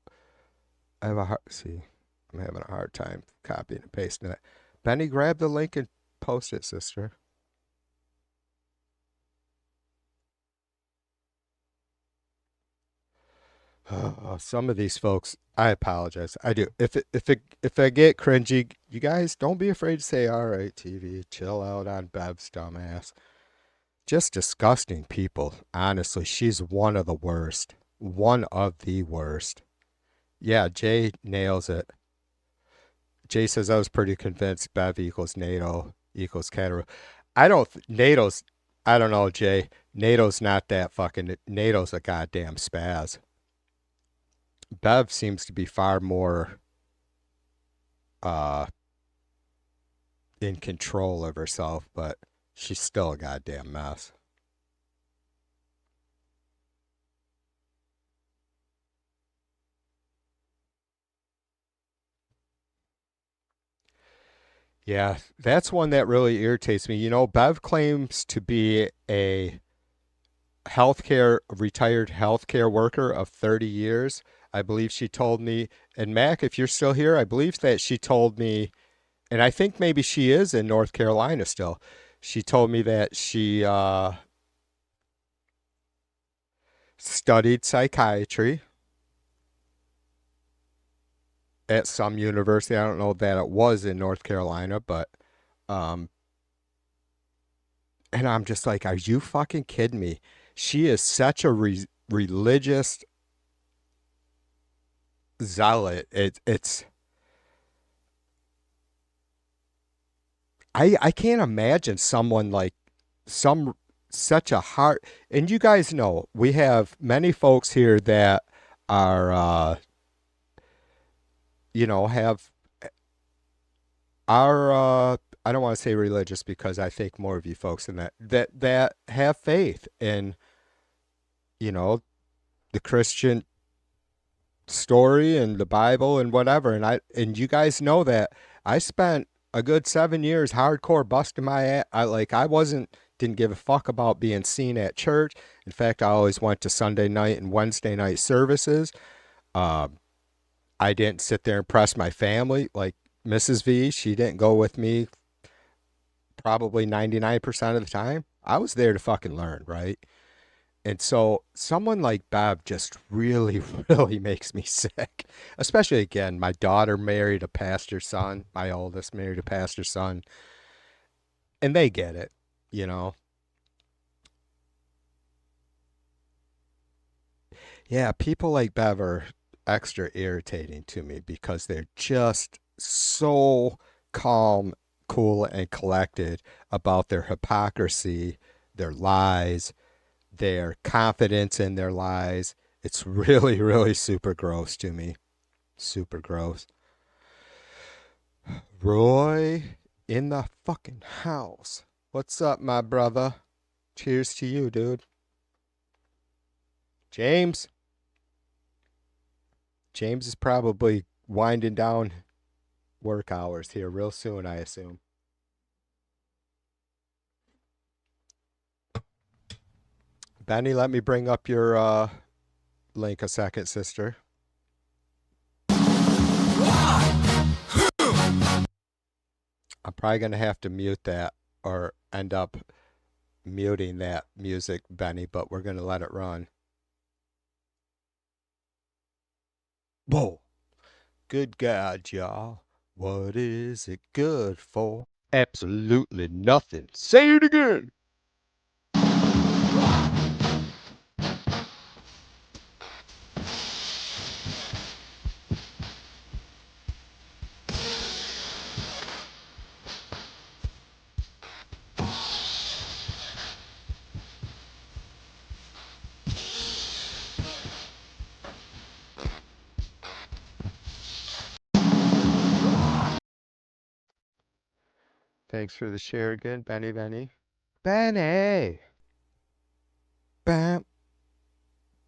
I have a hard. See, I'm having a hard time copying and pasting it. Benny, grab the link and post it, sister. Some of these folks, I apologize. I do. If I get cringy, you guys don't be afraid to say, "All right, TV, chill out on Bev's dumbass." Just disgusting people. Honestly, she's one of the worst. One of the worst. Yeah, Jay nails it. Jay says I was pretty convinced Bev equals NATO equals Canada. I don't, NATO's, I don't know, Jay. NATO's not that fucking, NATO's a goddamn spaz. Bev seems to be far more uh, in control of herself, but she's still a goddamn mess. Yeah, that's one that really irritates me. You know, Bev claims to be a retired healthcare worker of 30 years. I believe she told me, and Mac, if you're still here, I believe that she told me, and I think maybe she is in North Carolina still. She told me that she studied psychiatry at some university. I don't know that it was in North Carolina, but um, and I'm just like, are you fucking kidding me? She is such a religious zealot. It's I can't imagine someone like some such a hard. And you guys know we have many folks here that are have are I don't want to say religious because I think more of you folks than that have faith in you know the Christian story and the Bible and whatever. And you guys know that I spent a good 7 years hardcore busting my ass. I wasn't didn't give a fuck about being seen at church. In fact, I always went to Sunday night and Wednesday night services. Um, I didn't sit there and press my family like Mrs. V. She didn't go with me probably 99% of the time. I was there to fucking learn, right? And so someone like Bev just really, really makes me sick. Especially again, my daughter married a pastor's son. My oldest married a pastor's son. And they get it, you know. Yeah, people like Bev are extra irritating to me because they're just so calm, cool, and collected about their hypocrisy, their lies, their confidence in their lies. It's really, really super gross to me. Super gross. Roy in the fucking house. What's up, my brother? Cheers to you, dude. James. James is probably winding down work hours here real soon, I assume. Benny, let me bring up your link a second, sister. I'm probably going to have to mute that or end up muting that music, Benny, but we're going to let it run. Whoa. Good God, y'all. What is it good for? Absolutely nothing. Say it again. Thanks for the share again, Benny Benny. Benny! Bam,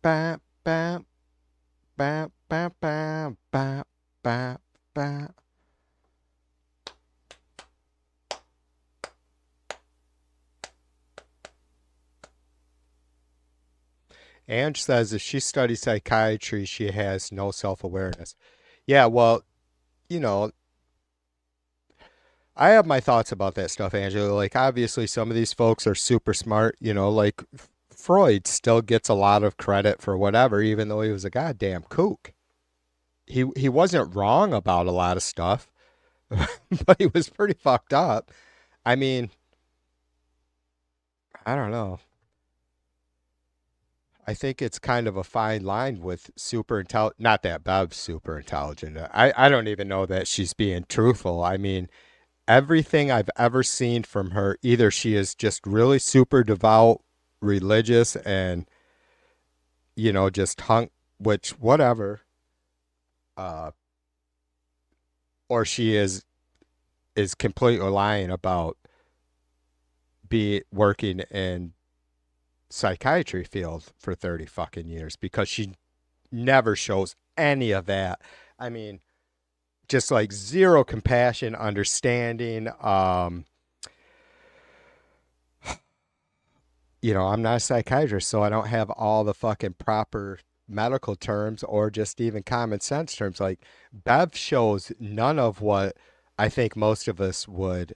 bam, bam, bam, bam, bam, bam, bam, bam. Ange says if she studies psychiatry, she has no self awareness. Yeah, well, you know, I have my thoughts about that stuff, Angela. Like, obviously, some of these folks are super smart. Like Freud still gets a lot of credit for whatever, even though he was a goddamn kook. He wasn't wrong about a lot of stuff, but he was pretty fucked up. I mean, I don't know. I think it's kind of a fine line with super intelligent. Not that Bev's super intelligent. I don't even know that she's being truthful. I mean, everything I've ever seen from her, either she is just really super devout, religious, and just hung, which whatever, uh, or she is completely lying about be working in psychiatry field for 30 fucking years because she never shows any of that. I mean, just like zero compassion, understanding. I'm not a psychiatrist, so I don't have all the fucking proper medical terms or just even common sense terms. Like Bev shows none of what I think most of us would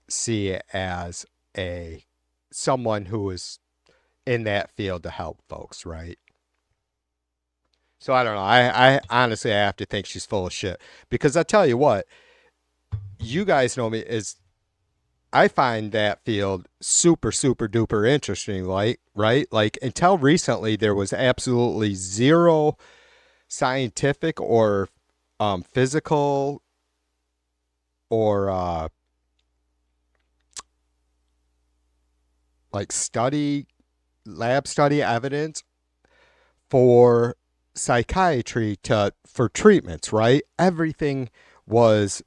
see as a someone who is in that field to help folks, right? So I don't know. I honestly I have to think she's full of shit because I tell you what, you guys know me is I find that field super, super duper interesting, like, right? Like, until recently, there was absolutely zero scientific or physical or like lab study evidence for psychiatry for treatments, right? Everything was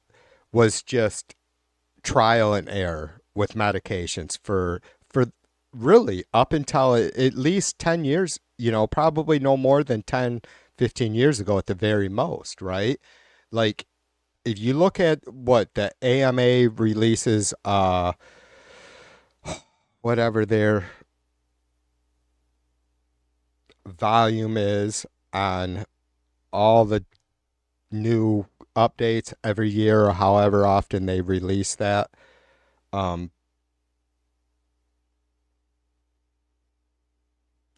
just trial and error with medications for really up until at least 10 years, probably no more than 10, 15 years ago at the very most, right? Like if you look at what the AMA releases, whatever their volume is on all the new updates every year or however often they release that, um,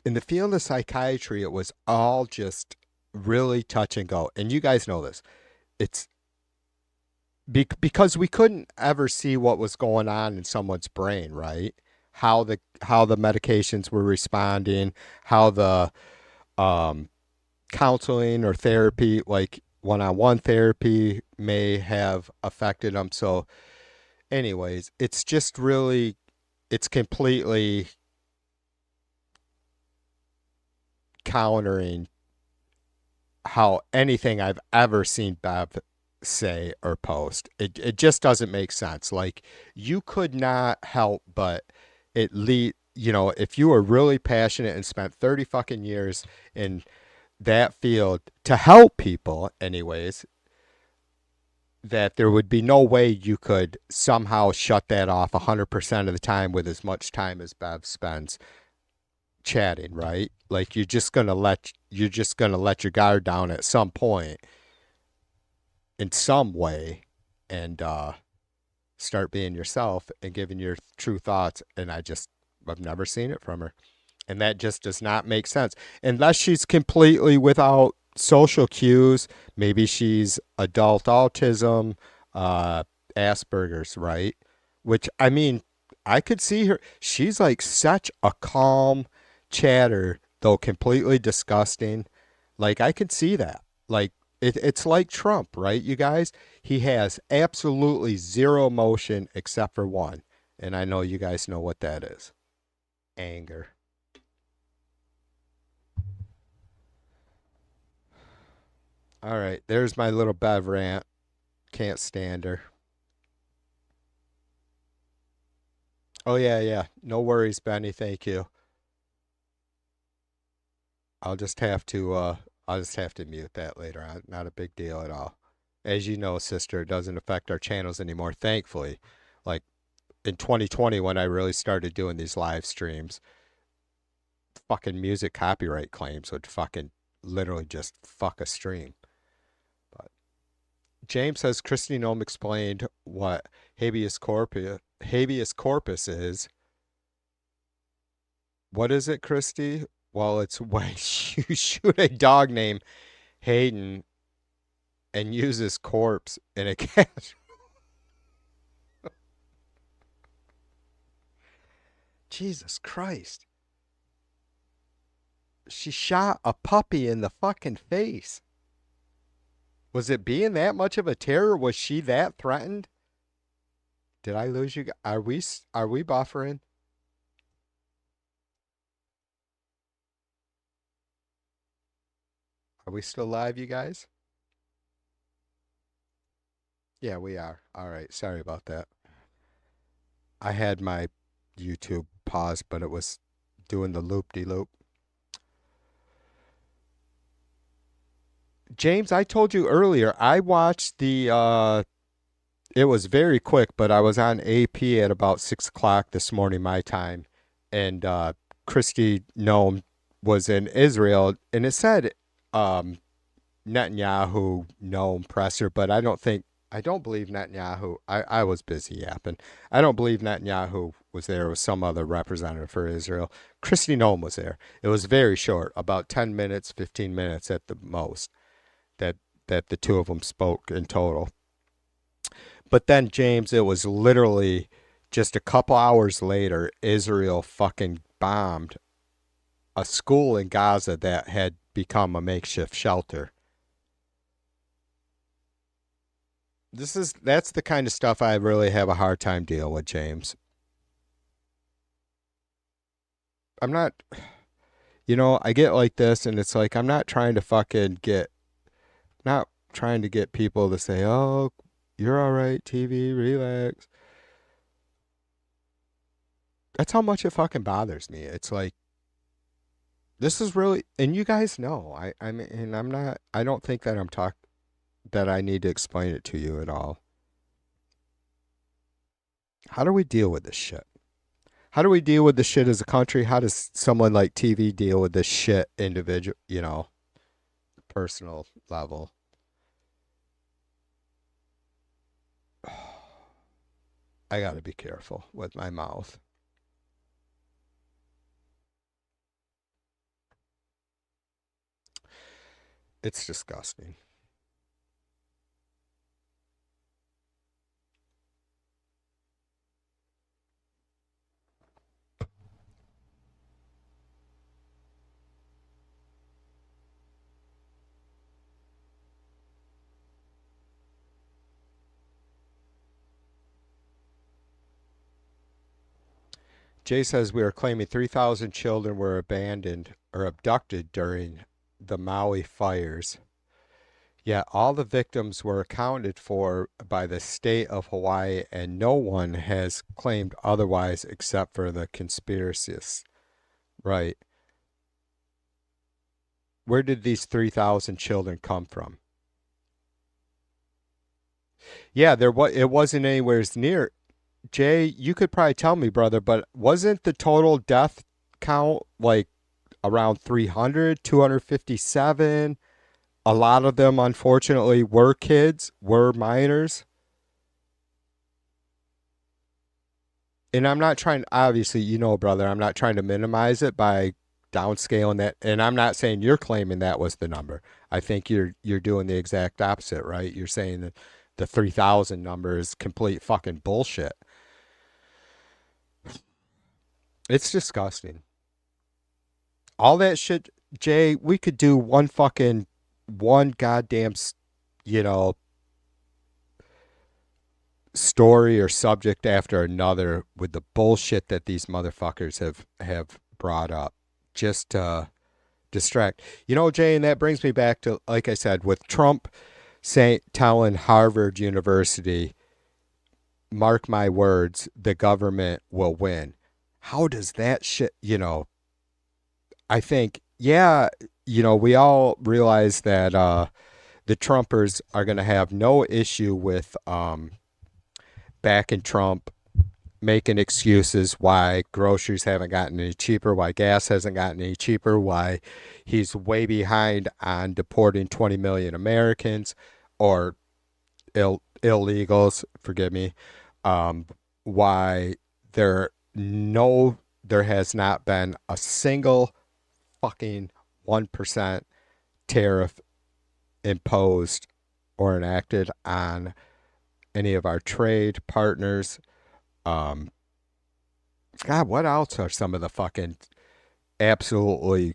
in the field of psychiatry, it was all just really touch and go. And you guys know this. It's because we couldn't ever see what was going on in someone's brain, right? How the medications were responding, how the um, counseling or therapy, like one-on-one therapy, may have affected them. So, anyways, it's completely countering how anything I've ever seen Bev say or post. It just doesn't make sense. Like you could not help but at least, if you were really passionate and spent 30 fucking years in that field to help people anyways, that there would be no way you could somehow shut that off 100% of the time with as much time as Bev spends chatting, right? Like you're just gonna let your guard down at some point in some way and start being yourself and giving your true thoughts. And I've never seen it from her. And that just does not make sense unless she's completely without social cues. Maybe she's adult autism, Asperger's, right? Which I mean, I could see her. She's like such a calm chatter, though completely disgusting. Like I could see that. Like it's like Trump, right? You guys, he has absolutely zero emotion except for one, and I know you guys know what that is: anger. All right, there's my little Bev rant. Can't stand her. Oh yeah, yeah. No worries, Benny. Thank you. I'll just have to mute that later on. Not a big deal at all. As you know, sister, it doesn't affect our channels anymore, thankfully. Like in 2020 when I really started doing these live streams, fucking music copyright claims would fucking literally just fuck a stream. But James says Christy Nome explained what habeas corpus is. What is it, Christy? Well, it's when you shoot a dog named Hayden and use his corpse in a cat. Jesus Christ. She shot a puppy in the fucking face. Was it being that much of a terror? Was she that threatened? Did I lose you? Are we buffering? Are we still live, you guys? Yeah, we are. All right. Sorry about that. I had my YouTube paused, but it was doing the loop de loop. James, I told you earlier, I watched it was very quick, but I was on AP at about 6 o'clock this morning, my time. And Christy Nome was in Israel, and it said um, Netanyahu Nome presser, but I don't believe Netanyahu. I was busy yapping. I don't believe Netanyahu was there. It was some other representative for Israel. Christy Nome was there. It was very short, about 10 minutes, 15 minutes at the most, that, that the two of them spoke in total. But then, James, it was literally just a couple hours later, Israel fucking bombed a school in Gaza that had become a makeshift shelter. That's the kind of stuff I really have a hard time dealing with, James. I'm not, I get like this, and it's like I'm not trying to not trying to get people to say, "Oh, you're all right, TV, relax." That's how much it fucking bothers me. It's like this is really, and you guys know, I mean, and I'm not, I don't think that that I need to explain it to you at all. How do we deal with this shit? How do we deal with this shit as a country? How does someone like TV deal with this shit individual, personal level? I gotta be careful with my mouth. It's disgusting. Jay says we are claiming 3,000 children were abandoned or abducted during the Maui fires. Yet all the victims were accounted for by the state of Hawaii, and no one has claimed otherwise except for the conspiracists. Right. Where did these 3,000 children come from? Yeah, it wasn't anywhere near. Jay, you could probably tell me, brother, but wasn't the total death count like around 300, 257? A lot of them, unfortunately, were kids, were minors. And I'm not trying, obviously, brother, I'm not trying to minimize it by downscaling that. And I'm not saying you're claiming that was the number. I think you're doing the exact opposite, right? You're saying that the 3,000 number is complete fucking bullshit. It's disgusting. All that shit, Jay, we could do one goddamn, you know, story or subject after another with the bullshit that these motherfuckers have brought up just to distract. Jay, and that brings me back to, like I said, with Trump telling Harvard University, mark my words, the government will win. How does that shit, I think, yeah, we all realize that the Trumpers are going to have no issue with backing Trump, making excuses why groceries haven't gotten any cheaper, why gas hasn't gotten any cheaper, why he's way behind on deporting 20 million Americans or illegals, forgive me, why there has not been a single fucking 1% tariff imposed or enacted on any of our trade partners. God, what else are some of the fucking absolutely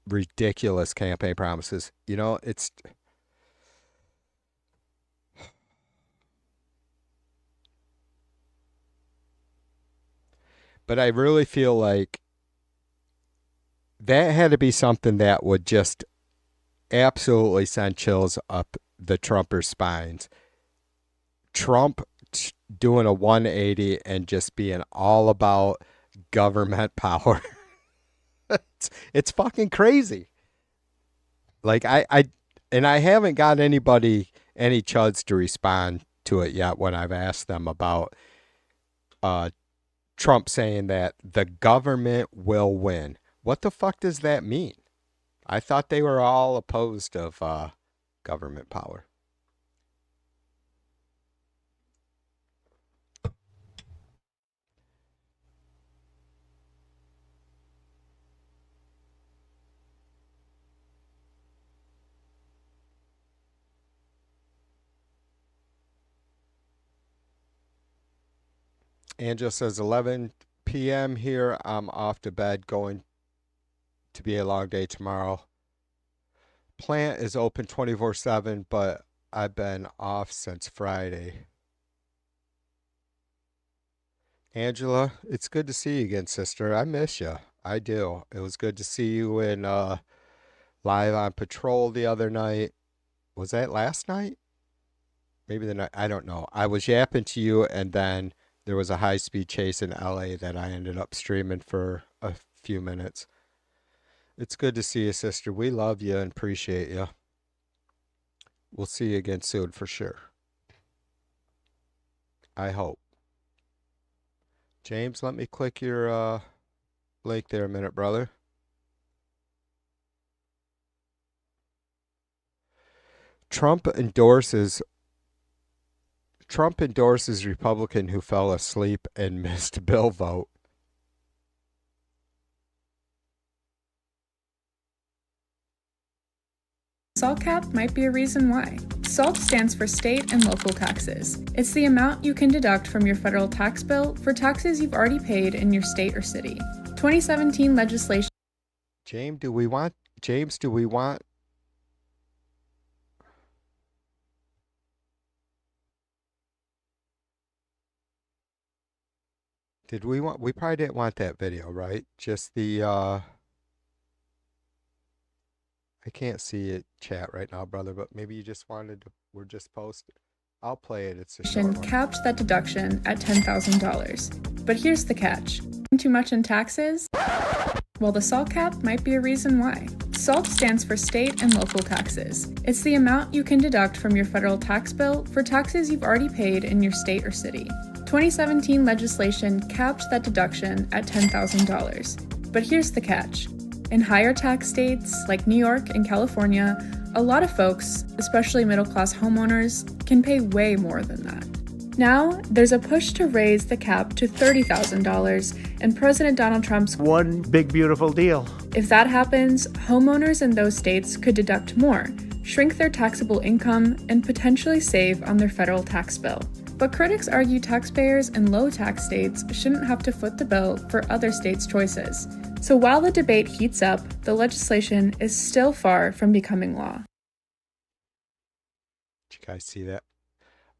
ridiculous campaign promises? It's But I really feel like that had to be something that would just absolutely send chills up the Trumpers' spines. Trump doing a 180 and just being all about government power. It's fucking crazy. Like and I haven't got any chuds to respond to it yet when I've asked them about Trump saying that the government will win. What the fuck does that mean? I thought they were all opposed of government power. Angela says 11 p.m. here. I'm off to bed, going to be a long day tomorrow. Plant is open 24/7, but I've been off since Friday. Angela, it's good to see you again, sister. I miss you. I do. It was good to see you in live on patrol the other night. Was that last night? Maybe the night. I don't know. I was yapping to you, and then there was a high-speed chase in LA that I ended up streaming for a few minutes. It's good to see you, sister. We love you and appreciate you. We'll see you again soon for sure. I hope. James, let me click your link there a minute, brother. Trump endorses Republican who fell asleep and missed bill vote. SALT cap might be a reason why. SALT stands for state and local taxes. It's the amount you can deduct from your federal tax bill for taxes you've already paid in your state or city. 2017 legislation. James, do we want we probably didn't want that video, right? Just the I can't see it chat right now, brother, but maybe you just wanted to, we're just posted. I'll play it. It's a short one. Capped that deduction at $10,000. But here's the catch. Too much in taxes? Well, the SALT cap might be a reason why. SALT stands for state and local taxes. It's the amount you can deduct from your federal tax bill for taxes you've already paid in your state or city. 2017 legislation capped that deduction at $10,000. But here's the catch. In higher tax states like New York and California, a lot of folks, especially middle-class homeowners, can pay way more than that. Now, there's a push to raise the cap to $30,000, and President Donald Trump's one big beautiful deal. If that happens, homeowners in those states could deduct more, shrink their taxable income, and potentially save on their federal tax bill. But critics argue taxpayers in low-tax states shouldn't have to foot the bill for other states' choices. So while the debate heats up, the legislation is still far from becoming law. Did you guys see that?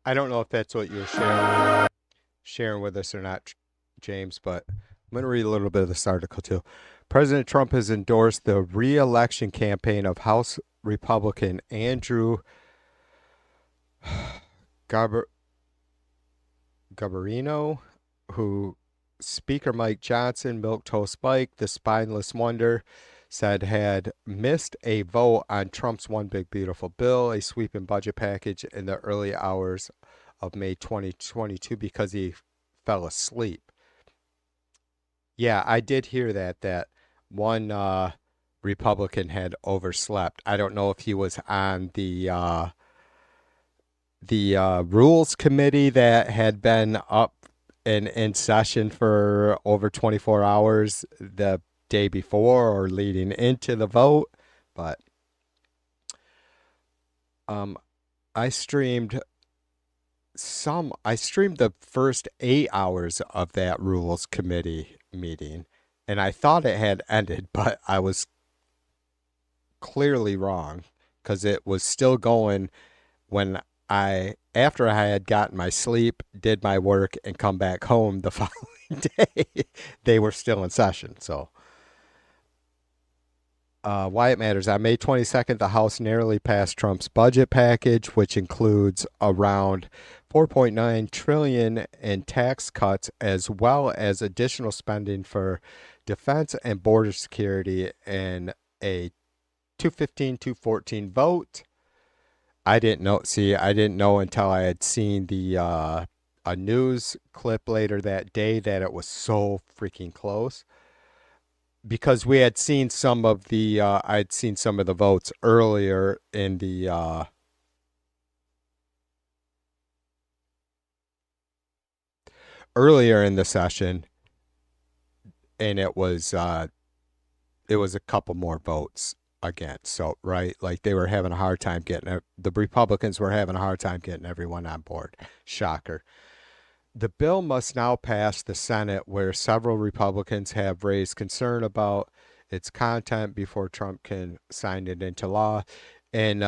I don't know if that's what you're sharing with us or not, James, but I'm going to read a little bit of this article too. President Trump has endorsed the re-election campaign of House Republican Andrew Garbarino, who Speaker Mike Johnson, Milquetoast Mike, the spineless wonder, said had missed a vote on Trump's One Big Beautiful Bill, a sweeping budget package, in the early hours of May 2022 because he fell asleep. Yeah, I did hear that one Republican had overslept. I don't know if he was on the Rules Committee that had been up in session for over 24 hours the day before or leading into the vote, but I streamed the first 8 hours of that Rules Committee meeting, and I thought it had ended, but I was clearly wrong because it was still going when after I had gotten my sleep, did my work, and come back home the following day, they were still in session. So, why it matters. On May 22nd, the House narrowly passed Trump's budget package, which includes around 4.9 trillion in tax cuts, as well as additional spending for defense and border security, in a 214 vote. I didn't know. See, I didn't know until I had seen the a news clip later that day that it was so freaking close. Because we had seen some of the I'd seen some of the votes earlier in the session, and it was a couple more votes against. So right, like they were having a hard time getting the Republicans were having a hard time getting everyone on board. Shocker. The bill must now pass the Senate, where several Republicans have raised concern about its content before Trump can sign it into law. And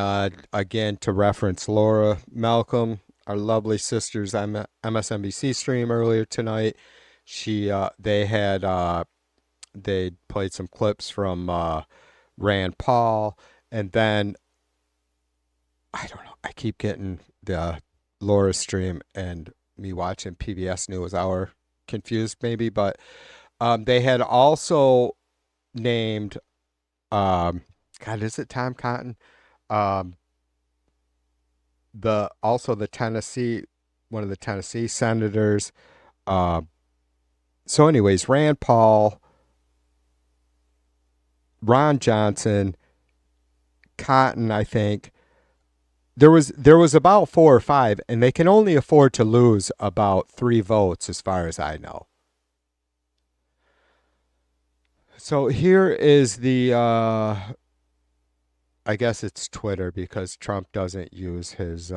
again, to reference Laura Malcolm, our lovely sister's MSNBC stream earlier tonight, they played some clips from Rand Paul, and then I don't know. I keep getting the Laura stream and me watching PBS NewsHour confused maybe, but they had also named God, is it Tom Cotton? The Tennessee, one of the Tennessee senators. So anyways, Rand Paul, Ron Johnson, Cotton, I think. There was about 4 or 5, and they can only afford to lose about 3 votes as far as I know. So here is the I guess it's Twitter, because Trump doesn't use his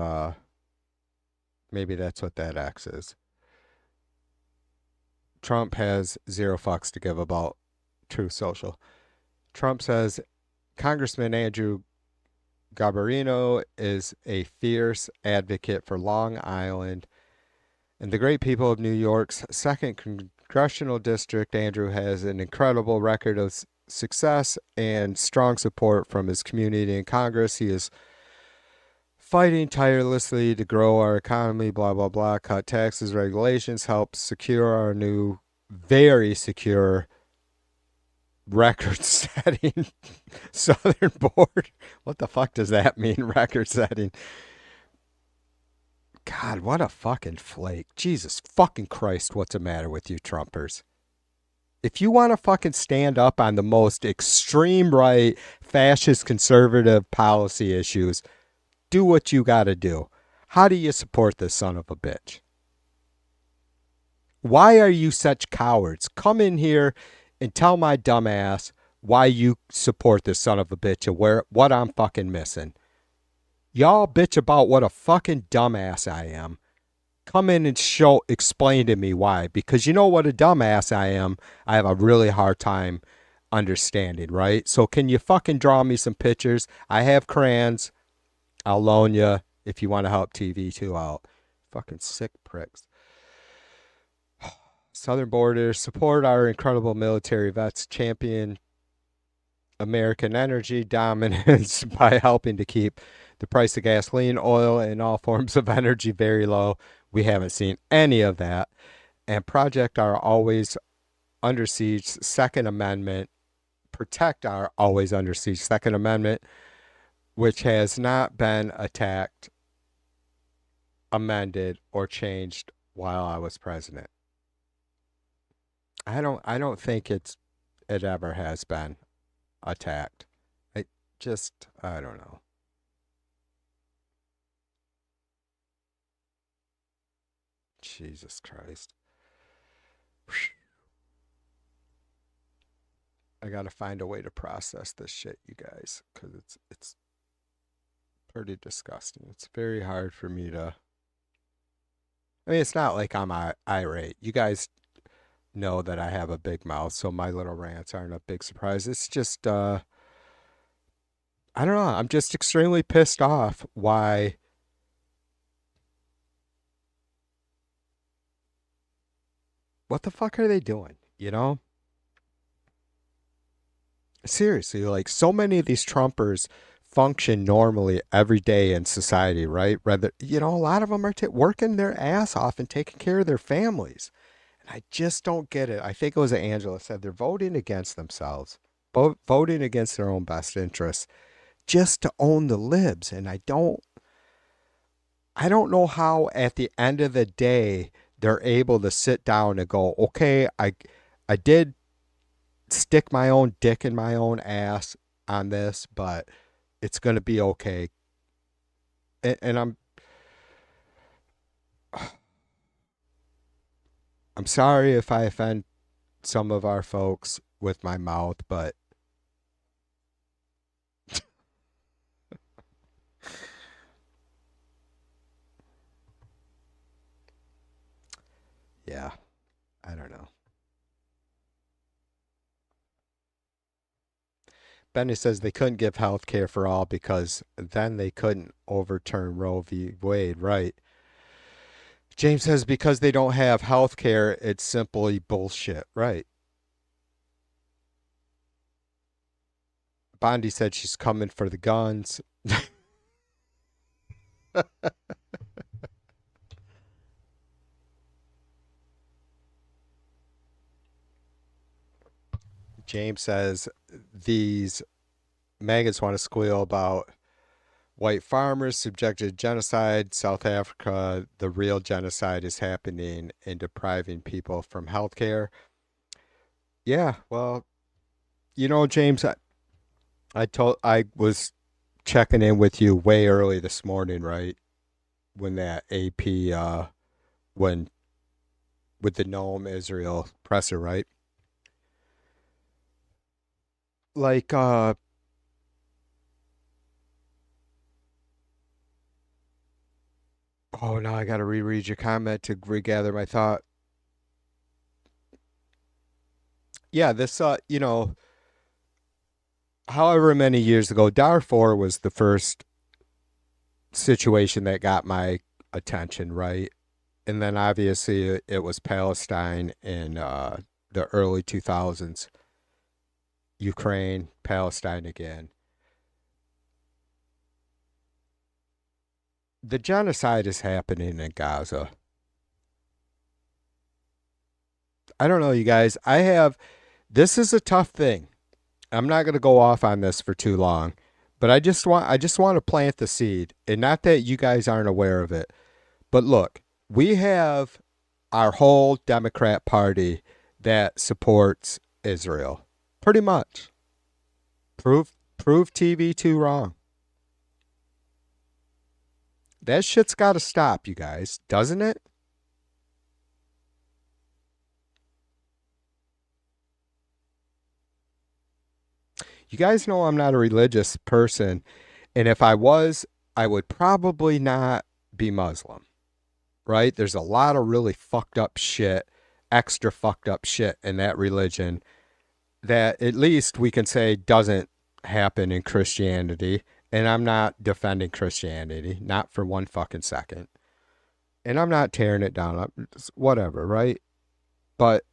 maybe that's what that X is. Trump has 0 fucks to give about Truth Social. Trump says Congressman Andrew Garbarino is a fierce advocate for Long Island and the great people of New York's 2nd Congressional District. Andrew has an incredible record of success and strong support from his community in Congress. He is fighting tirelessly to grow our economy, blah, blah, blah, cut taxes, regulations, help secure our new, very secure, record-setting southern border. What the fuck does that mean, record-setting? God, what a fucking flake. Jesus fucking Christ, what's the matter with you Trumpers? If you want to fucking stand up on the most extreme right, fascist, conservative policy issues, do what you gotta do. How do you support this son of a bitch? Why are you such cowards? Come in here and tell my dumb ass why you support this son of a bitch and what I'm fucking missing. Y'all bitch about what a fucking dumbass I am. Come in and explain to me why. Because you know what a dumbass I am, I have a really hard time understanding, right? So can you fucking draw me some pictures? I have crayons. I'll loan you if you want to help TV2 out. Fucking sick pricks. Southern border, support our incredible military vets, champion American energy dominance by helping to keep the price of gasoline, oil, and all forms of energy very low. We haven't seen any of that. And project our always under siege Second Amendment, protect our always under siege Second Amendment, which has not been attacked, amended, or changed while I was president. I don't think it ever has been attacked. I don't know. Jesus Christ. I gotta find a way to process this shit, you guys, because it's pretty disgusting. It's very hard for me to. I mean, it's not like I'm irate. You guys know that I have a big mouth, so my little rants aren't a big surprise. It's just, I don't know. I'm just extremely pissed off why What the fuck are they doing? You know? Seriously, like so many of these Trumpers function normally every day in society, right? Rather, you know, a lot of them are working their ass off and taking care of their families. And I just don't get it. I think it was Angela said they're voting against themselves, voting against their own best interests just to own the libs. And I don't know how at the end of the day they're able to sit down and go, okay, I did stick my own dick in my own ass on this, but it's going to be okay. And I'm sorry if I offend some of our folks with my mouth, but yeah, I don't know. Benny says they couldn't give health care for all because then they couldn't overturn Roe v. Wade, right? James says because they don't have health care, it's simply bullshit, right? Bondi said she's coming for the guns. James says these maggots want to squeal about white farmers subjected to genocide. South Africa, the real genocide is happening in depriving people from health care. Yeah, well, you know, James, I was checking in with you way early this morning, right? When that AP when with the Noam Israel presser, right? Like oh no, I gotta reread your comment to regather my thought. Yeah, this you know, however many years ago, Darfur was the first situation that got my attention, right? And then obviously it was Palestine in the early 2000s, Ukraine, Palestine again. The genocide is happening in Gaza. I don't know, you guys. This is a tough thing. I'm not going to go off on this for too long, but I just want to plant the seed, and not that you guys aren't aware of it. But look, we have our whole Democrat Party that supports Israel. Pretty much. Prove TV2 wrong. That shit's got to stop, you guys, doesn't it? You guys know I'm not a religious person, and if I was, I would probably not be Muslim, right? There's a lot of really fucked up shit, extra fucked up shit in that religion that at least we can say doesn't happen in Christianity. And I'm not defending Christianity, not for one fucking second. And I'm not tearing it down, whatever, right? But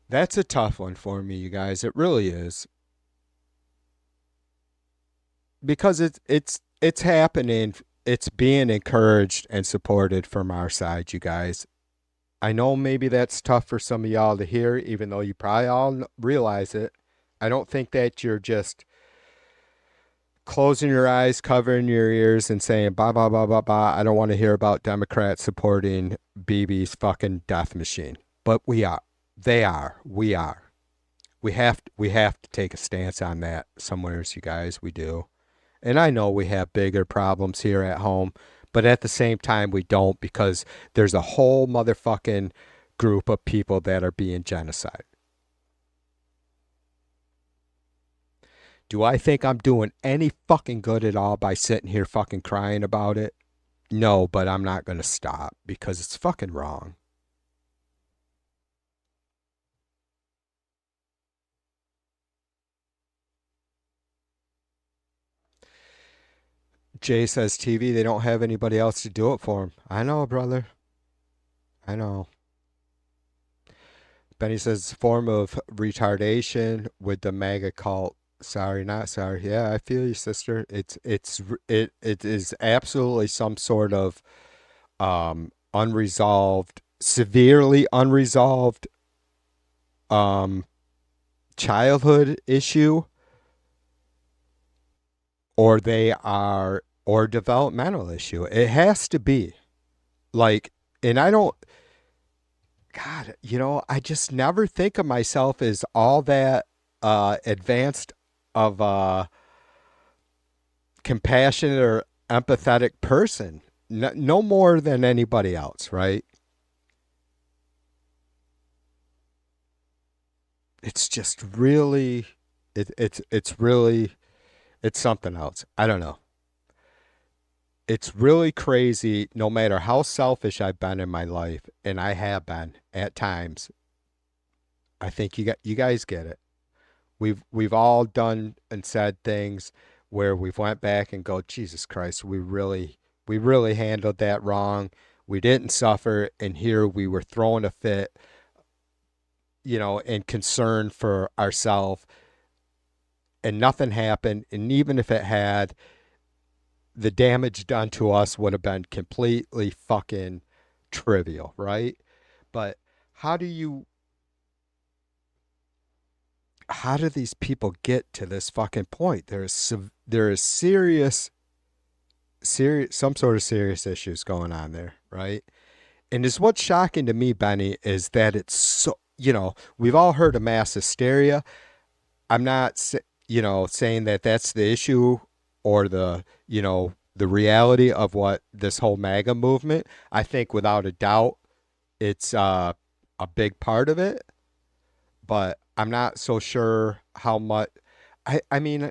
that's a tough one for me, you guys. It really is. Because it's happening. It's being encouraged and supported from our side, you guys. I know maybe that's tough for some of y'all to hear, even though you probably all realize it. I don't think that you're just closing your eyes, covering your ears, and saying, blah, blah, blah, blah, blah. I don't want to hear about Democrats supporting Bibi's fucking death machine. But we are. They are. We are. We have to take a stance on that somewheres, you guys. We do. And I know we have bigger problems here at home, but at the same time we don't, because there's a whole motherfucking group of people that are being genocide. Do I think I'm doing any fucking good at all by sitting here fucking crying about it? No, but I'm not going to stop because it's fucking wrong. Jay says TV, they don't have anybody else to do it for him. I know, brother. I know. Benny says form of retardation with the MAGA cult. Sorry, not sorry. Yeah, I feel you, sister. It is absolutely some sort of unresolved, severely unresolved um childhood issue, or they are or developmental issue. It has to be. Like, and I don't, God, I just never think of myself as all that advanced of a compassionate or empathetic person. No more than anybody else, right? It's just really, it's really, it's something else. I don't know. It's really crazy. No matter how selfish I've been in my life, and I have been at times, I think you guys get it. We've all done and said things where we've went back and go, Jesus Christ, we really handled that wrong. We didn't suffer, and here we were throwing a fit, and concern for ourselves, and nothing happened. And even if it had, the damage done to us would have been completely fucking trivial, right? But how do you how do these people get to this fucking point? There is serious some sort of serious issues going on there, right? And is what's shocking to me, Benny, is that it's so, we've all heard of mass hysteria. I'm not saying that that's the issue, or the reality of what this whole MAGA movement. I think without a doubt it's a big part of it, but I'm not so sure how much. I mean,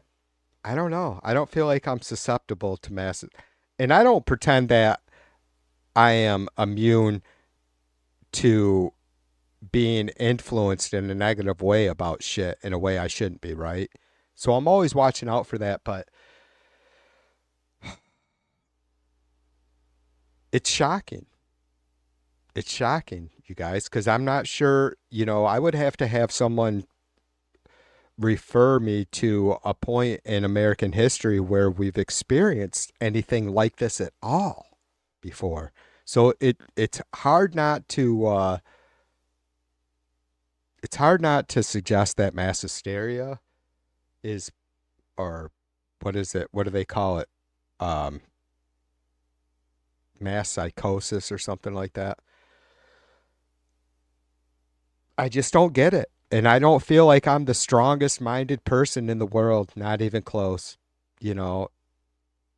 I don't know. I don't feel like I'm susceptible to mass, and I don't pretend that I am immune to being influenced in a negative way about shit in a way I shouldn't be, right? So I'm always watching out for that, but it's shocking. It's shocking, you guys, because I'm not sure, I would have to have someone refer me to a point in American history where we've experienced anything like this at all before. So it's hard not to suggest that mass hysteria is, or what is it? What do they call it? Um, Mass psychosis or something like that. I just don't get it. And I don't feel like I'm the strongest minded person in the world, not even close. You know,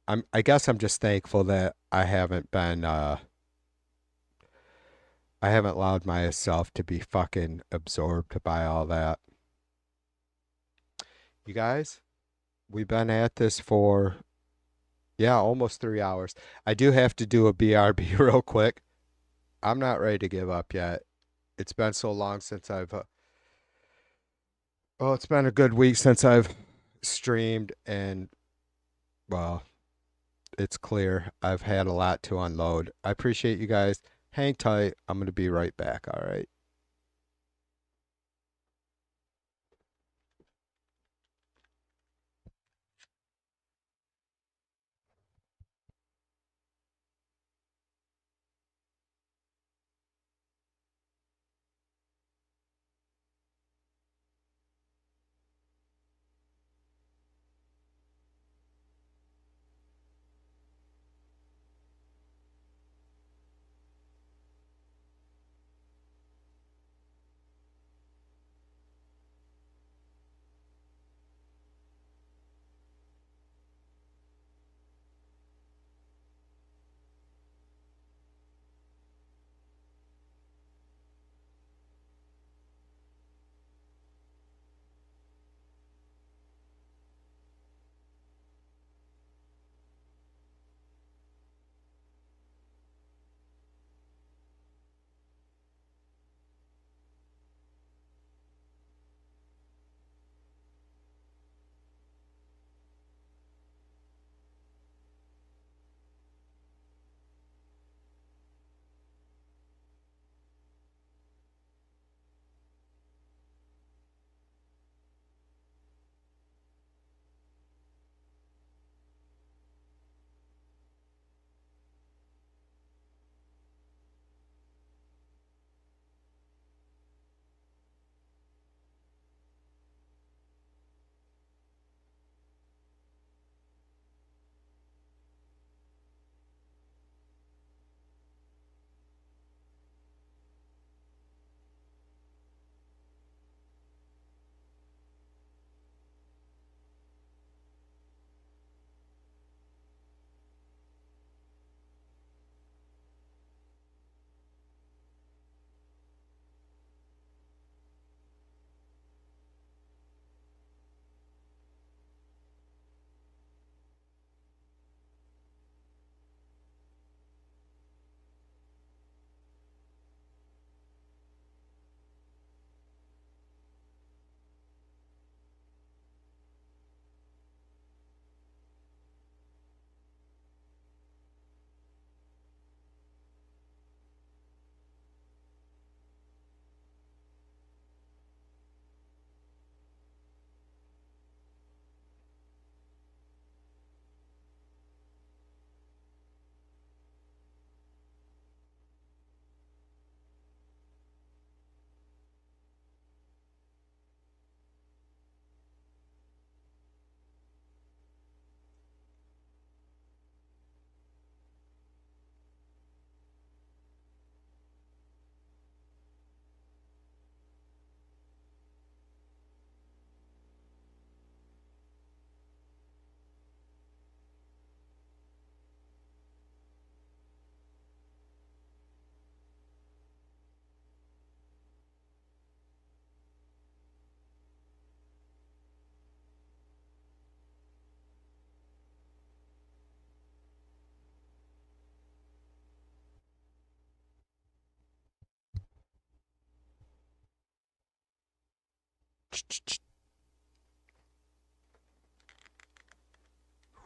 I guess I'm just thankful that I haven't allowed myself to be fucking absorbed by all that. You guys, we've been at this for, yeah, almost 3 hours. I do have to do a BRB real quick. I'm not ready to give up yet. It's been so long since it's been a good week since I've streamed, and, well, it's clear I've had a lot to unload. I appreciate you guys. Hang tight. I'm going to be right back. All right.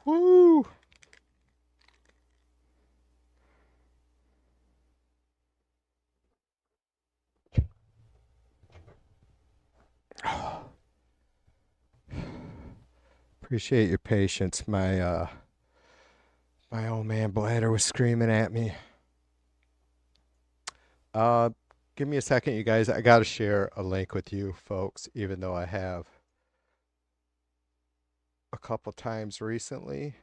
Woo! Appreciate your patience. My old man bladder was screaming at me. Uh, Give me a second, you guys. I gotta share a link with you folks, even though I have a couple times recently.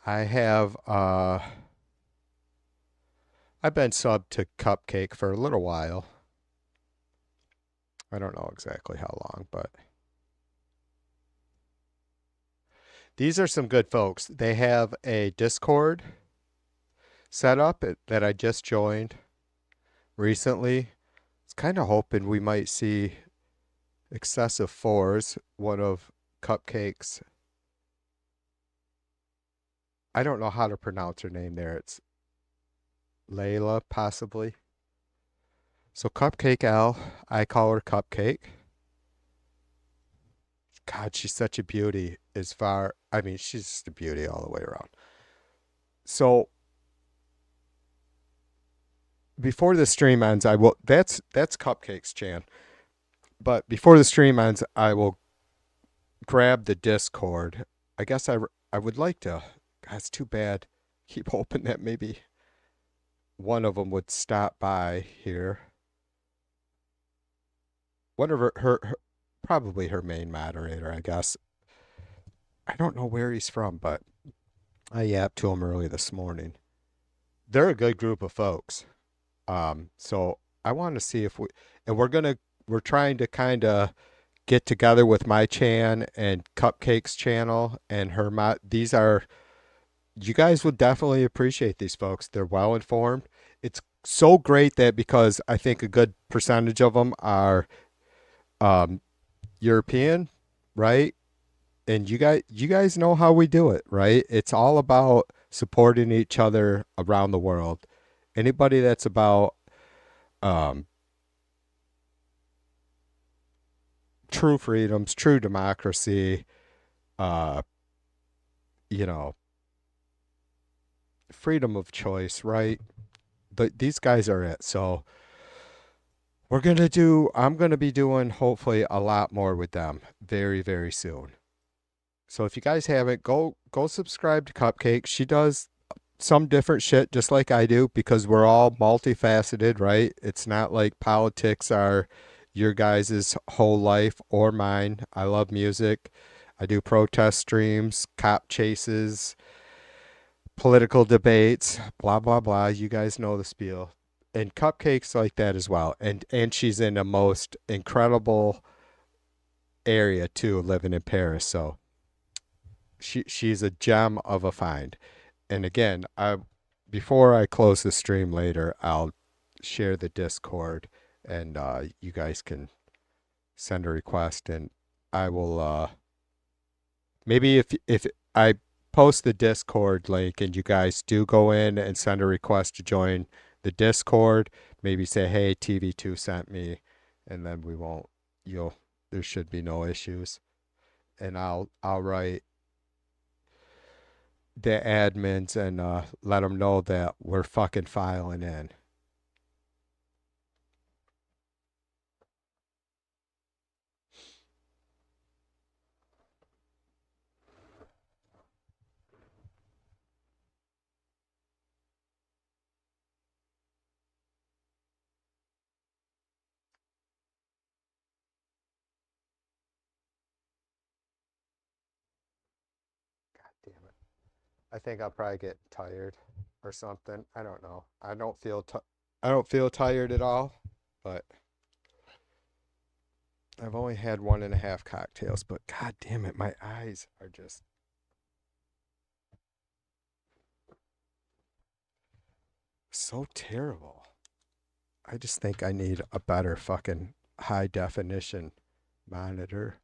I have I've been subbed to Cupcake for a little while. I don't know exactly how long, but these are some good folks. They have a Discord set up that I just joined recently. I was kind of hoping we might see Excessive Fours, one of Cupcake's. I don't know how to pronounce her name there. It's Layla, possibly. So Cupcake L, I call her Cupcake. God, she's such a beauty as far, I mean, she's just a beauty all the way around. So before the stream ends, I will, that's Cupcake's Chan. But before the stream ends, I will grab the Discord. I guess I would like to, God, it's too bad. Keep hoping that maybe one of them would stop by here. One of her probably her main moderator, I guess. I don't know where he's from, but I yapped to him early this morning. They're a good group of folks. So I want to see if and we're trying to kind of get together with my Chan and Cupcake's channel and her these are, you guys would definitely appreciate these folks. They're well informed. It's so great that because I think a good percentage of them are European, right? And you guys know how we do it, right? It's all about supporting each other around the world. Anybody that's about um, true freedoms, true democracy, uh, you know, freedom of choice, right? These guys are it. So I'm gonna be doing hopefully a lot more with them very, very soon. So if you guys haven't, go subscribe to Cupcake. She does some different shit just like I do because we're all multifaceted, right? It's not like politics are your guys' whole life or mine. I love music. I do protest streams, cop chases, political debates, blah blah blah. You guys know the spiel. And Cupcake's like that as well. And she's in a most incredible area too, living in Paris. So she's a gem of a find. And again, before I close the stream later, I'll share the Discord, and you guys can send a request, and I will maybe if I post the Discord link and you guys do go in and send a request to join the Discord, maybe say, hey, TV2 sent me, and then there should be no issues, and I'll write the admins and let them know that we're fucking filing in. God damn it. I think I'll probably get tired or something. I don't know. I don't feel tired at all, but I've only had 1.5 cocktails, but god damn it, my eyes are just so terrible. I just think I need a better fucking high definition monitor.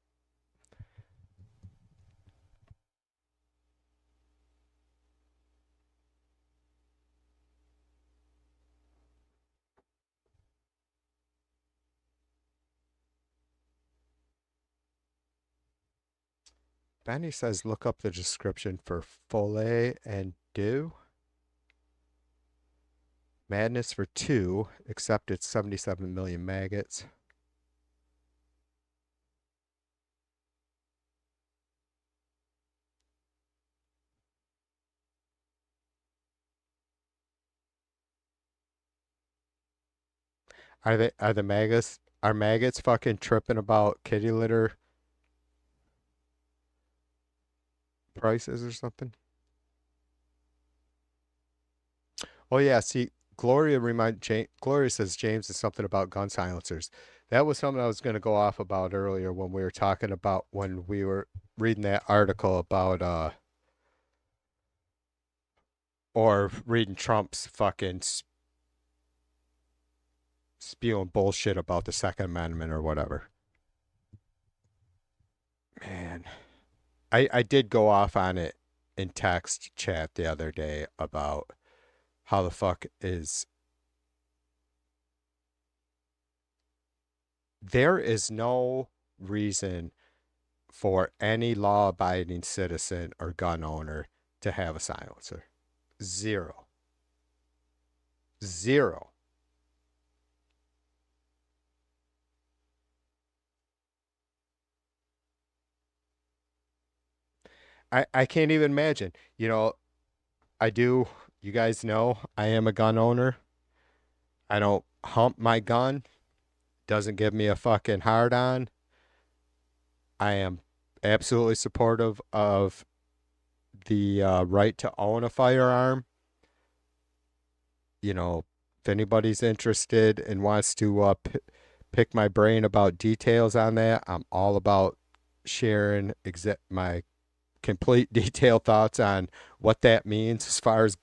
Benny says look up the description for Foley and Do. Madness for 2, except it's 77 million maggots. Are maggots fucking tripping about kitty litter prices or something? Oh yeah, see, Gloria says James is something about gun silencers. That was something I was going to go off about earlier when we were talking about when we were reading that article about or reading Trump's fucking spewing bullshit about the Second Amendment or whatever. Man, I did go off on it in text chat the other day about how the fuck is there is no reason for any law abiding citizen or gun owner to have a silencer. Zero. Zero. I can't even imagine. You know, I do, you guys know, I am a gun owner. I don't hump my gun. Doesn't give me a fucking hard on. I am absolutely supportive of the right to own a firearm. You know, if anybody's interested and wants to pick my brain about details on that, I'm all about sharing my complete detailed thoughts on what that means as far as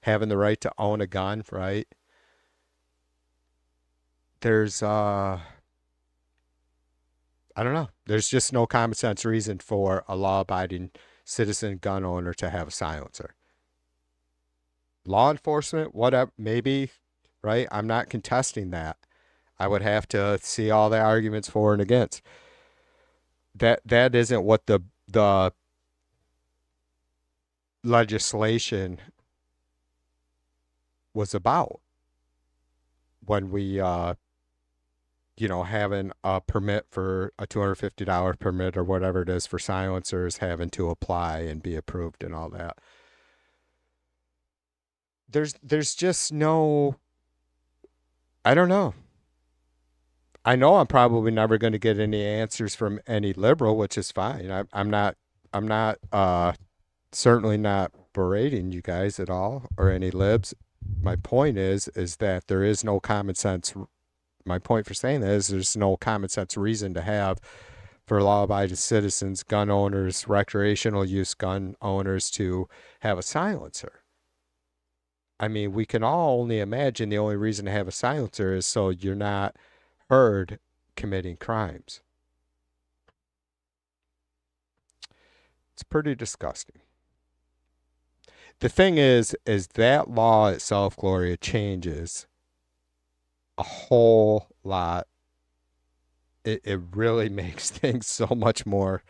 having the right to own a gun, right? There's I don't know. There's just no common sense reason for a law abiding citizen gun owner to have a silencer. Law enforcement, whatever, maybe, right? I'm not contesting that. I would have to see all the arguments for and against. That isn't what the legislation was about when we having a permit for a $250 permit or whatever it is for silencers having to apply and be approved and all that. There's just no, I don't know. I know I'm probably never going to get any answers from any liberal, which is fine. I'm not certainly not berating you guys at all or any libs. My point is that there is no common sense. My point for saying that is there's no common sense reason to have for law-abiding citizens, gun owners, recreational use gun owners to have a silencer. I mean, we can all only imagine the only reason to have a silencer is so you're not heard committing crimes. It's pretty disgusting. The thing is that law itself, Gloria, changes a whole lot. It really makes things so much more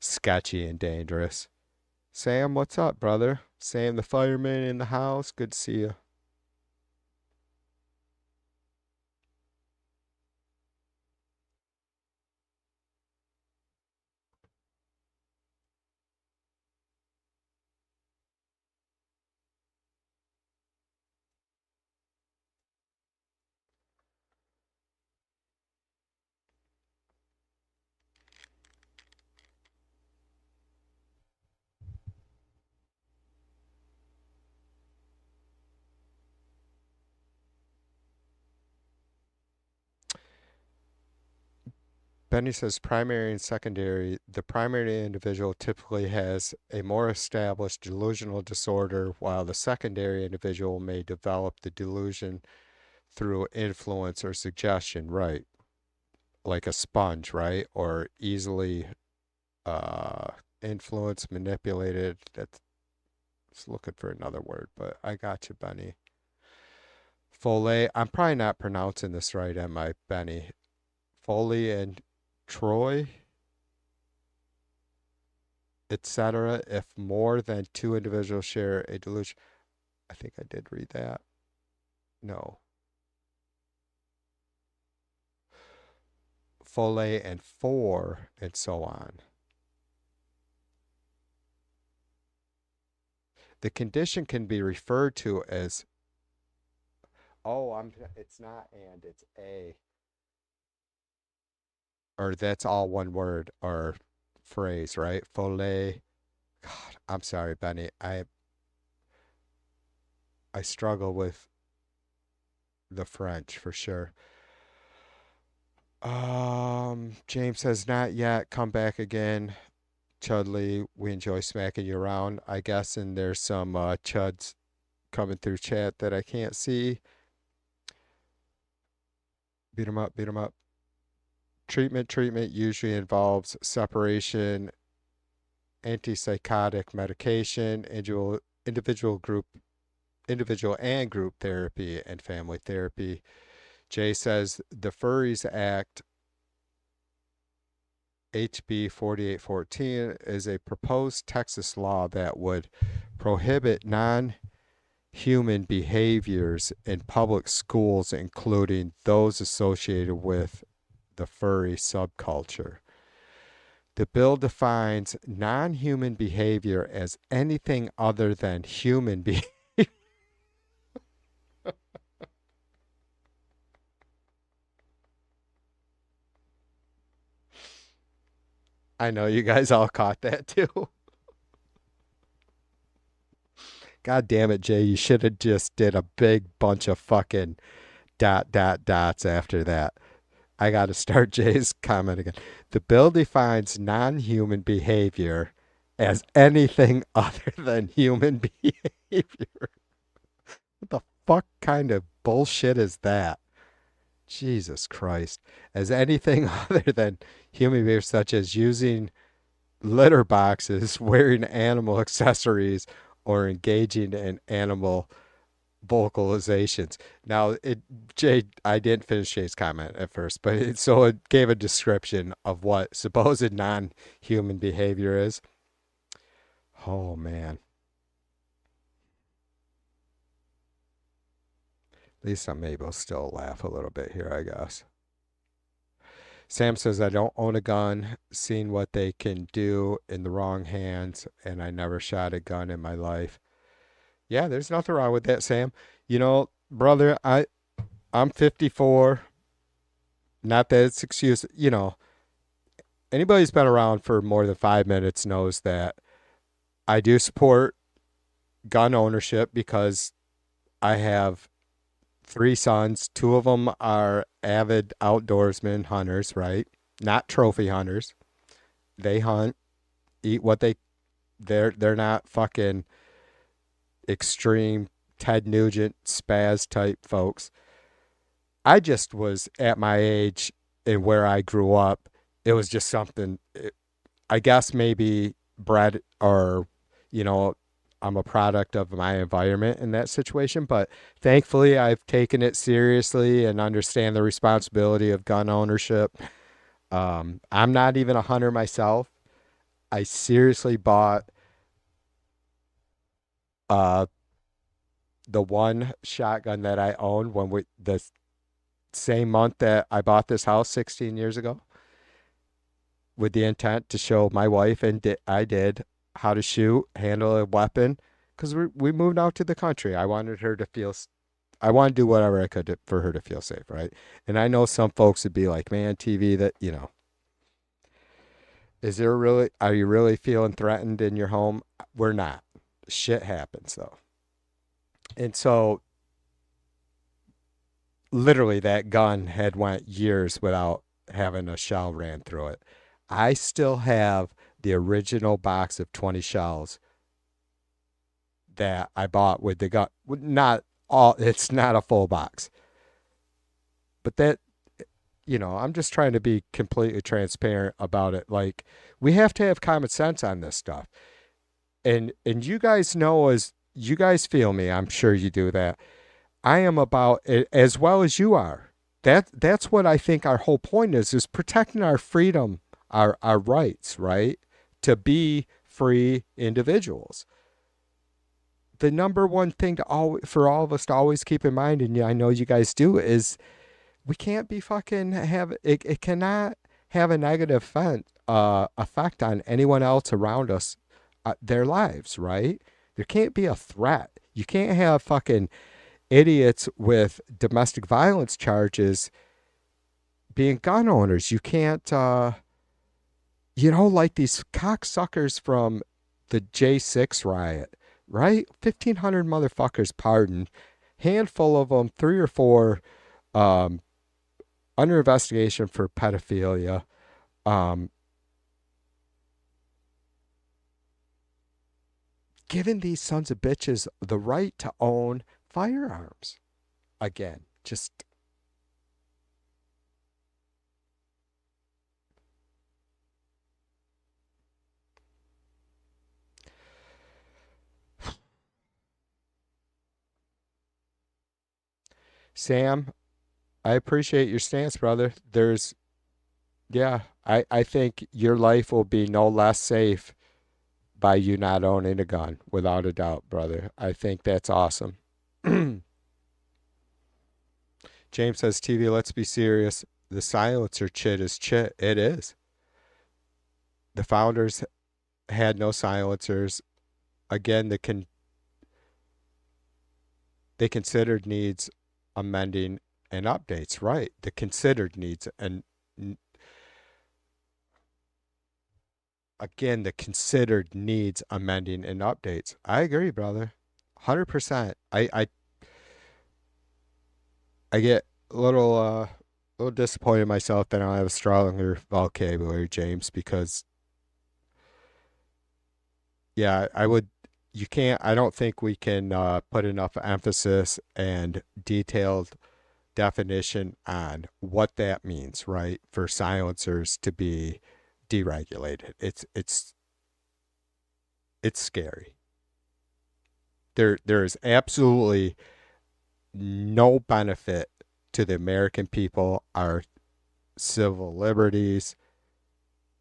sketchy and dangerous. Sam, what's up, brother? Sam, the fireman in the house. Good to see you. Benny says primary and secondary. The primary individual typically has a more established delusional disorder, while the secondary individual may develop the delusion through influence or suggestion, right? Like a sponge, right? Or easily uh, influenced, manipulated. That's looking for another word, but I got you, Benny. Foley. I'm probably not pronouncing this right, am I, Benny? Foley and Troy. etc. If more than two individuals share a delusion. I think I did read that. No. Folate and 4 and so on. The condition can be referred to as it's not and it's a, or that's all one word or phrase, right? Folate. God, I'm sorry, Benny. I struggle with the French for sure. James says not yet. Come back again. Chudley, we enjoy smacking you around, I guess, and there's some chuds coming through chat that I can't see. Beat 'em up, beat 'em up. Treatment usually involves separation, antipsychotic medication, individual and group therapy, and family therapy. Jay says the Furries Act HB 4814 is a proposed Texas law that would prohibit non-human behaviors in public schools, including those associated with the furry subculture. The bill defines non-human behavior as anything other than human behavior. I know you guys all caught that too. God damn it, Jay. You should have just did a big bunch of fucking dots after that. I got to start Jay's comment again. The bill defines non-human behavior as anything other than human behavior. What the fuck kind of bullshit is that? Jesus Christ. As anything other than human behavior, such as using litter boxes, wearing animal accessories, or engaging in animal vocalizations. Now, Jay, I didn't finish Jay's comment at first, but it gave a description of what supposed non-human behavior is. Oh, man. At least I'm able to still laugh a little bit here, I guess. Sam says, I don't own a gun, seen what they can do in the wrong hands, and I never shot a gun in my life. Yeah, there's nothing wrong with that, Sam. You know, brother, I'm 54. Not that it's excuse, anybody who's been around for more than 5 minutes knows that I do support gun ownership because I have 3 sons. 2 of them are avid outdoorsmen, hunters, right? Not trophy hunters. They hunt, eat what they're not fucking extreme Ted Nugent spaz type folks. I just was at my age and where I grew up, it was just something, I guess maybe bred or, I'm a product of my environment in that situation, but thankfully I've taken it seriously and understand the responsibility of gun ownership. I'm not even a hunter myself. I seriously bought the one shotgun that I owned the same month that I bought this house 16 years ago with the intent to show my wife, and I did, how to shoot, handle a weapon, because we moved out to the country. I wanted her to feel, I want to do whatever I could for her to feel safe, right? And I know some folks would be like, man, TV, that, are you really feeling threatened in your home? We're not. Shit happens, though. And so, literally, that gun had went years without having a shell ran through it. I still have the original box of 20 shells that I bought with the gun. It's not a full box. But that, I'm just trying to be completely transparent about it. Like, we have to have common sense on this stuff. And you guys know, as you guys feel me, I'm sure you do, that I am about it as well as you are. That's what I think our whole point is protecting our freedom, our rights, right? To be free individuals. The number one thing for all of us to always keep in mind, and I know you guys do, is we can't be fucking it cannot have a negative effect on anyone else around us, their lives, right? There can't be a threat. You can't have fucking idiots with domestic violence charges being gun owners. You can't, like these cocksuckers from the J6 riot, right? 1,500 motherfuckers pardoned, handful of them, 3 or 4 under investigation for pedophilia. Giving these sons of bitches the right to own firearms. Again, just Sam, I appreciate your stance, brother. I think your life will be no less safe by you not owning a gun, without a doubt, brother. I think that's awesome. James says, TV, let's be serious. The silencer chit is chit. It is. The founders had no silencers. Again, they considered needs amending and updates, right? The considered needs, and again, the considered needs amending and updates. I agree, brother. 100%. I get a little disappointed in myself that I don't have a stronger vocabulary, James, because yeah, I don't think we can put enough emphasis and detailed definition on what that means, right? For silencers to be deregulated. It's scary. There is absolutely no benefit to the American people, our civil liberties,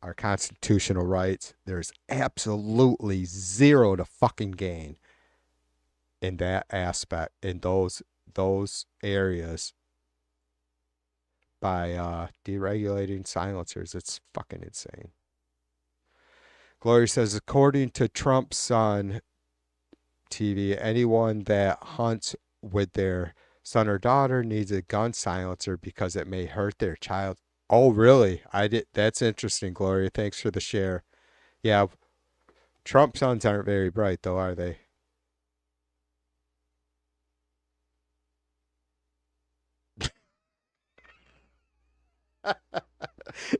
our constitutional rights. There's absolutely zero to fucking gain in that aspect, in those areas, by deregulating silencers. It's fucking insane. Glory says, according to Trump's son, TV, anyone that hunts with their son or daughter needs a gun silencer because it may hurt their child. Oh, really? That's interesting, Gloria. Thanks for the share. Yeah, Trump sons aren't very bright, though, are they?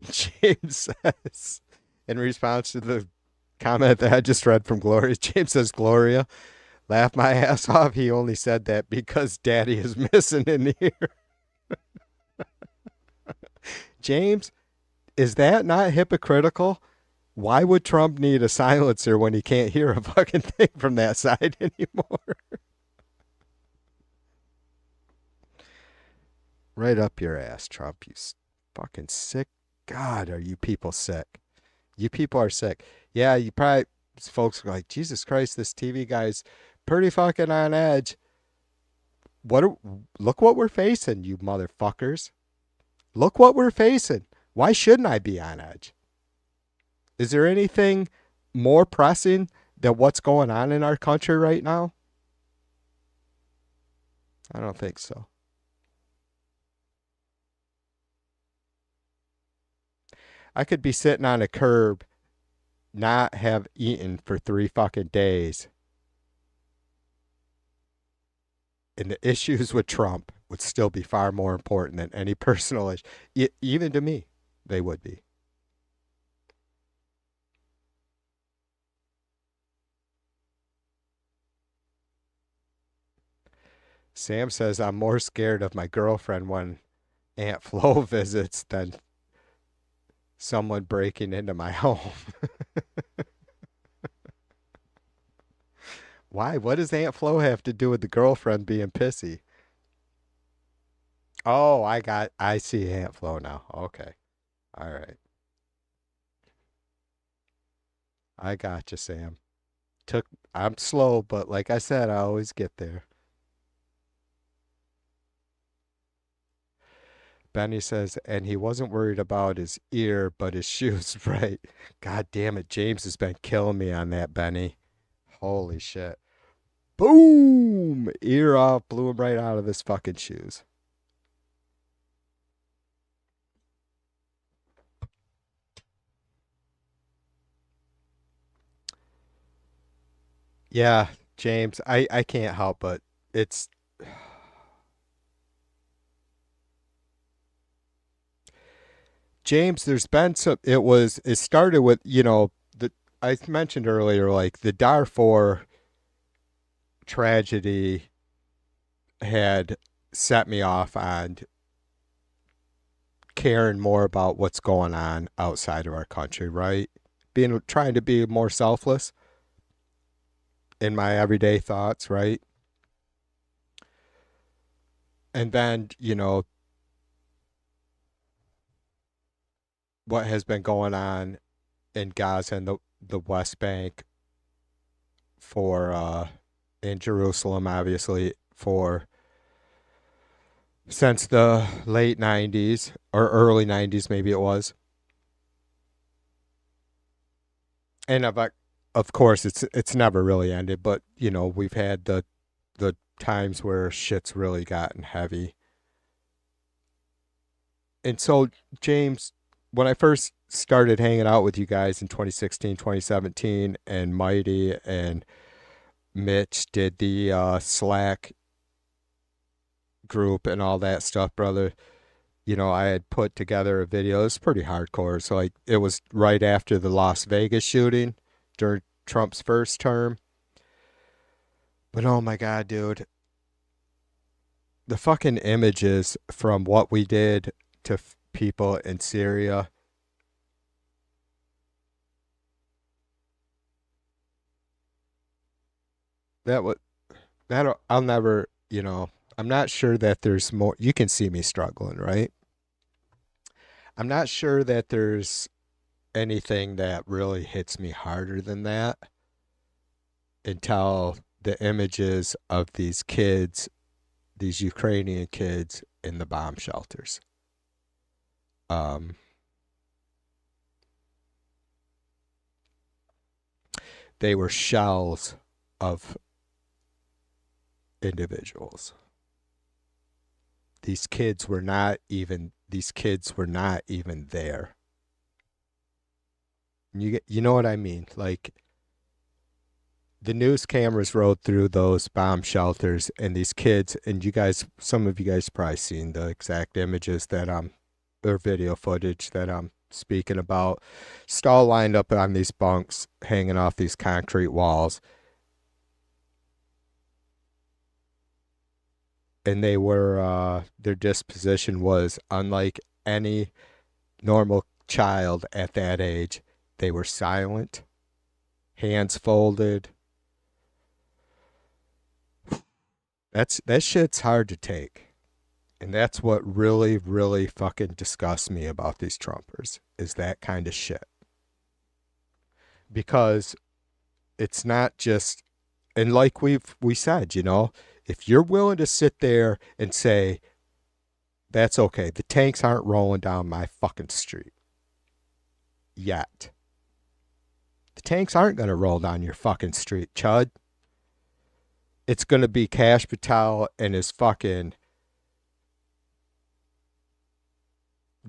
James says, in response to the comment that I just read from Gloria, James says, Gloria, laugh my ass off. He only said that because daddy is missing in here. James, is that not hypocritical? Why would Trump need a silencer when he can't hear a fucking thing from that side anymore? Right up your ass, Trump. You fucking sick. God, are you people sick? You people are sick. Yeah, you probably, folks are like, Jesus Christ, this TV guy's pretty fucking on edge. Look what we're facing, you motherfuckers. Look what we're facing. Why shouldn't I be on edge? Is there anything more pressing than what's going on in our country right now? I don't think so. I could be sitting on a curb, not have eaten for 3 fucking days, and the issues with Trump would still be far more important than any personal issue. Even to me, they would be. Sam says, I'm more scared of my girlfriend when Aunt Flo visits than someone breaking into my home. Why? What does Aunt Flo have to do with the girlfriend being pissy? Oh, I see Aunt Flo now. Okay. All right. I got you, Sam. Took I'm slow, but like I said, I always get there. Benny says, and he wasn't worried about his ear, but his shoes, right? God damn it, James has been killing me on that, Benny. Holy shit. Boom! Ear off, blew him right out of his fucking shoes. Yeah, James, I can't help but it's James, there's been some it started with, the I mentioned earlier like the Darfur tragedy had set me off on caring more about what's going on outside of our country, right? Being trying to be more selfless in my everyday thoughts, right? And then, what has been going on in Gaza and the West Bank for in Jerusalem, obviously, for since the late 90s or early 90s, maybe it was. And of course, it's never really ended, but we've had the times where shit's really gotten heavy. And so, James, when I first started hanging out with you guys in 2016, 2017, and Mighty and Mitch did the Slack group and all that stuff, brother, I had put together a video. It was pretty hardcore. So, like, it was right after the Las Vegas shooting during Trump's first term. But oh my God, dude, the fucking images from what we did to people in Syria. That was that I'll never, I'm not sure that there's more. You can see me struggling, right? I'm not sure that there's anything that really hits me harder than that until the images of these kids, these Ukrainian kids in the bomb shelters. Um, they were shells of individuals. These kids were not even there. You know what I mean? Like, the news cameras rode through those bomb shelters and these kids, and some of you guys probably seen the exact images that or video footage that I'm speaking about, stall lined up on these bunks hanging off these concrete walls. And their disposition was unlike any normal child at that age. They were silent, hands folded. That shit's hard to take. And that's what really, really fucking disgusts me about these Trumpers, is that kind of shit. Because it's not just, and like we said, if you're willing to sit there and say, that's okay, the tanks aren't rolling down my fucking street yet. The tanks aren't going to roll down your fucking street, Chud. It's going to be Kash Patel and his fucking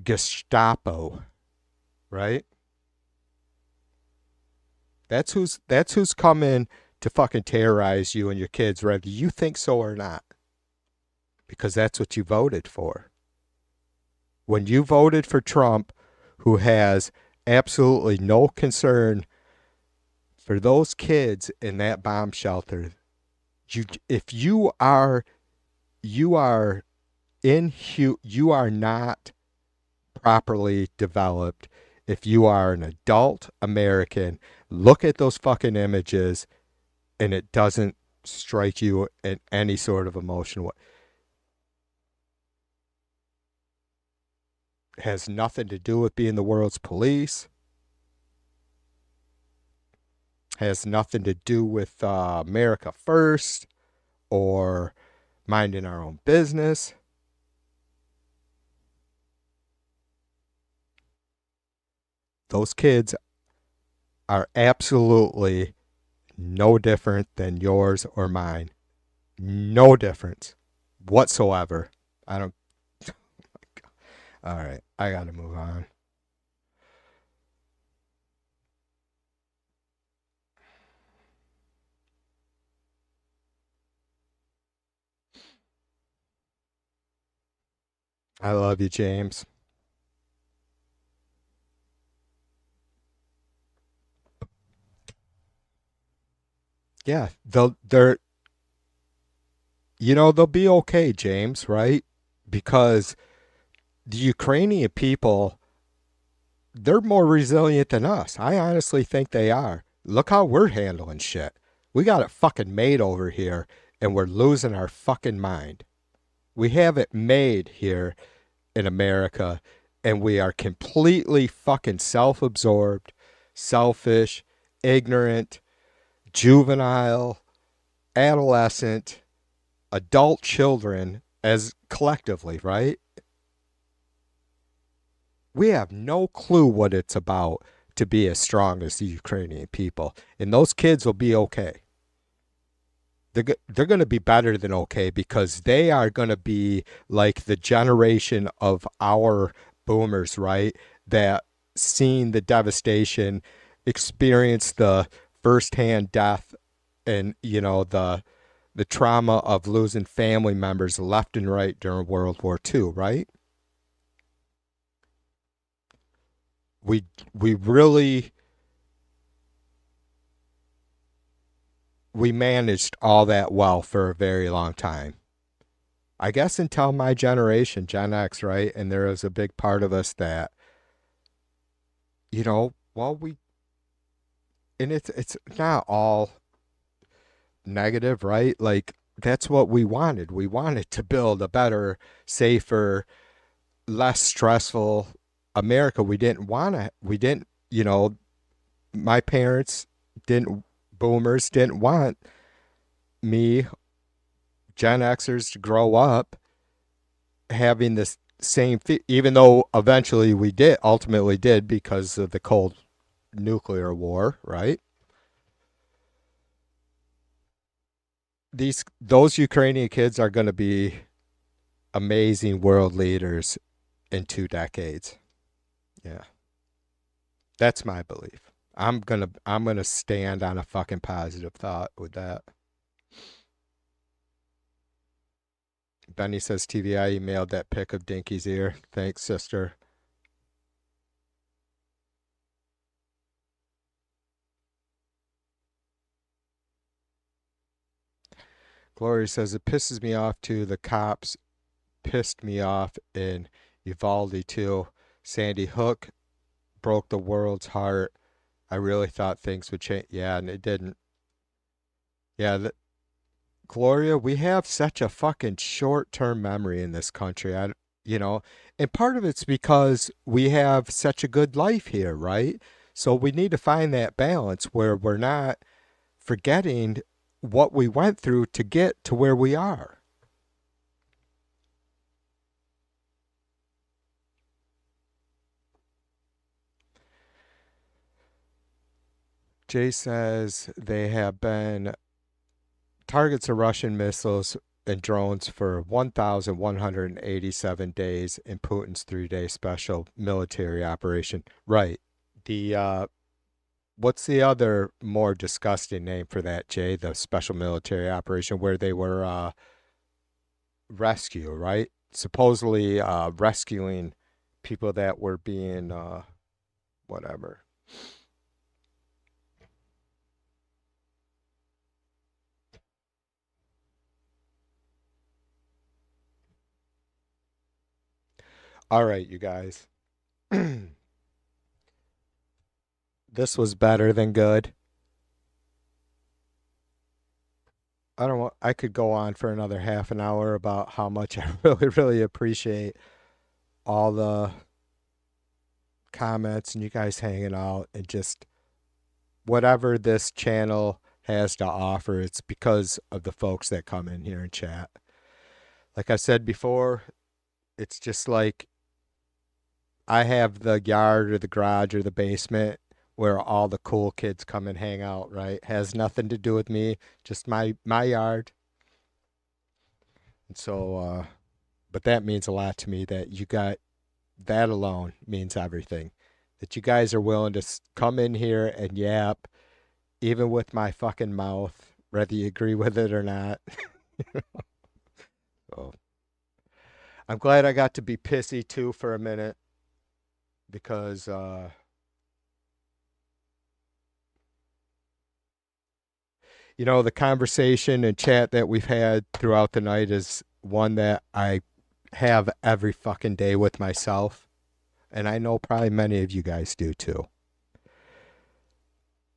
Gestapo, right? That's who's coming to fucking terrorize you and your kids, whether you think so or not. Because that's what you voted for. When you voted for Trump, who has absolutely no concern for those kids in that bomb shelter, if you are not properly developed. If you are an adult American, look at those fucking images and it doesn't strike you in any sort of emotional way. It has nothing to do with being the world's police. Has nothing to do with America First or minding our own business. Those kids are absolutely no different than yours or mine. No difference whatsoever. I don't. All right, I gotta move on. I love you, James. Yeah, they'll be okay, James, right? Because the Ukrainian people, they're more resilient than us. I honestly think they are. Look how we're handling shit. We got it fucking made over here, and we're losing our fucking mind. We have it made here in America, and we are completely fucking self-absorbed, selfish, ignorant, juvenile, adolescent, adult children as collectively, right? We have no clue what it's about to be as strong as the Ukrainian people. And those kids will be okay. They're going to be better than okay because they are going to be like the generation of our boomers, right? That seen the devastation, experienced the firsthand death and, the trauma of losing family members left and right during World War II, right? We we really we managed all that well for a very long time. I guess until my generation, Gen X, right? And there was a big part of us that, well, and it's not all negative, right? Like that's what we wanted. We wanted to build a better, safer, less stressful America. My parents boomers didn't want me, Gen Xers, to grow up having this same, even though eventually ultimately did because of the cold nuclear war, right? Those Ukrainian kids are going to be amazing world leaders in 2 decades. Yeah. That's my belief. I'm gonna stand on a fucking positive thought with that. Benny says TVI emailed that pic of Dinky's ear. Thanks, sister. Glory says it pisses me off too. The cops pissed me off in Uvalde too. Sandy Hook broke the world's heart. I really thought things would change. Yeah, and it didn't. Yeah, Gloria, we have such a fucking short-term memory in this country. You know, and part of it's because we have such a good life here, right? So we need to find that balance where we're not forgetting what we went through to get to where we are. Jay says they have been targets of Russian missiles and drones for 1,187 days in Putin's 3-day special military operation. Right. The what's the other more disgusting name for that, Jay? The special military operation where they were rescue, right? Supposedly rescuing people that were being whatever. All right, you guys. This was better than good. I don't want, I could go on for another half an hour about how much I really, really appreciate all the comments and you guys hanging out and just whatever this channel has to offer, it's because of the folks that come in here and chat. Like I said before, it's just like I have the yard or the garage or the basement where all the cool kids come and hang out, right? Has nothing to do with me, just my yard. And so but that means a lot to me that you got that alone means everything. That you guys are willing to come in here and yap even with my fucking mouth, whether you agree with it or not. So I'm glad I got to be pissy too for a minute because you know, the conversation and chat that we've had throughout the night is one that I have every fucking day with myself. And I know probably many of you guys do too.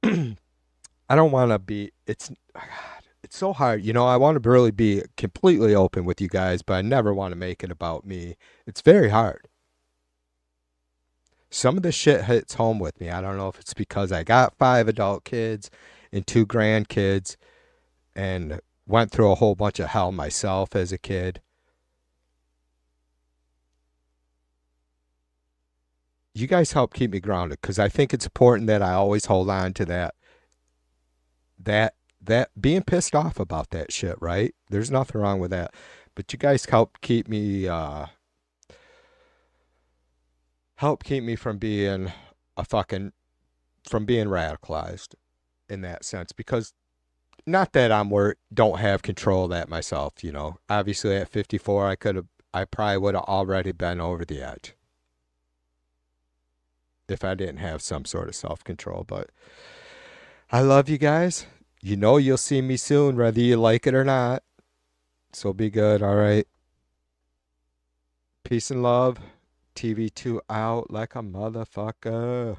I don't want to be, God, it's so hard. You know, I want to really be completely open with you guys, but I never want to make it about me. It's very hard. Some of the shit hits home with me. I don't know if it's because I got 5 adult kids and 2 grandkids and went through a whole bunch of hell myself as a kid. You guys help keep me grounded because I think it's important that I always hold on to that being pissed off about that shit, right? There's nothing wrong with that. But you guys help keep me from being from being radicalized in that sense, because not that don't have control of that myself, you know. Obviously at 54 I probably would have already been over the edge if I didn't have some sort of self-control. But I love you guys. You know you'll see me soon, whether you like it or not. So be good, all right? Peace and love. TV2 out like a motherfucker.